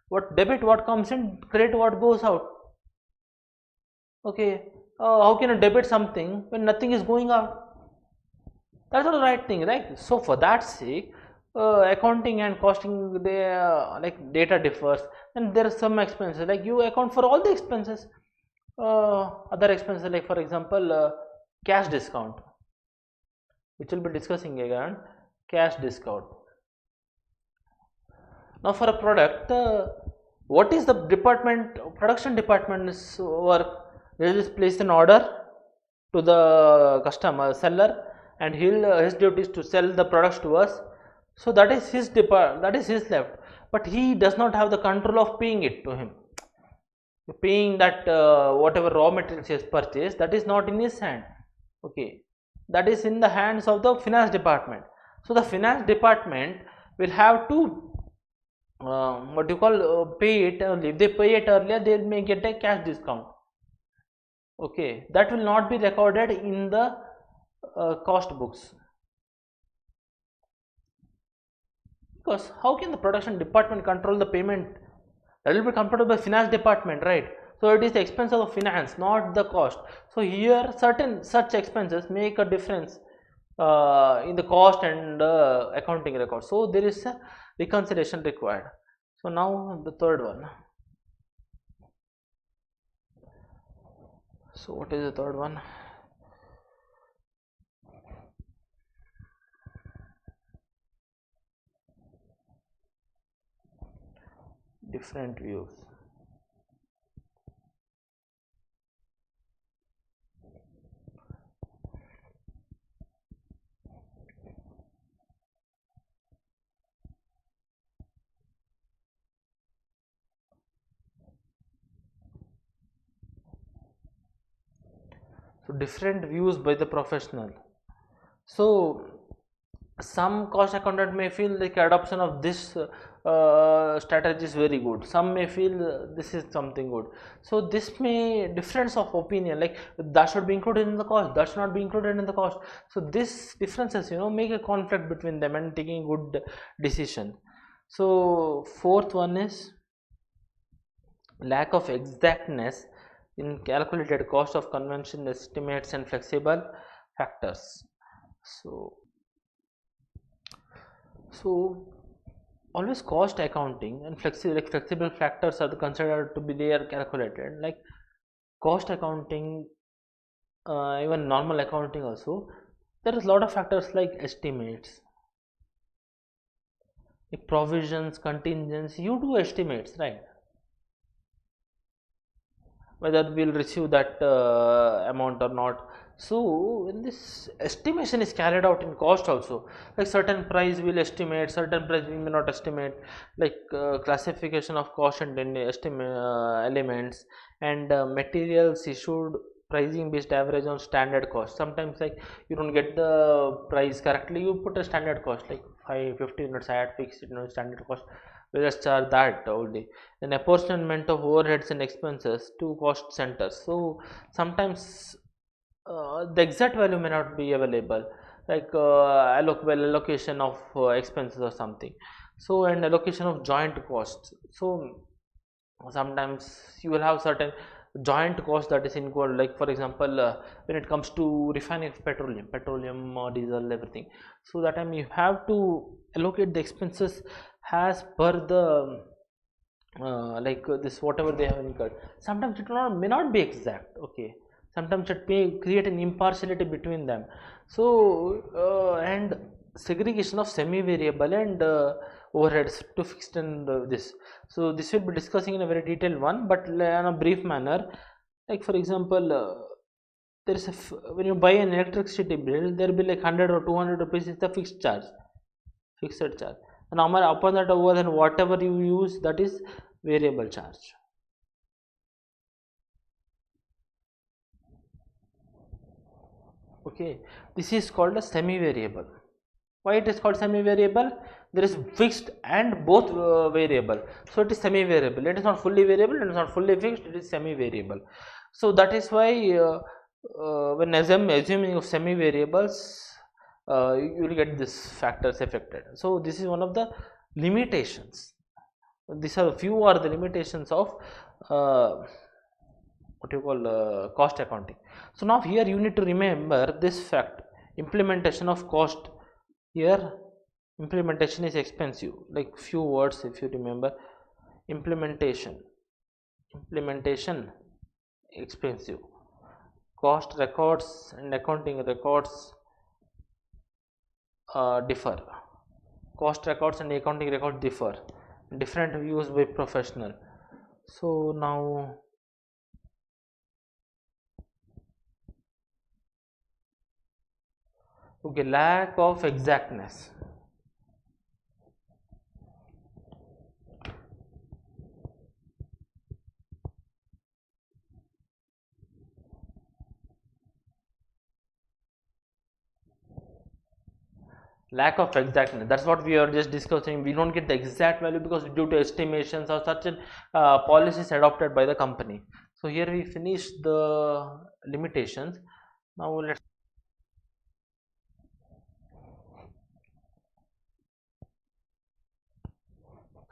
what debit what comes in, credit what goes out? Okay, how can you debit something when nothing is going out? That's not the right thing, right? So for that sake, accounting and costing, they like data differs, and there are some expenses like you account for all the expenses. Other expenses like for example cash discount, which we'll be discussing again. Cash discount. Now for a product, what is the department, production department's work? They just place an order to the customer seller, and he'll his duty is to sell the products to us. So that is his that is his left, but he does not have the control of paying it to him. Paying that whatever raw materials he has purchased, that is not in his hand. Okay, that is in the hands of the finance department. So the finance department will have to what you call pay it early. If they pay it earlier, they may get a cash discount. Okay, that will not be recorded in the cost books, because how can the production department control the payment? That will be controlled by finance department, right? So it is the expense of finance, not the cost. So here certain such expenses make a difference in the cost and accounting record. So there is a reconciliation required. So now the third one. So what is the third one? Different views. So different views by the professional. So some cost accountant may feel like adoption of this strategy is very good. Some may feel this is something good. So this may difference of opinion, like that should be included in the cost, that should not be included in the cost. So this differences, make a conflict between them and taking good decision. So fourth one is lack of exactness in calculated cost of convention estimates and flexible factors. So always cost accounting and flexible factors are considered to be there calculated, like cost accounting, even normal accounting also. There is a lot of factors like estimates, like provisions, contingents. You do estimates, right? Whether we'll receive that amount or not. So when this estimation is carried out in cost also, like certain price we'll estimate, certain price we may not estimate, like classification of cost and estimate elements, and materials issued pricing based average on standard cost. Sometimes like you don't get the price correctly, you put a standard cost like 550 units I had fixed standard cost, we just charge that only. Then apportionment of overheads and expenses to cost centers. So sometimes the exact value may not be available, like allocation of expenses or something. So and allocation of joint costs. So sometimes you will have certain joint cost that is incurred, like for example when it comes to refining of petroleum or diesel, everything. So that time you have to allocate the expenses as per the this whatever they have incurred. Sometimes it may not be exact. Okay, sometimes it may create an impartiality between them. So and segregation of semi-variable and overheads to fixed and this. So this will be discussing in a very detailed one, but in a brief manner. Like for example, there is when you buy an electricity bill, there will be like 100 or 200 rupees is the fixed charge, fixed charge. And upon that over, then whatever you use, that is variable charge. Okay, this is called a semi-variable. Why it is called semi-variable? There is fixed and both variable, so it is semi-variable. It is not fully variable, it is not fully fixed, it is semi-variable. So that is why when assuming of semi-variables, you will get this factors affected. So this is one of the limitations. These are few are the limitations of what you call cost accounting. So now here you need to remember this fact: implementation of cost. Here implementation is expensive, like few words if you remember. Implementation expensive. Cost records and accounting records differ. Cost records and accounting records differ, different views by professional. So now, okay, lack of exactness. Lack of exactness, that's what we are just discussing. We don't get the exact value because due to estimations or certain policies adopted by the company. So here we finish the limitations. Now let's,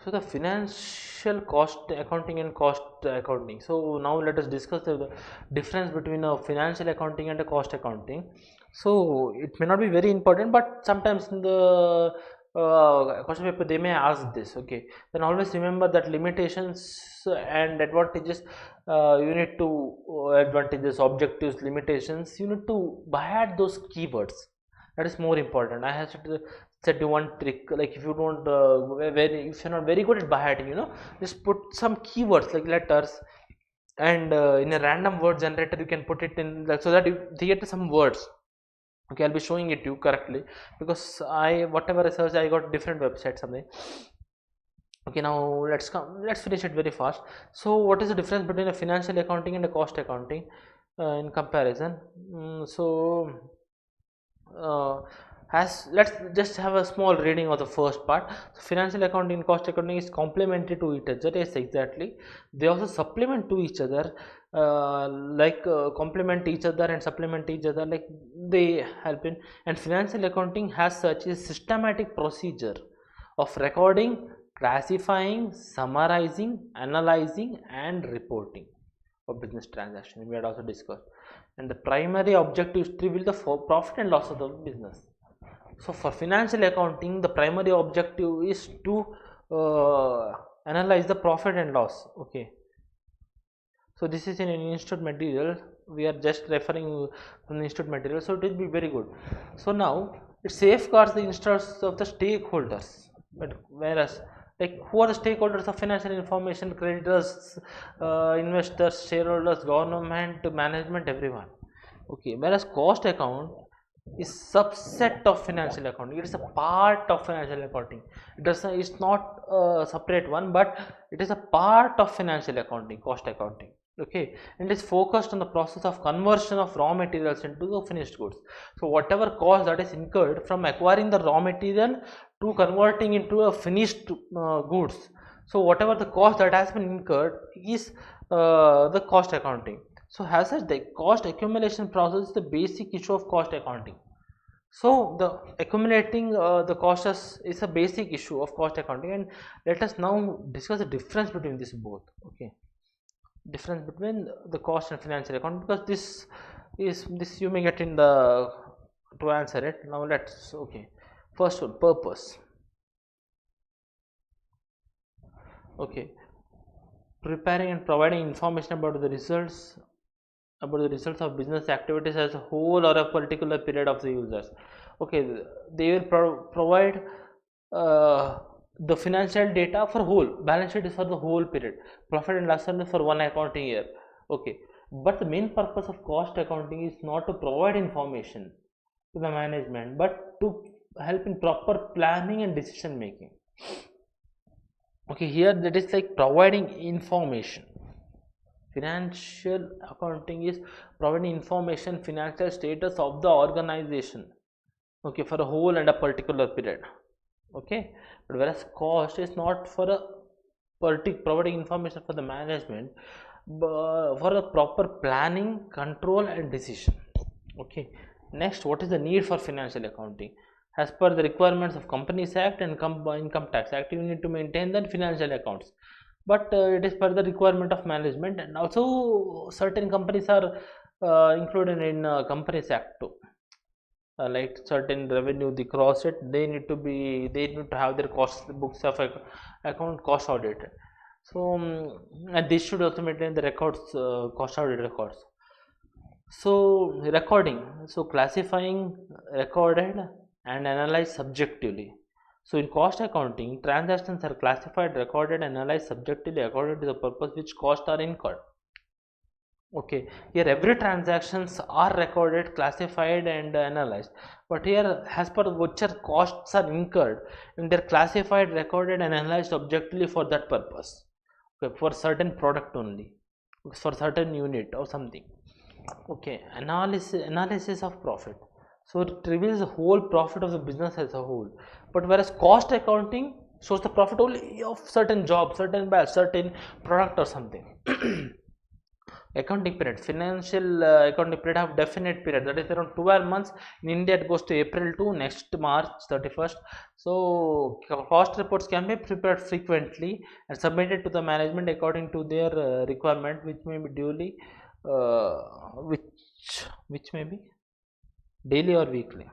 so the financial cost accounting and cost accounting. So now let us discuss the difference between a financial accounting and a cost accounting. So it may not be very important, but sometimes in the question paper they may ask this. Okay, then always remember that limitations and advantages, you need to advantages, objectives, limitations, you need to add those keywords. That is more important. I have said you one trick, like if you don't if you're not very good at by just put some keywords like letters, and in a random word generator you can put it in, like, so that you get some words. Okay, I'll be showing it to you correctly because I whatever research I got different websites something. Okay, now let's finish it very fast. So what is the difference between a financial accounting and a cost accounting in comparison? Uh, as let's just have a small reading of the first part. So financial accounting and cost accounting is complementary to each other. Yes, exactly. They also supplement to each other, complement each other and supplement each other, like they help in. And financial accounting has such a systematic procedure of recording, classifying, summarizing, analyzing, and reporting of business transaction. We had also discussed, and the primary objective is to reveal the profit and loss of the business. So for financial accounting, the primary objective is to analyze the profit and loss. Okay, so this is in an institute material, we are just referring from the institute material, so it will be very good. So now it safeguards the interests of the stakeholders, but whereas, like, who are the stakeholders of financial information? Creditors, investors, shareholders, government, management, everyone. Okay, whereas cost account is subset of financial accounting. It is a part of financial accounting. It's not a separate one, but it is a part of financial accounting, cost accounting. Okay, and it is focused on the process of conversion of raw materials into the finished goods. So whatever cost that is incurred from acquiring the raw material to converting into a finished goods, so whatever the cost that has been incurred is the cost accounting. So as such, the cost accumulation process is the basic issue of cost accounting. So the accumulating the costs is a basic issue of cost accounting, and let us now discuss the difference between these both. Okay, difference between the cost and financial accounting, because this you may get in the to answer it. Now let's, okay, first one, purpose. Okay, preparing and providing information about the results of business activities as a whole or a particular period of the users. Okay, they will provide the financial data for whole. Balance sheet is for the whole period, profit and loss is for one accounting year. Okay, but the main purpose of cost accounting is not to provide information to the management, but to help in proper planning and decision making. Okay, here that is like providing information. Financial accounting is providing information, financial status of the organization, okay, for a whole and a particular period. Okay, but whereas cost is not for a providing information for the management, but for a proper planning, control, and decision. Okay, next, what is the need for financial accounting? As per the requirements of Companies Act and Income Tax Act, you need to maintain the financial accounts. but it is per the requirement of management, and also certain companies are included in Companies Act too. Like certain revenue they cross it, they need to have their cost books of account cost audited. So and they should also maintain the records, cost audit records. So recording, so classifying, recorded and analyzed subjectively. So in cost accounting, transactions are classified, recorded and analyzed subjectively according to the purpose which costs are incurred. Okay, here every transactions are recorded, classified and analyzed, but here as per which costs are incurred, and they're classified, recorded and analyzed objectively for that purpose. Okay, for certain product only, for certain unit or something. Okay, analysis of profit, so it reveals the whole profit of the business as a whole, but whereas cost accounting shows the profit only of certain job, certain batch, certain product or something. Accounting period, financial accounting period have definite period, that is around 12 months. In India it goes to April to next March 31st. So cost reports can be prepared frequently and submitted to the management according to their requirement, which may be duly uh, which may be daily or weekly.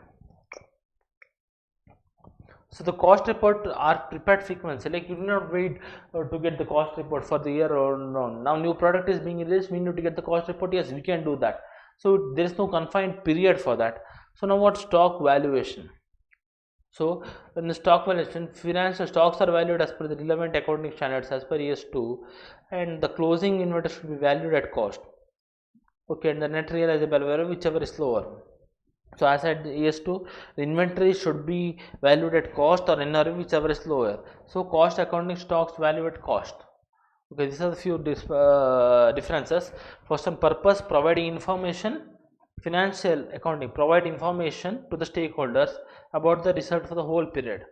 So the cost report are prepared frequently, like you do not wait to get the cost report for the year or no. Now new product is being released, we need to get the cost report, yes we can do that. So there is no confined period for that. So now what stock valuation? So in the stock valuation, financial stocks are valued as per the relevant accounting standards as per ES2, and the closing inventory should be valued at cost. Okay, and the net realizable value whichever is lower. So as I said ES2, the inventory should be valued at cost or NRV whichever is lower. So cost accounting stocks value at cost. Okay, these are the few differences. For some purpose, providing information, financial accounting provide information to the stakeholders about the result for the whole period.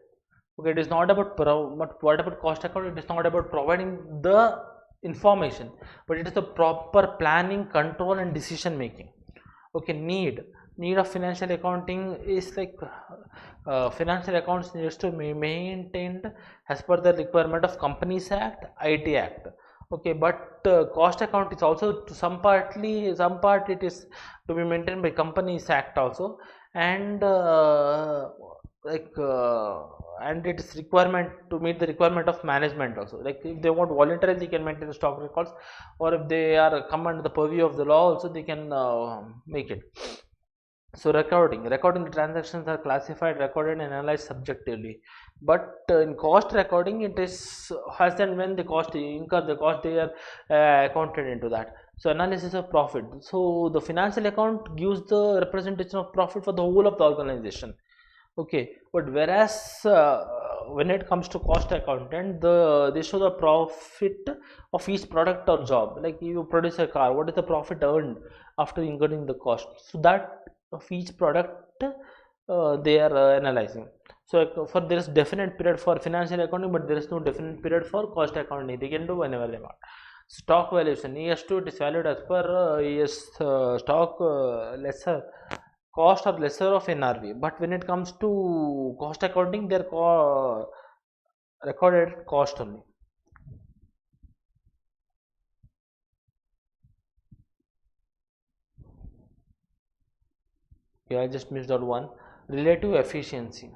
Okay, it is not about but what about cost accounting? It is not about providing the information, but it is the proper planning, control and decision making. Okay, need of financial accounting is like financial accounts needs to be maintained as per the requirement of Companies Act, IT Act. Okay, but cost account is also to some part it is to be maintained by Companies Act also, and and it is requirement to meet the requirement of management also. Like if they want voluntarily, they can maintain the stock records, or if they are come under the purview of the law also, they can make it. So recording the transactions are classified, recorded and analyzed subjectively, but in cost recording it is as and when the cost incur the cost, they are accounted into that. So analysis of profit, so the financial account gives the representation of profit for the whole of the organization. Okay, but whereas when it comes to cost accountant, they show the profit of each product or job. Like you produce a car, what is the profit earned after incurring the cost? So that of each product they are analyzing. So for there is definite period for financial accounting, but there is no definite period for cost accounting. They can do whenever they want. Stock valuation, ES2, it is valued as per stock lesser cost or lesser of NRV, but when it comes to cost accounting, they are recorded cost only. Yeah, I just missed out one. Relative efficiency.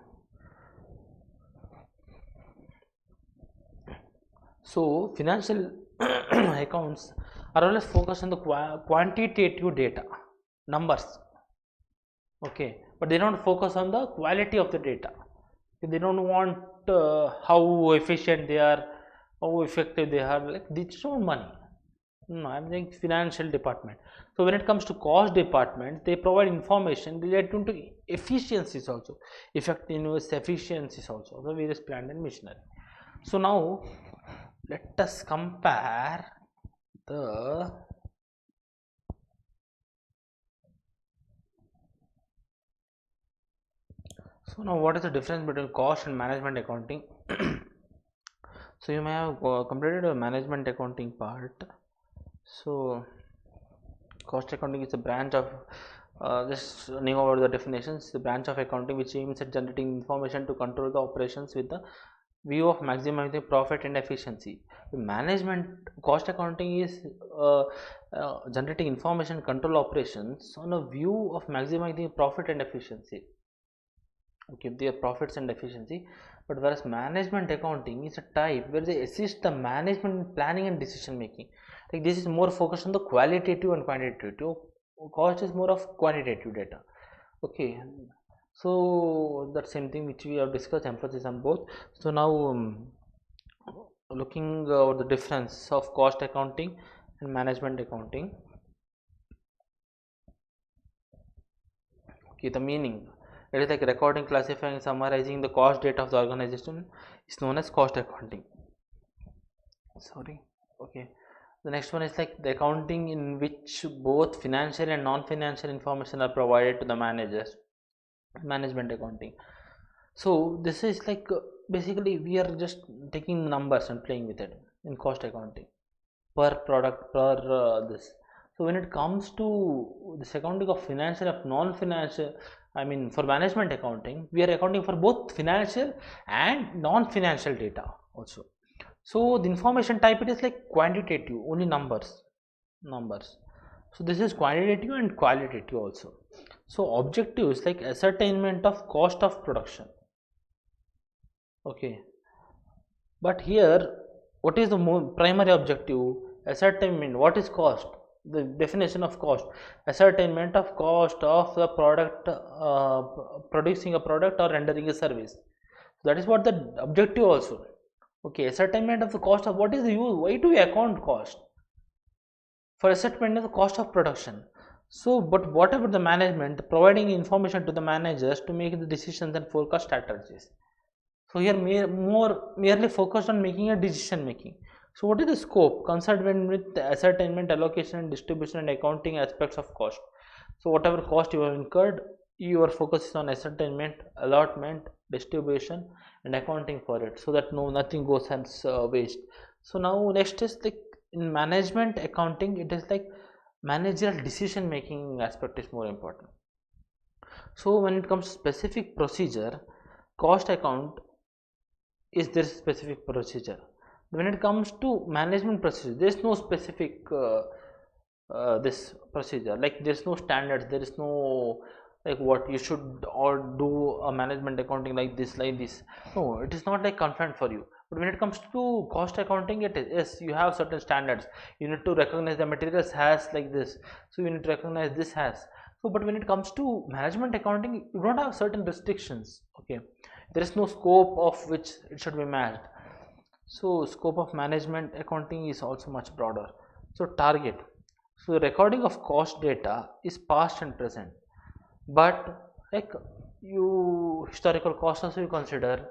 So financial accounts are always focused on the quantitative data, numbers. Okay, but they don't focus on the quality of the data. They don't want how efficient they are, how effective they are. Like they just want money. No, I'm saying financial department. So when it comes to cost department, they provide information related to efficiencies also, effectiveness, efficiencies also, the various plant and machinery. So now let us compare the so now what is the difference between cost and management accounting? So you may have completed a management accounting part. So cost accounting is a branch of just knowing about the definitions, the branch of accounting which aims at generating information to control the operations with the view of maximizing profit and efficiency. Management cost accounting is uh, generating information control operations on a view of maximizing profit and efficiency. Okay, their profits and efficiency. But whereas management accounting is a type where they assist the management in planning and decision making. Like this is more focused on the qualitative and quantitative. Cost is more of quantitative data. Okay, so that same thing which we have discussed, emphasis on both. So now looking the difference of cost accounting and management accounting. Okay, the meaning, it is like recording, classifying, summarizing the cost data of the organization is known as cost accounting. Sorry. Okay, the next one is like the accounting in which both financial and non-financial information are provided to the managers, management accounting. So this is like basically we are just taking numbers and playing with it in cost accounting per product per this. So when it comes to this accounting of financial of non-financial, I mean for management accounting, we are accounting for both financial and non-financial data also. So the information type, it is like quantitative, only numbers. So this is quantitative and qualitative also. So objective is like ascertainment of cost of production. Okay, but here what is the primary objective? Ascertainment. What is cost? The definition of cost: ascertainment of cost of the product, producing a product or rendering a service. So that is what the objective also. Okay, ascertainment of the cost of what is the use? Why do we account cost? For ascertainment of the cost of production. So, but what about the management? Providing information to the managers to make the decisions and forecast strategies. So here merely focused on making a decision making. So what is the scope? Concerned with the ascertainment, allocation, distribution and accounting aspects of cost. So whatever cost you have incurred, your focus is on ascertainment, allotment, distribution and accounting for it, so that nothing goes as waste. So now next is like in management accounting, it is like managerial decision making aspect is more important. So when it comes to specific procedure, cost account is there specific procedure. When it comes to management procedure, there is no specific this procedure, like there is no standards, there is no like what you should or do a management accounting like this, no, it is not like confined for you. But when it comes to cost accounting, it is, yes, you have certain standards. You need to recognize the materials has like this, so you need to recognize this has. So but when it comes to management accounting, you don't have certain restrictions. Okay, there is no scope of which it should be matched. So scope of management accounting is also much broader. So target, so recording of cost data is past and present, but like you historical cost also you consider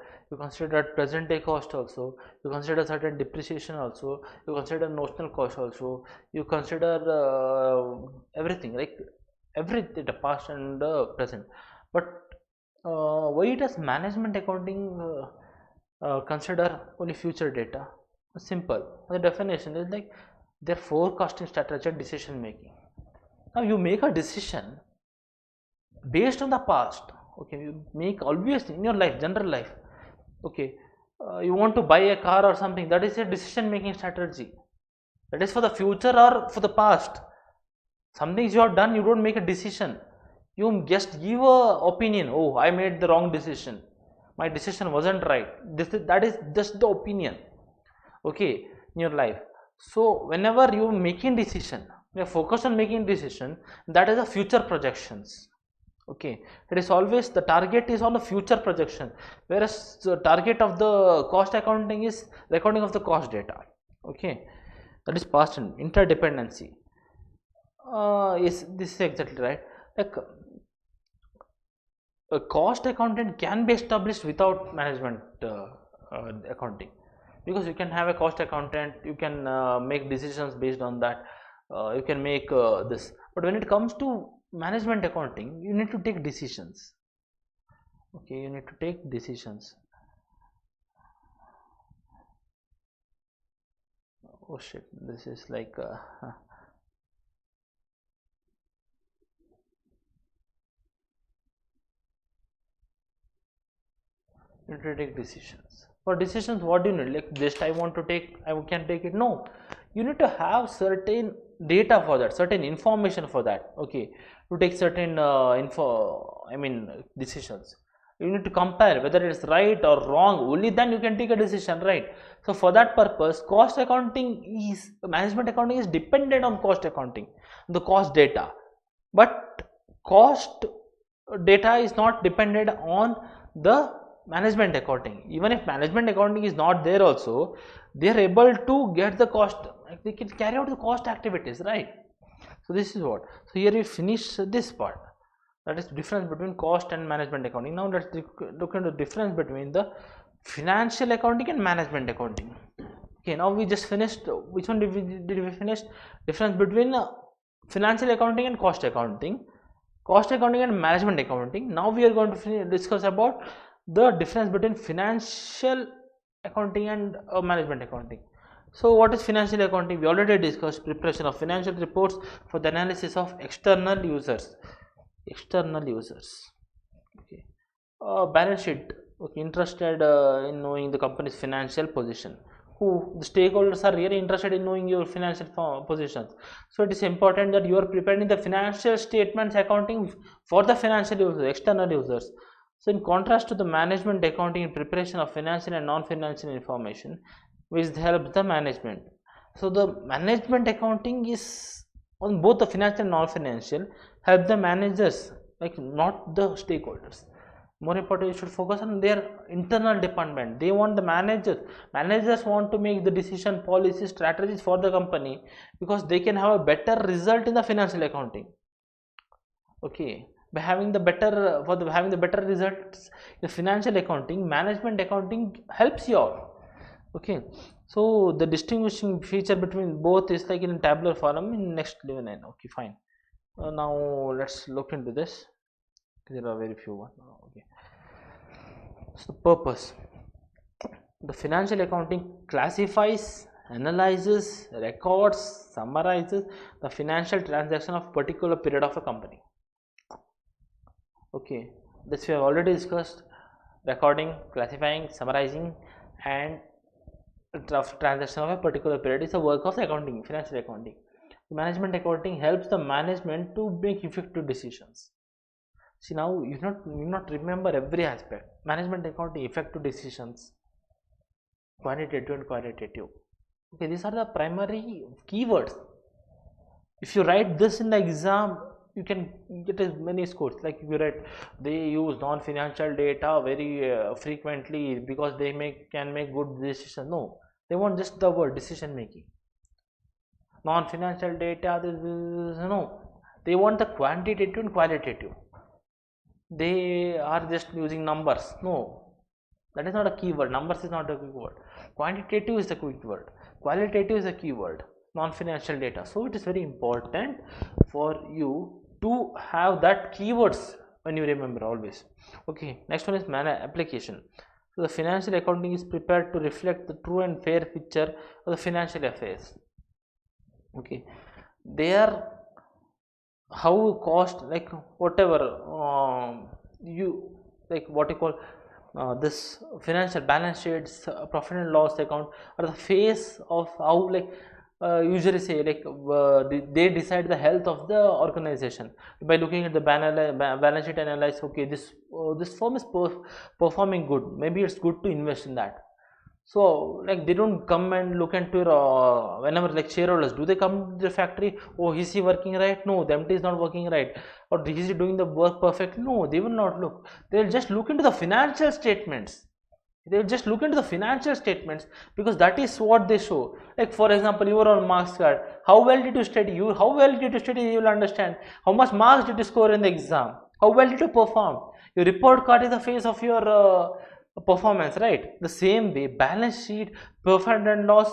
present day cost also, you consider certain depreciation also, you consider notional cost also, you consider everything, like everything, the past and present. But why it has management accounting consider only future data? Simple, the definition is like their forecasting strategy and decision making. Now you make a decision based on the past. Okay, you make always in your life, general life. Okay, you want to buy a car or something, that is a decision making strategy. That is for the future or for the past. Some things you have done, you don't make a decision, you just give a opinion. Oh, I made the wrong decision, my decision wasn't right. That is just the opinion. Okay, in your life. So whenever you making decision, you are focused on making decision, that is the future projections. Okay, it is always the target is on the future projection, whereas the target of the cost accounting is recording of the cost data. Okay, that is past and interdependency. Is this is exactly right? Like a cost accountant can be established without management accounting, because you can have a cost accountant, you can make decisions based on that, you can make this. But when it comes to management accounting, you need to take decisions. Okay, you need to take decisions. Oh shit, this is like you need to take decisions. For decisions, what do you need? Like just I want to take, I can take it. No, you need to have certain data for that, certain information for that. Okay, to take certain decisions. You need to compare whether it is right or wrong. Only then you can take a decision, right? So for that purpose, cost accounting is, management accounting is dependent on cost accounting, the cost data. But cost data is not dependent on the management accounting. Even if management accounting is not there also, they are able to get the cost, like they can carry out the cost activities, right? So this is what. So here we finish this part, that is difference between cost and management accounting. Now let's look into the difference between the financial accounting and management accounting. Okay, now we just finished, which one did we finish? Difference between financial accounting and cost accounting and management accounting. Now we are going to discuss about the difference between financial accounting and management accounting. So what is financial accounting? We already discussed preparation of financial reports for the analysis of external users. Okay. Balance sheet. Okay, interested in knowing the company's financial position. The stakeholders are really interested in knowing your financial positions. So it is important that you are preparing the financial statements accounting for the financial users, external users. So in contrast to the management accounting in preparation of financial and non-financial information, which helps the management. So the management accounting is on both the financial and non-financial, help the managers, like not the stakeholders. More important, you should focus on their internal department. They want the managers want to make the decision, policy, strategies for the company, because they can have a better result in the financial accounting. Okay, by having the better having the better results in financial accounting, management accounting helps you out. Okay, so the distinguishing feature between both is like in tabular form in next 11. Okay, fine. Now let's look into this. There are very few ones. Okay, so purpose. The financial accounting classifies, analyzes, records, summarizes the financial transaction of particular period of a company. Okay, this we have already discussed. Recording, classifying, summarizing, and transaction of a particular period is a work of accounting, financial accounting. Management accounting helps the management to make effective decisions. See, now you not remember every aspect. Management accounting, effective decisions, quantitative and qualitative. Okay, these are the primary keywords. If you write this in the exam, you can get as many scores. Like if you write, they use non-financial data very frequently because they can make good decisions. No, they want just the word decision making. Non-financial data, no, they want the quantitative and qualitative. They are just using numbers. No, that is not a keyword. Numbers is not a keyword. Quantitative is the keyword. Qualitative is a keyword. Non-financial data. So it is very important for you to have that keywords when you remember always. Okay, next one is application. So the financial accounting is prepared to reflect the true and fair picture of the financial affairs. Okay, they are how cost, like whatever you like what you call this financial balance sheets, profit and loss account are the face of how, like usually say, like they decide the health of the organization by looking at the balance sheet and analyze, okay, this firm is performing good, maybe it's good to invest in that. So like they don't come and look into your whenever, like shareholders, do they come to the factory, oh, is he working right? No, the MT is not working right. Or is he doing the work perfect? No, they will not look. They will just look into the financial statements. They will just look into the financial statements, because that is what they show. Like for example, you are on marks card. How well did you study? You will understand how much marks did you score in the exam. How well did you perform? Your report card is the face of your performance, right? The same way, balance sheet, profit and loss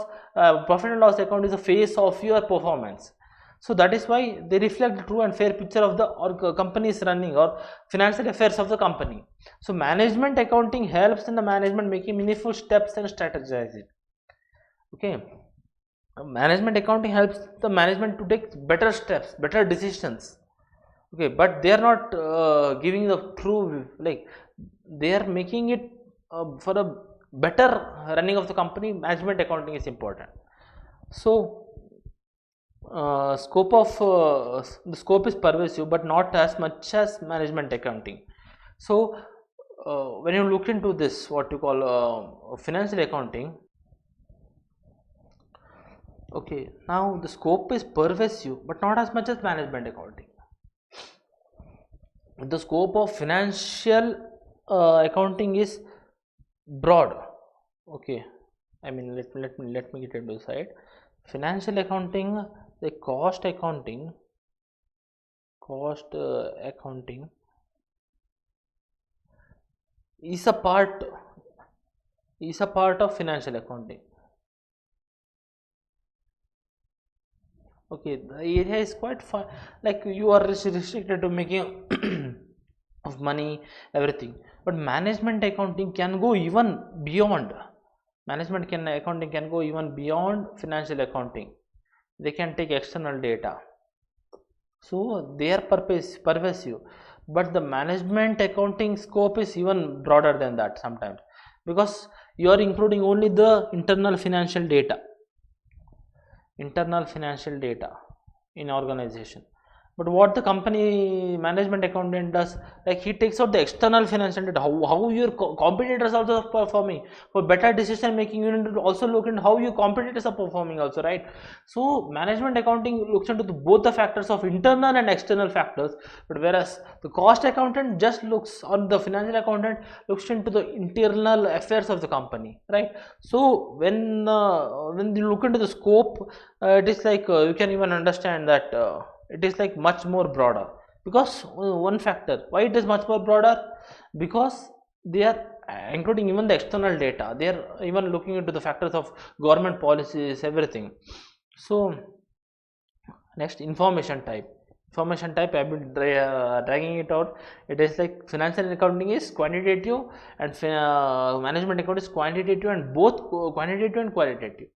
account is the face of your performance. So that is why they reflect the true and fair picture of the company's running or financial affairs of the company. So management accounting helps in the management making meaningful steps and strategize it. Okay, management accounting helps the management to take better steps, better decisions. Okay, but they are not giving the true, like they are making it for a better running of the company, management accounting is important. So the scope is pervasive, but not as much as management accounting. So when you look into this, what you call financial accounting, okay, now the scope is pervasive, but not as much as management accounting. The scope of financial accounting is broad. Okay, I mean, let me get into the side. Financial accounting, the cost accounting is a part of financial accounting. Okay, the area is quite far, like you are restricted to making of money, everything, but management accounting can go even beyond. Accounting can go even beyond financial accounting. They can take external data, so they are pervasive, but the management accounting scope is even broader than that sometimes, because you are including only the internal financial data in organization. But what the company management accountant does, like he takes out the external financial data, how your competitors also are performing. For better decision making, you need to also look into how your competitors are performing also, right? So management accounting looks into both the factors of internal and external factors, but whereas the cost accountant just looks, or the financial accountant looks into the internal affairs of the company, right? So when you look into the scope, it is like you can even understand that it is like much more broader, because one factor why it is much more broader, because they are including even the external data, they are even looking into the factors of government policies, everything. So next, information type. I've been dragging it out. It is like financial accounting is quantitative and management accounting is quantitative, and both quantitative and qualitative.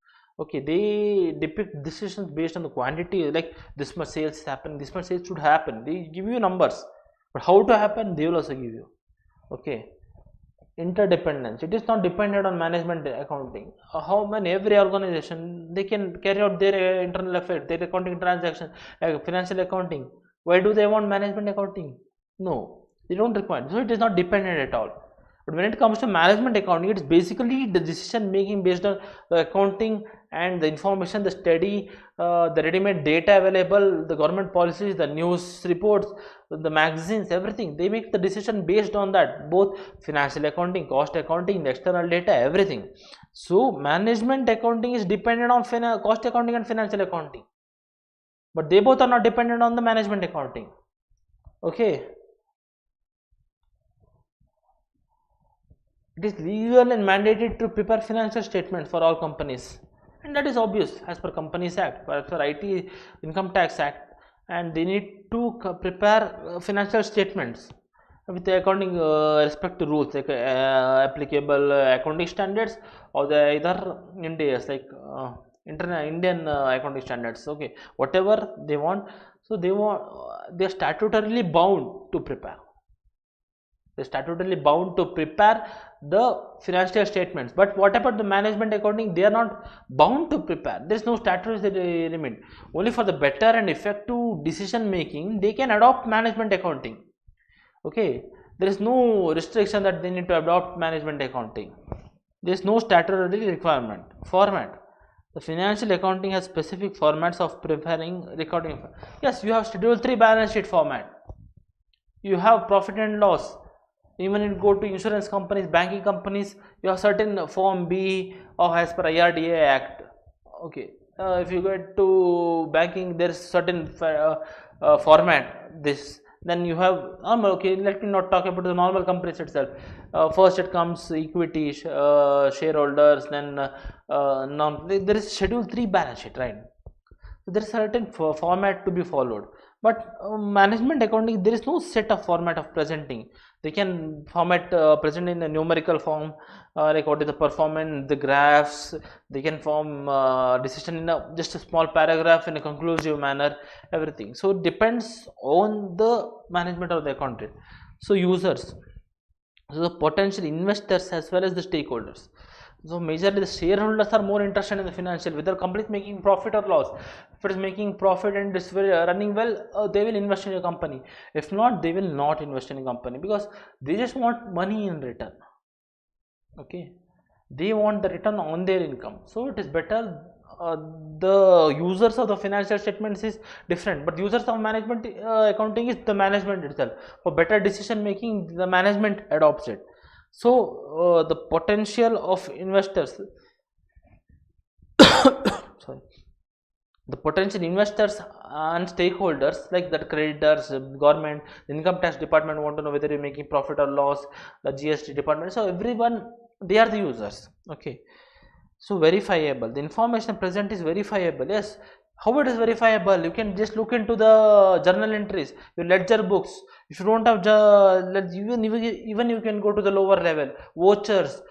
Okay, they depict decisions based on the quantity, like this much sales happen, this much sales should happen. They give you numbers, but how to happen, they will also give you. Okay, interdependence. It is not dependent on management accounting. How many, every organization, they can carry out their internal affairs, their accounting transaction, financial accounting. Why do they want management accounting? No, they don't require. So it is not dependent at all. But when it comes to management accounting, it's basically the decision making based on the accounting and the information, the study, the ready-made data available, the government policies, the news reports, the magazines, everything. They make the decision based on that, both financial accounting, cost accounting, the external data, everything. So management accounting is dependent on cost accounting and financial accounting, but they both are not dependent on the management accounting. Okay. It is legal and mandated to prepare financial statements for all companies, and that is obvious as per Companies Act, as per IT Income Tax Act, and they need to prepare financial statements with the accounting respect to rules, like applicable accounting standards, or the either India's like Indian accounting standards. Okay, whatever they want, so they are statutorily bound to prepare. They're statutorily bound to prepare the financial statements. But what about the management accounting? They are not bound to prepare. There is no statutory limit. Only for the better and effective decision making, they can adopt management accounting. Okay, there is no restriction that they need to adopt management accounting. There is no statutory requirement. Format. The financial accounting has specific formats of preparing recording. Yes, you have Schedule 3 balance sheet format. You have profit and loss. Even if you go to insurance companies, banking companies, you have certain form B or as per IRDA Act. Okay, if you get to banking, there is certain format. This, then you have normal. Okay, let me not talk about the normal companies itself. First it comes equity, shareholders, then there is Schedule 3 balance sheet, right? So there is certain format to be followed. But management accounting, there is no set of format of presenting. They can format present in a numerical form, like what is the performance, the graphs. They can form decision in just a small paragraph in a conclusive manner, everything. So it depends on the management of the accountant. So users, So the potential investors as well as the stakeholders. So majorly the shareholders are more interested in the financial, whether company is making profit or loss. If it is making profit and it's running well, they will invest in your company. If not, they will not invest in a company, because they just want money in return. Okay, they want the return on their income. So it is better. The users of the financial statements is different, but users of management accounting is the management itself. For better decision making, the management adopts it. So the potential of investors sorry, the potential investors and stakeholders, like the creditors, government, the income tax department want to know whether you're making profit or loss, the GST department. So everyone, they are the users. Okay, so verifiable, the information present is verifiable. Yes, how it is verifiable? You can just look into the journal entries, your ledger books. If you don't have even you can go to the lower level, vouchers,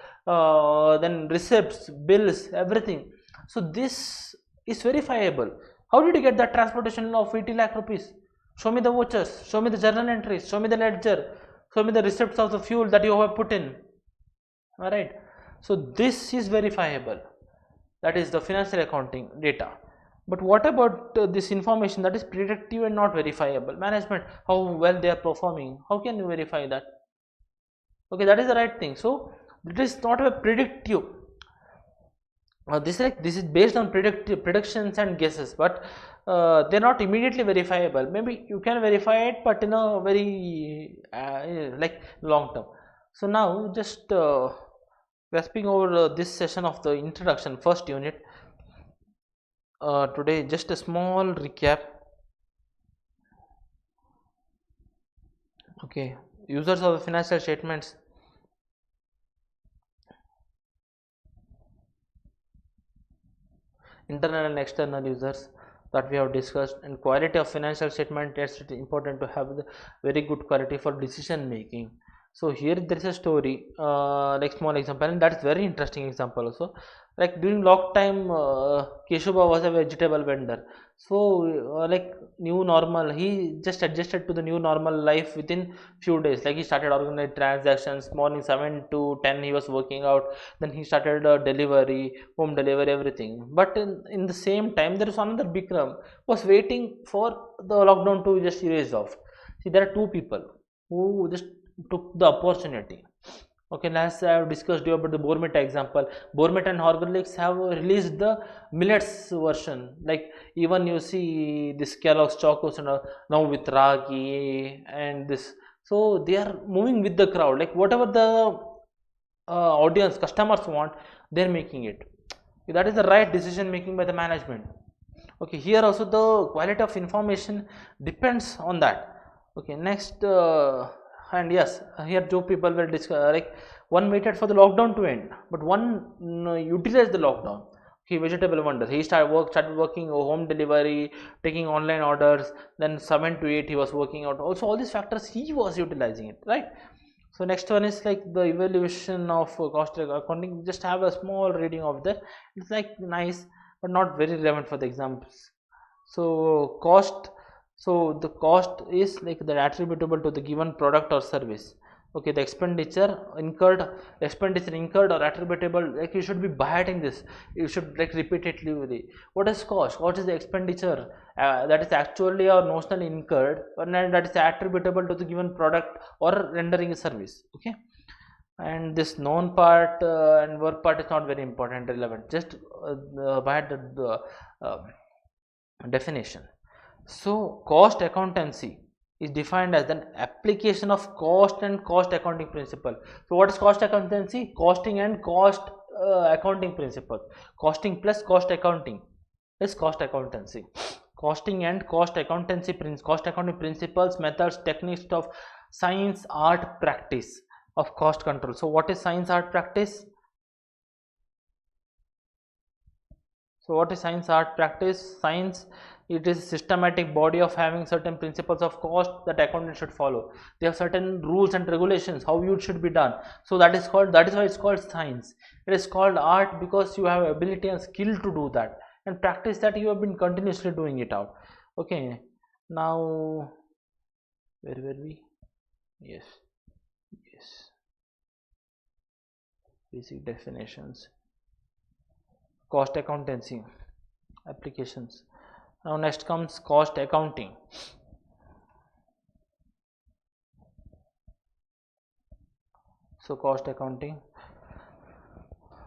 then receipts, bills, everything. So this is verifiable. How did you get that transportation of 80 lakh rupees? Show me the vouchers, show me the journal entries, show me the ledger, show me the receipts of the fuel that you have put in. All right, so this is verifiable. That is the financial accounting data. But what about this information that is predictive and not verifiable? Management, how well they are performing, how can you verify that? Okay, that is the right thing. So it is not a predictive. This is based on predictions and guesses, but they're not immediately verifiable. Maybe you can verify it, but in a very like long term. So now just we are speaking over this session of the introduction, first unit. Today just a small recap. Okay, users of the financial statements. Internal and external users that we have discussed, and quality of financial statement. It's important to have the very good quality for decision making. So here there is a story, like small example, and that's very interesting example also. Like during lockdown, Keshuba was a vegetable vendor. So like new normal, he just adjusted to the new normal life within few days. Like he started organizing transactions. Morning 7 to 10 he was working out. Then he started delivery, home delivery, everything. But in the same time, there is another Bikram was waiting for the lockdown to just erase off. See, there are two people who just took the opportunity. Okay, as I have discussed you about the Bournemouth example, Bournemouth and Horlicks have released the millets version. Like even you see this Kellogg's chocos and now with ragi and this. So they are moving with the crowd. Like whatever the audience customers want, they're making it. That is the right decision making by the management. Okay, here also the quality of information depends on that. Okay, next, and yes, here two people will discuss, like one waited for the lockdown to end, but one utilized the lockdown. He vegetable wonder, he started working home delivery, taking online orders. Then 7 to 8 he was working out. Also all these factors he was utilizing it, right? So next one is like the evaluation of cost accounting. Just have a small reading of that. It's like nice, but not very relevant for the exams. So cost, so the cost is like the attributable to the given product or service. Okay, the expenditure incurred or attributable, like you should be biting this. You should like repeatedly. What is cost? What is the expenditure that is actually or notionally incurred, and that is attributable to the given product or rendering a service? Okay, and this known part and work part is not very important, relevant. Just by the definition. So cost accountancy is defined as an application of cost and cost accounting principle. So what is cost accountancy? Costing and cost accounting principle. Costing plus cost accounting is cost accountancy. Costing and cost accountancy cost accounting principles, methods, techniques of science, art, practice of cost control. So what is science, art, practice? So what is science, art, practice? Science, it is a systematic body of having certain principles of cost that accountant should follow. They have certain rules and regulations how it should be done. So that is why it's called science. It is called art because you have ability and skill to do that, and practice that you have been continuously doing it out. Okay, now where were we? Yes, yes. basic definitions, cost accountancy applications. Now next comes cost accounting. So cost accounting,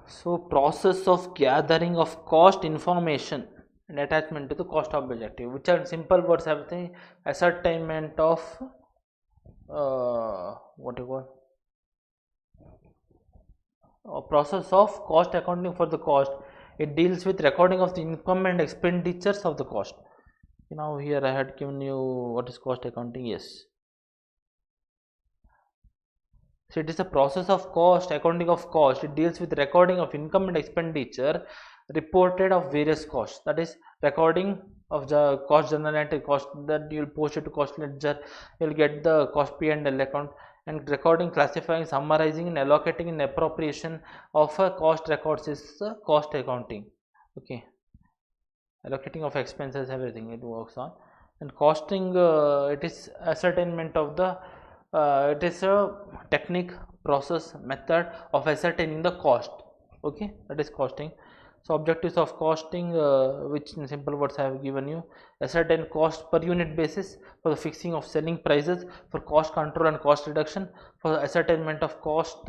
so process of gathering of cost information and attachment to the cost objective, which are simple words, everything ascertainment of what you call a process of cost accounting for the cost. It deals with recording of the income and expenditures of the cost. Now here I had given you what is cost accounting. Yes, so it is a process of cost accounting of cost. It deals with recording of income and expenditure reported of various costs. That is recording of the cost journal entry, cost that you will post it to cost ledger. You will get the cost P and L account, and recording, classifying, summarizing, and allocating in appropriation of a cost records is cost accounting. Okay, allocating of expenses, everything it works on. And costing, it is ascertainment of the it is a technique, process, method of ascertaining the cost. Okay, that is costing. So objectives of costing, which in simple words I have given you: ascertain cost per unit basis for the fixing of selling prices, for cost control and cost reduction, for ascertainment of cost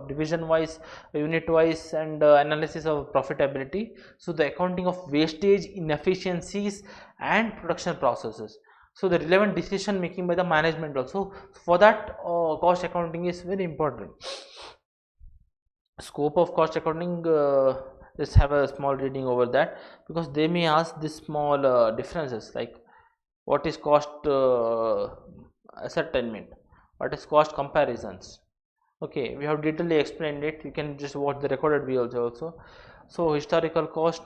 division wise, unit wise, and analysis of profitability. So the accounting of wastage, inefficiencies, and production processes. So the relevant decision making by the management also. For that, cost accounting is very important. Scope of cost accounting, just have a small reading over that, because they may ask this small differences, like what is cost ascertainment, what is cost comparisons. Okay, we have detailedly explained it. You can just watch the recorded videos also. So historical cost,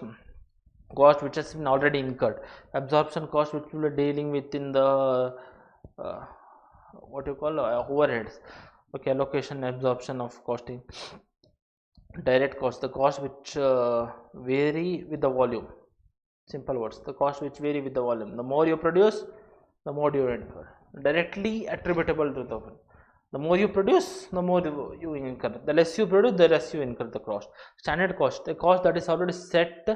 cost which has been already incurred. Absorption cost, which we are dealing with in the what you call overheads. Okay, allocation, absorption of costing. Direct cost, the cost which vary with the volume. Simple words, the cost which vary with the volume. The more you produce, the more you incur. Directly attributable to the volume. The more you produce, the more you incur. The less you produce, the less you incur the cost. Standard cost, the cost that is already set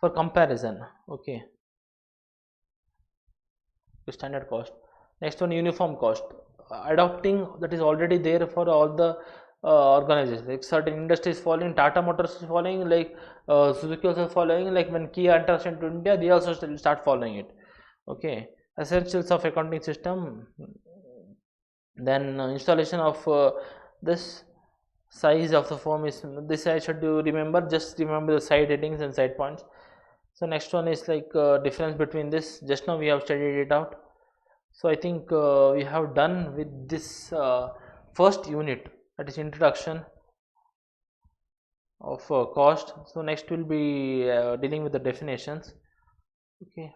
for comparison. Okay, standard cost. Next one, uniform cost, adopting that is already there for all the organizations. Like certain industries following, Tata Motors is following, like Suzuki also following. Like when Kia enters into India, they also start following it. Okay, essentials of accounting system. Then installation of this size of the form is this. I should do remember. Just remember the side headings and side points. So next one is like difference between this. Just now we have studied it out. So I think we have done with this first unit, that is introduction of cost. So next will be dealing with the definitions. Okay,